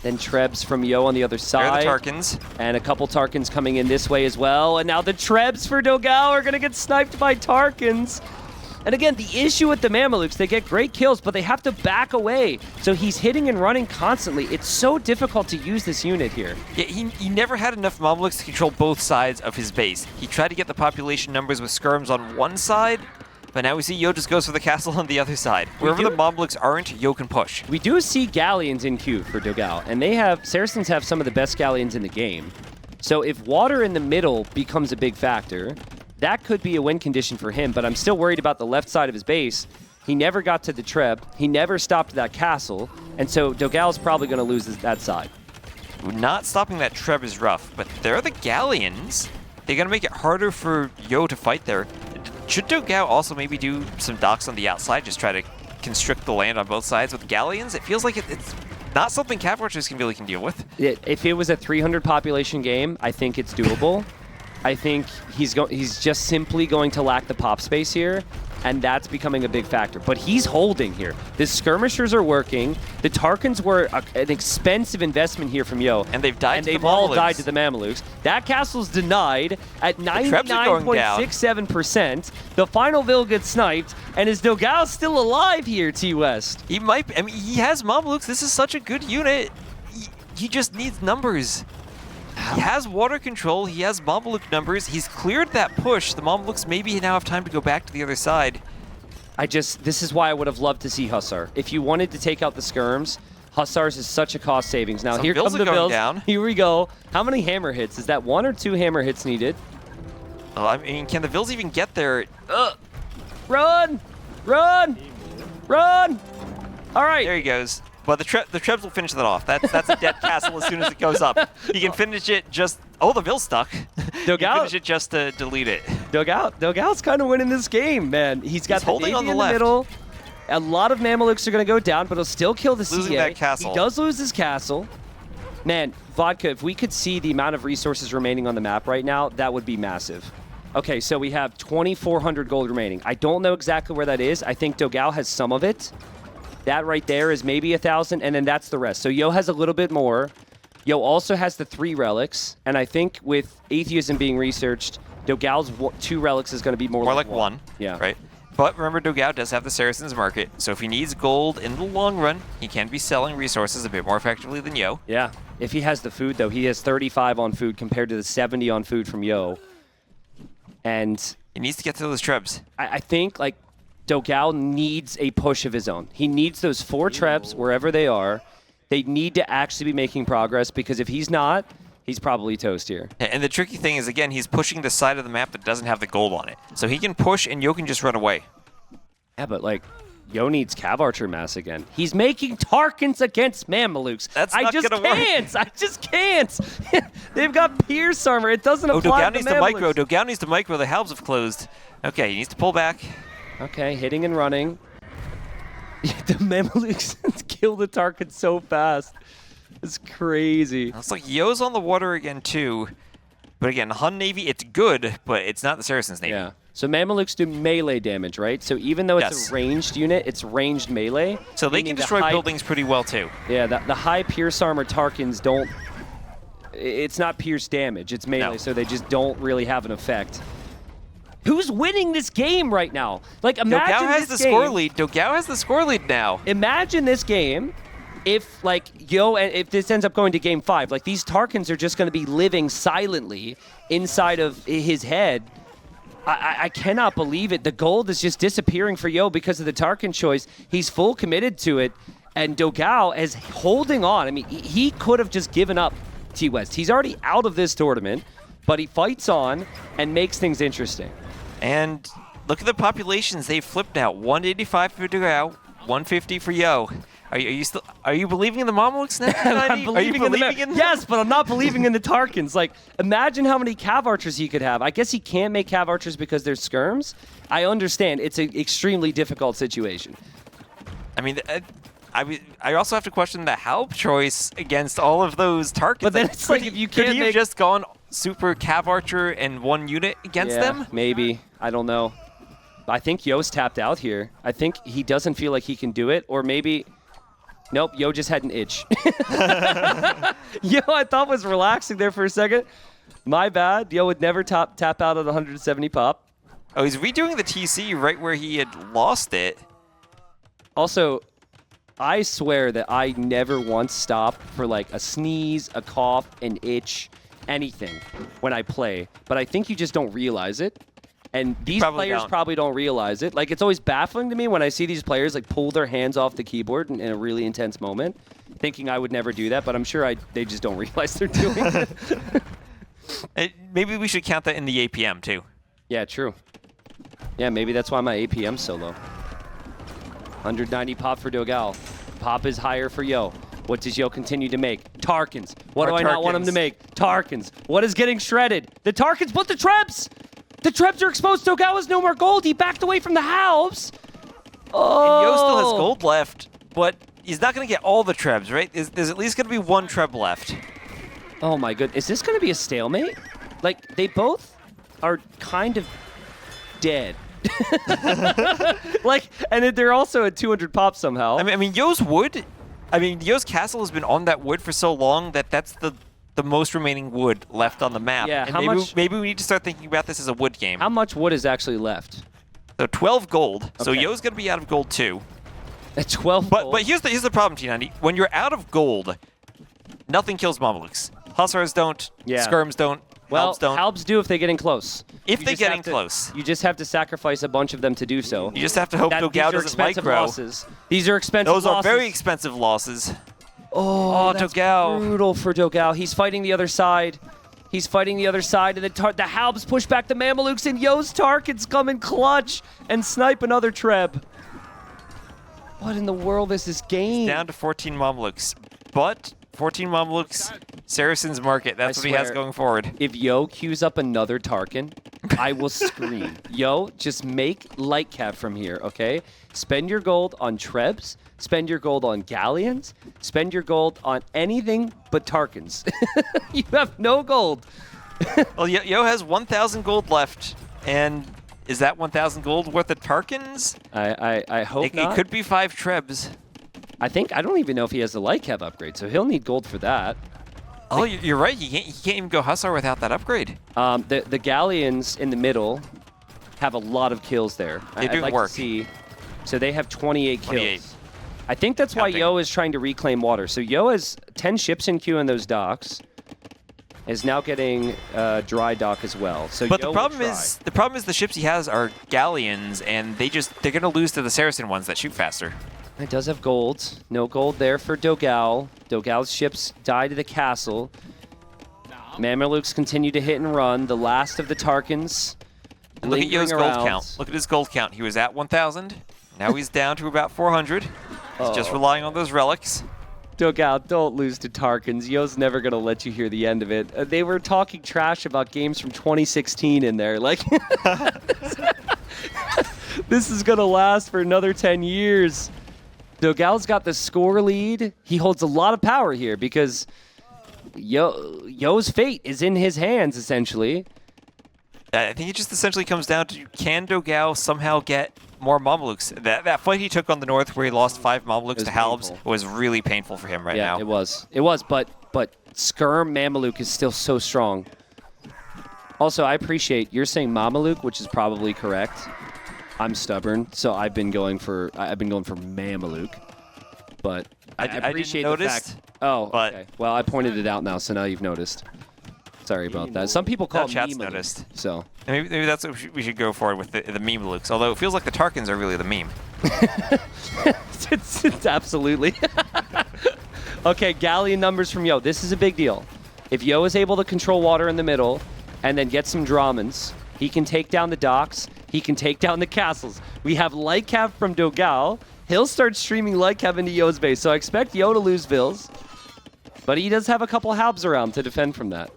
Speaker 1: Then Trebs from Yo on the other
Speaker 2: There
Speaker 1: side.
Speaker 2: are the Tarkins.
Speaker 1: And a couple Tarkins coming in this way as well. And now the Trebs for Dogao are going to get sniped by Tarkins. And again, the issue with the Mamelukes, they get great kills, but they have to back away. So he's hitting and running constantly. It's so difficult to use this unit here.
Speaker 2: Yeah, he never had enough Mamelukes to control both sides of his base. He tried to get the population numbers with skirms on one side, but now we see Yo just goes for the castle on the other side. Wherever the Mamelukes aren't, Yo can push.
Speaker 1: We do see galleons in queue for Dogao, and Saracens have some of the best galleons in the game. So if water in the middle becomes a big factor, that could be a win condition for him, but I'm still worried about the left side of his base. He never got to the Treb, he never stopped that castle, and so Dogao's probably going to lose that side.
Speaker 2: Not stopping that Treb is rough, but there are the galleons. They're going to make it harder for Yo to fight there. Should Dogao also maybe do some docks on the outside, just try to constrict the land on both sides with galleons? It feels like it's not something Cav Archers can deal with.
Speaker 1: If it was a 300 population game, I think it's doable. I think he's just simply going to lack the pop space here, and that's becoming a big factor. But he's holding here. The skirmishers are working. The Tarkans were an expensive investment here from Yo.
Speaker 2: And they've died
Speaker 1: and
Speaker 2: to
Speaker 1: they've
Speaker 2: the
Speaker 1: all
Speaker 2: Mamelukes.
Speaker 1: died to the Mamelukes. That castle's denied at
Speaker 2: Trebs are going down.
Speaker 1: 99.67%. The final Vil gets sniped, and is Dogao still alive here, T-West?
Speaker 2: He might. I mean, he has Mamelukes. This is such a good unit. He just needs numbers. He has water control. He has Mameluke numbers. He's cleared that push. The Mamelukes maybe now have time to go back to the other side.
Speaker 1: This is why I would have loved to see Hussar. If you wanted to take out the skirms, Hussars is such a cost savings. Now,
Speaker 2: Some
Speaker 1: here
Speaker 2: Vils
Speaker 1: come
Speaker 2: are
Speaker 1: the
Speaker 2: going
Speaker 1: Vils.
Speaker 2: down.
Speaker 1: Here we go. How many hammer hits? Is that 1 or 2 hammer hits needed?
Speaker 2: Well, I mean, can the Vils even get there?
Speaker 1: Run! Run! Run! All right.
Speaker 2: There he goes. But the Trebs will finish that off. That's a dead castle as soon as it goes up. He can finish it just... Oh, the Vil's stuck. He can finish it just to delete it.
Speaker 1: Dogao's kind of winning this game, man. He's got the
Speaker 2: holding
Speaker 1: Navy
Speaker 2: on the
Speaker 1: in
Speaker 2: left.
Speaker 1: the middle. A lot of Mamelukes are going to go down, but he'll still kill the
Speaker 2: Losing
Speaker 1: CA.
Speaker 2: that castle.
Speaker 1: He does lose his castle. Man, Vodka, if we could see the amount of resources remaining on the map right now, that would be massive. Okay, so we have 2,400 gold remaining. I don't know exactly where that is. I think Dogao has some of it. That right there is maybe 1,000, and then that's the rest. So Yo has a little bit more. Yo also has the 3 relics, and I think with Atheism being researched, Dogao's 2 relics is going to be more
Speaker 2: like 1.
Speaker 1: Yeah.
Speaker 2: Right. But remember, Dogao does have the Saracens market, so if he needs gold in the long run, he can be selling resources a bit more effectively than Yo.
Speaker 1: Yeah. If he has the food, though, he has 35 on food compared to the 70 on food from Yo. And
Speaker 2: He needs to get to those Trebs.
Speaker 1: I think, like, Dogao needs a push of his own. He needs those 4 Trebs wherever they are. They need to actually be making progress, because if he's not, he's probably toast here.
Speaker 2: And the tricky thing is, again, he's pushing the side of the map that doesn't have the gold on it. So he can push and Yo can just run away.
Speaker 1: Yeah, but, like, Yo needs Cav Archer mass again. He's making Tarkans against Mamelukes.
Speaker 2: That's not gonna work.
Speaker 1: I just can't. They've got Pierce armor. It doesn't apply
Speaker 2: Dogao
Speaker 1: to
Speaker 2: needs
Speaker 1: the
Speaker 2: to micro.
Speaker 1: Mamelukes.
Speaker 2: Dogao needs to micro. The halves have closed. Okay, he needs to pull back.
Speaker 1: Okay, hitting and running. The Mamelukes kill the Tarkans so fast. It's crazy.
Speaker 2: Looks like Yo's on the water again, too. But again, Hun Navy, it's good, but it's not the Saracens Navy.
Speaker 1: Yeah. So Mamelukes do melee damage, right? So even though it's
Speaker 2: Yes.
Speaker 1: a ranged unit, it's ranged melee.
Speaker 2: So they
Speaker 1: meaning
Speaker 2: can
Speaker 1: the
Speaker 2: destroy
Speaker 1: high-
Speaker 2: buildings pretty well, too.
Speaker 1: Yeah, the high Pierce armor Tarkans don't... It's not pierce damage, it's melee,
Speaker 2: No.
Speaker 1: so they just don't really have an effect. Who's winning this game right now? Like, imagine
Speaker 2: Dogao has
Speaker 1: this
Speaker 2: the
Speaker 1: game.
Speaker 2: score lead. Dogao has the score lead now.
Speaker 1: Imagine this game if, like, Yo, and if this ends up going to game 5, like, these Tarkans are just going to be living silently inside of his head. I cannot believe it. The gold is just disappearing for Yo because of the Tarkan choice. He's full committed to it, and Dogao is holding on. I mean, he could have just given up T-West. He's already out of this tournament, but he fights on and makes things interesting.
Speaker 2: And look at the populations. They've flipped now. 185 for Dogao, 150 for Yo. Are you believing in the Mamelukes now?
Speaker 1: I'm believing in Yes, but I'm not believing in the Tarkans. Like, imagine how many Cav Archers he could have. I guess he can't make Cav Archers because they're skirms. I understand. It's an extremely difficult situation.
Speaker 2: I mean, I also have to question the help choice against all of those Tarkans.
Speaker 1: But then it's like, if you
Speaker 2: could
Speaker 1: can't
Speaker 2: he have
Speaker 1: make...
Speaker 2: just gone super Cav Archer and 1 unit against them?
Speaker 1: Maybe. I don't know. I think Yo's tapped out here. I think he doesn't feel like he can do it, or maybe... Nope, Yo just had an itch. Yo, I thought was relaxing there for a second. My bad. Yo would never tap out at 170 pop.
Speaker 2: Oh, he's redoing the TC right where he had lost it.
Speaker 1: Also, I swear that I never once stopped for like a sneeze, a cough, an itch, anything when I play. But I think you just don't realize it. And these players probably don't realize it. Like, it's always baffling to me when I see these players like pull their hands off the keyboard in a really intense moment, thinking I would never do that. But I'm sure they just don't realize they're doing it.
Speaker 2: Maybe we should count that in the APM too.
Speaker 1: Yeah, true. Yeah, maybe that's why my APM's so low. 190 pop for Dogao. Pop is higher for Yo. What does Yo continue to make? Tarkins. What do I not want him to make? Tarkins. What is getting shredded? The Tarkins, but the Trebs! The Trebs are exposed. Dogao has no more gold. He backed away from the halves. Oh.
Speaker 2: And Yo still has gold left, but he's not going to get all the Trebs, right? There's at least going to be one Treb left.
Speaker 1: Oh my goodness. Is this going to be a stalemate? Like, they both are kind of dead. Like, and they're also at 200 pop somehow.
Speaker 2: I mean, Yo's castle has been on that wood for so long that that's the most remaining wood left on the map.
Speaker 1: Yeah,
Speaker 2: and maybe we need to start thinking about this as a wood game.
Speaker 1: How much wood is actually left?
Speaker 2: So 12 gold.
Speaker 1: Okay.
Speaker 2: So Yo's going to be out of gold too.
Speaker 1: At 12
Speaker 2: But
Speaker 1: gold?
Speaker 2: but here's the problem, T90. When you're out of gold, nothing kills Mamelukes. Hussars don't.
Speaker 1: Yeah.
Speaker 2: Skirms don't.
Speaker 1: Well,
Speaker 2: Halbs don't.
Speaker 1: Halbs do if they get in close.
Speaker 2: If
Speaker 1: You
Speaker 2: they
Speaker 1: just
Speaker 2: get
Speaker 1: have
Speaker 2: in
Speaker 1: to-
Speaker 2: close.
Speaker 1: You just have to sacrifice a bunch of them to do so.
Speaker 2: You just have to hope
Speaker 1: These
Speaker 2: Dogao
Speaker 1: are
Speaker 2: doesn't
Speaker 1: expensive
Speaker 2: micro.
Speaker 1: losses. These are expensive
Speaker 2: Those
Speaker 1: losses.
Speaker 2: are very expensive losses.
Speaker 1: Oh, that's
Speaker 2: Dogao.
Speaker 1: brutal for Dogao. He's fighting the other side. He's fighting the other side, and the Halbs push back the Mamelukes, and Yo's Tarkins come in clutch and snipe another Treb. What in the world is this game?
Speaker 2: Down to 14 Mamelukes. But 14 Mamelukes, Saracen's market. That's what he has
Speaker 1: swear,
Speaker 2: going forward.
Speaker 1: If Yo queues up another Tarkin, I will scream. Yo, just make light cap from here, okay? Spend your gold on Trebs. Spend your gold on Galleons. Spend your gold on anything but Tarkins. You have no gold.
Speaker 2: Well, Yo has 1,000 gold left, and is that 1,000 gold worth of Tarkins?
Speaker 1: I hope not.
Speaker 2: It could be 5 Trebs.
Speaker 1: I don't even know if he has the light cap upgrade, so he'll need gold for that.
Speaker 2: Oh, you're right. He can't even go Hussar without that upgrade.
Speaker 1: The Galleons in the middle have a lot of kills there.
Speaker 2: They do
Speaker 1: I'd like
Speaker 2: work.
Speaker 1: to see. So they have 28 kills.
Speaker 2: 28.
Speaker 1: I think that's why
Speaker 2: Counting.
Speaker 1: Yo is trying to reclaim water. So Yo has 10 ships in queue in those docks. Is now getting dry dock as well. So
Speaker 2: But
Speaker 1: Yo
Speaker 2: the problem is the ships he has are galleons, and they're going to lose to the Saracen ones that shoot faster.
Speaker 1: It does have gold. No gold there for Dogao. Dogao's ships die to the castle. Mamelukes continue to hit and run. The last of the Tarkins.
Speaker 2: And look at Yo's
Speaker 1: lingering
Speaker 2: gold
Speaker 1: around.
Speaker 2: count. Look at his gold count. He was at 1,000. Now he's down to about 400. He's just relying on those relics.
Speaker 1: Dogao, don't lose to Tarkins. Yo's never going to let you hear the end of it. They were talking trash about games from 2016 in there. Like, this is going to last for another 10 years. Dogao's got the score lead. He holds a lot of power here because Yo's fate is in his hands, essentially.
Speaker 2: I think it just essentially comes down to, can Dogao somehow get more Mamelukes? That fight he took on the north where he lost 5 Mamelukes to Halbs
Speaker 1: painful.
Speaker 2: was really painful for him right now.
Speaker 1: Yeah, it was. But Skirm Mameluke is still so strong. Also, I appreciate you're saying Mameluke, which is probably correct. I'm stubborn, so I've been going for Mameluke. But I appreciate
Speaker 2: didn't
Speaker 1: the
Speaker 2: notice,
Speaker 1: fact. Oh,
Speaker 2: but-
Speaker 1: okay. Well, I pointed it out now, so now you've noticed. Sorry about that. Some people call
Speaker 2: Now
Speaker 1: it
Speaker 2: chat's
Speaker 1: Memeluke,
Speaker 2: noticed.
Speaker 1: So
Speaker 2: And maybe that's what we should go for with the Memelukes, although it feels like the Tarkins are really the meme.
Speaker 1: it's absolutely. Okay, Galleon numbers from Yo. This is a big deal. If Yo is able to control water in the middle and then get some Dramans, he can take down the docks. He can take down the castles. We have light cap from Dogao. He'll start streaming light cap into Yo's base. So I expect Yo to lose Vills. But he does have a couple Halbs around to defend from that.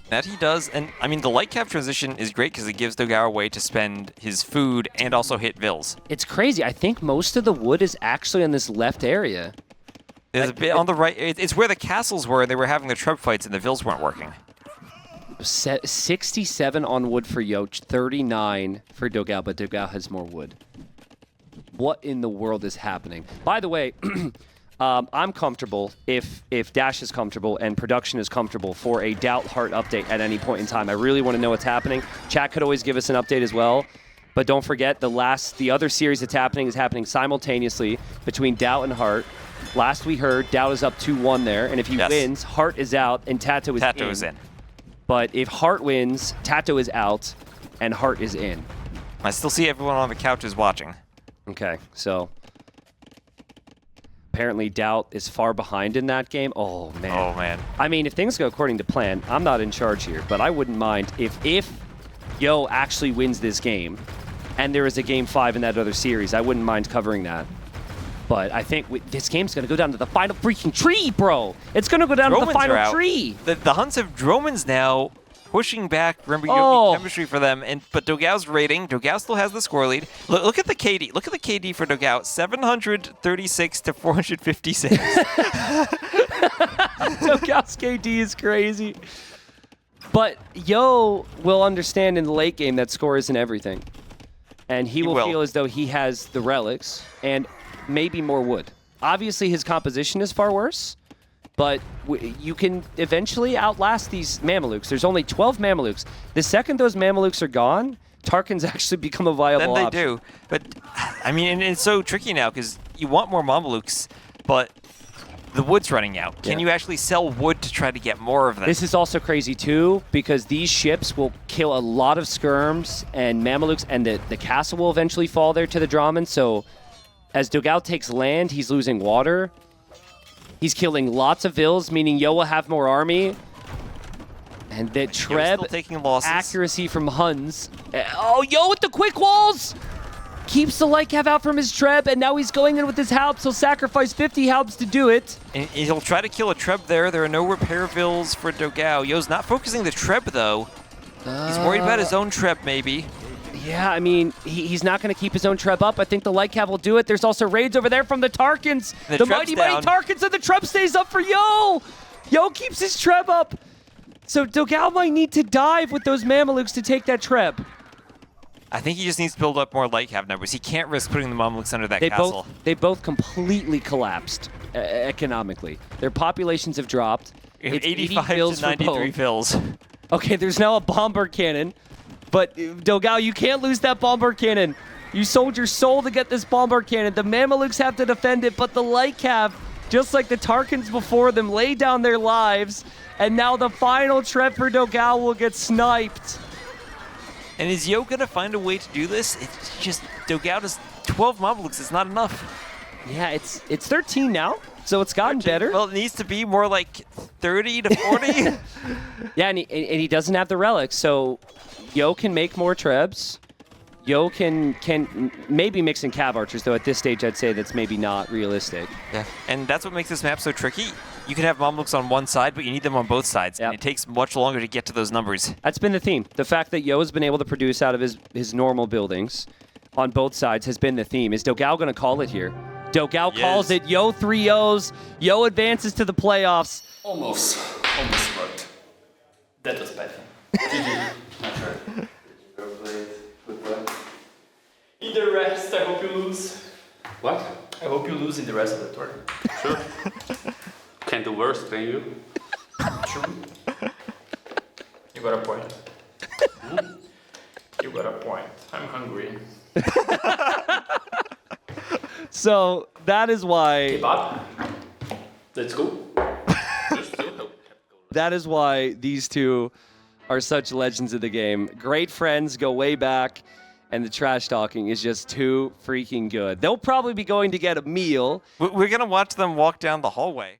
Speaker 2: That he does, and I mean the light cap transition is great because it gives Dogao a way to spend his food and also hit Vills.
Speaker 1: It's crazy. I think most of the wood is actually in this left area.
Speaker 2: There's a bit on the right. It's where the castles were. They were having the Treb fights and the Vills weren't working.
Speaker 1: 67 on wood for Yo, 39 for Dogao, but Dogao has more wood. What in the world is happening? By the way, I'm comfortable if Dash is comfortable and production is comfortable for a Doubt Heart update at any point in time. I really want to know what's happening. Chat could always give us an update as well. But don't forget, the other series that's happening is happening simultaneously between Doubt and Hart. Last we heard, Doubt is up 2-1 there, and if he wins, Hart is out and Tato is in.
Speaker 2: Tato is in.
Speaker 1: But if Hart wins, Tato is out and Hart is in.
Speaker 2: I still see everyone on the couches watching.
Speaker 1: Okay, so apparently Doubt is far behind in that game. Oh, man.
Speaker 2: Oh, man.
Speaker 1: I mean, if things go according to plan, I'm not in charge here, but I wouldn't mind if Yo actually wins this game and there is a Game 5 in that other series, I wouldn't mind covering that. But I think this game's going to go down to the final freaking tree, bro. It's going to go down to the final tree.
Speaker 2: The Hunts have Dromans now pushing back. Remember, Yogi chemistry for them. But Dogao's rating. Dogao still has the score lead. Look at the KD. Look at the KD for Dogao. 736 to 456.
Speaker 1: Dogao's KD is crazy. But Yo will understand in the late game that score isn't everything. And he will feel as though he has the relics and maybe more wood. Obviously, his composition is far worse, but you can eventually outlast these Mamelukes. There's only 12 Mamelukes. The second those Mamelukes are gone, Tarkin's actually become a viable option.
Speaker 2: Then they do. But, I mean, and it's so tricky now because you want more Mamelukes, but the wood's running out. Can you actually sell wood to try to get more of them?
Speaker 1: This is also crazy, too, because these ships will kill a lot of skirms and Mamelukes, and the castle will eventually fall there to the Draman, so as Dogao takes land, he's losing water. He's killing lots of Vils, meaning Yo will have more army. And the Treb
Speaker 2: taking losses.
Speaker 1: Accuracy from Huns. Oh, Yo with the quick walls! Keeps the light cav out from his Treb, and now he's going in with his Halps. He'll sacrifice 50 Halps to do it.
Speaker 2: And he'll try to kill a Treb there. There are no repair Vils for Dogao. Yo's not focusing the Treb, though. He's worried about his own Treb, maybe.
Speaker 1: Yeah, I mean, he's not going to keep his own Treb up. I think the light cav will do it. There's also raids over there from the Tarkins. The mighty Tarkins, and the Treb stays up for Yo. Yo keeps his Treb up. So Dogao might need to dive with those Mamelukes to take that Treb.
Speaker 2: I think he just needs to build up more light cav numbers. He can't risk putting the Mamelukes under that castle.
Speaker 1: They both completely collapsed economically. Their populations have dropped.
Speaker 2: It's 85 to 93 Vils.
Speaker 1: Okay, there's now a bomber cannon. But Dogao, you can't lose that bomber cannon. You sold your soul to get this bomber cannon. The Mamelukes have to defend it, but the light cav, just like the Tarkins before them, lay down their lives. And now the final Treb for Dogao will get sniped.
Speaker 2: And is Yo going to find a way to do this? It's just, Dogao does 12 Mamelukes. It's not enough.
Speaker 1: Yeah, it's 13 now, so it's gotten better.
Speaker 2: Well, it needs to be more like 30 to 40.
Speaker 1: Yeah, and he doesn't have the relics, so Yo can make more Trebs. Yo can maybe mix in Cav Archers, though at this stage I'd say that's maybe not realistic.
Speaker 2: Yeah, and that's what makes this map so tricky. You can have Mamelukes on one side, but you need them on both sides, and it takes much longer to get to those numbers.
Speaker 1: That's been the theme. The fact that Yo has been able to produce out of his normal buildings on both sides has been the theme. Is Dogao going to call it here? Dogao calls it. Yo 3-0s. Yo advances to the playoffs.
Speaker 4: Almost worked.
Speaker 3: That was bad.
Speaker 4: GG. Not sure. Well played. Good play.
Speaker 3: In the rest, I hope you lose.
Speaker 4: What?
Speaker 3: I hope you lose in the rest of the tour.
Speaker 4: Sure. Can do worse than you.
Speaker 3: True. You got a point. You got a point. I'm hungry.
Speaker 1: So that is why.
Speaker 3: Kebab. Let's go.
Speaker 1: That is why these two are such legends of the game. Great friends, go way back, and the trash talking is just too freaking good. They'll probably be going to get a meal.
Speaker 2: We're going to watch them walk down the hallway.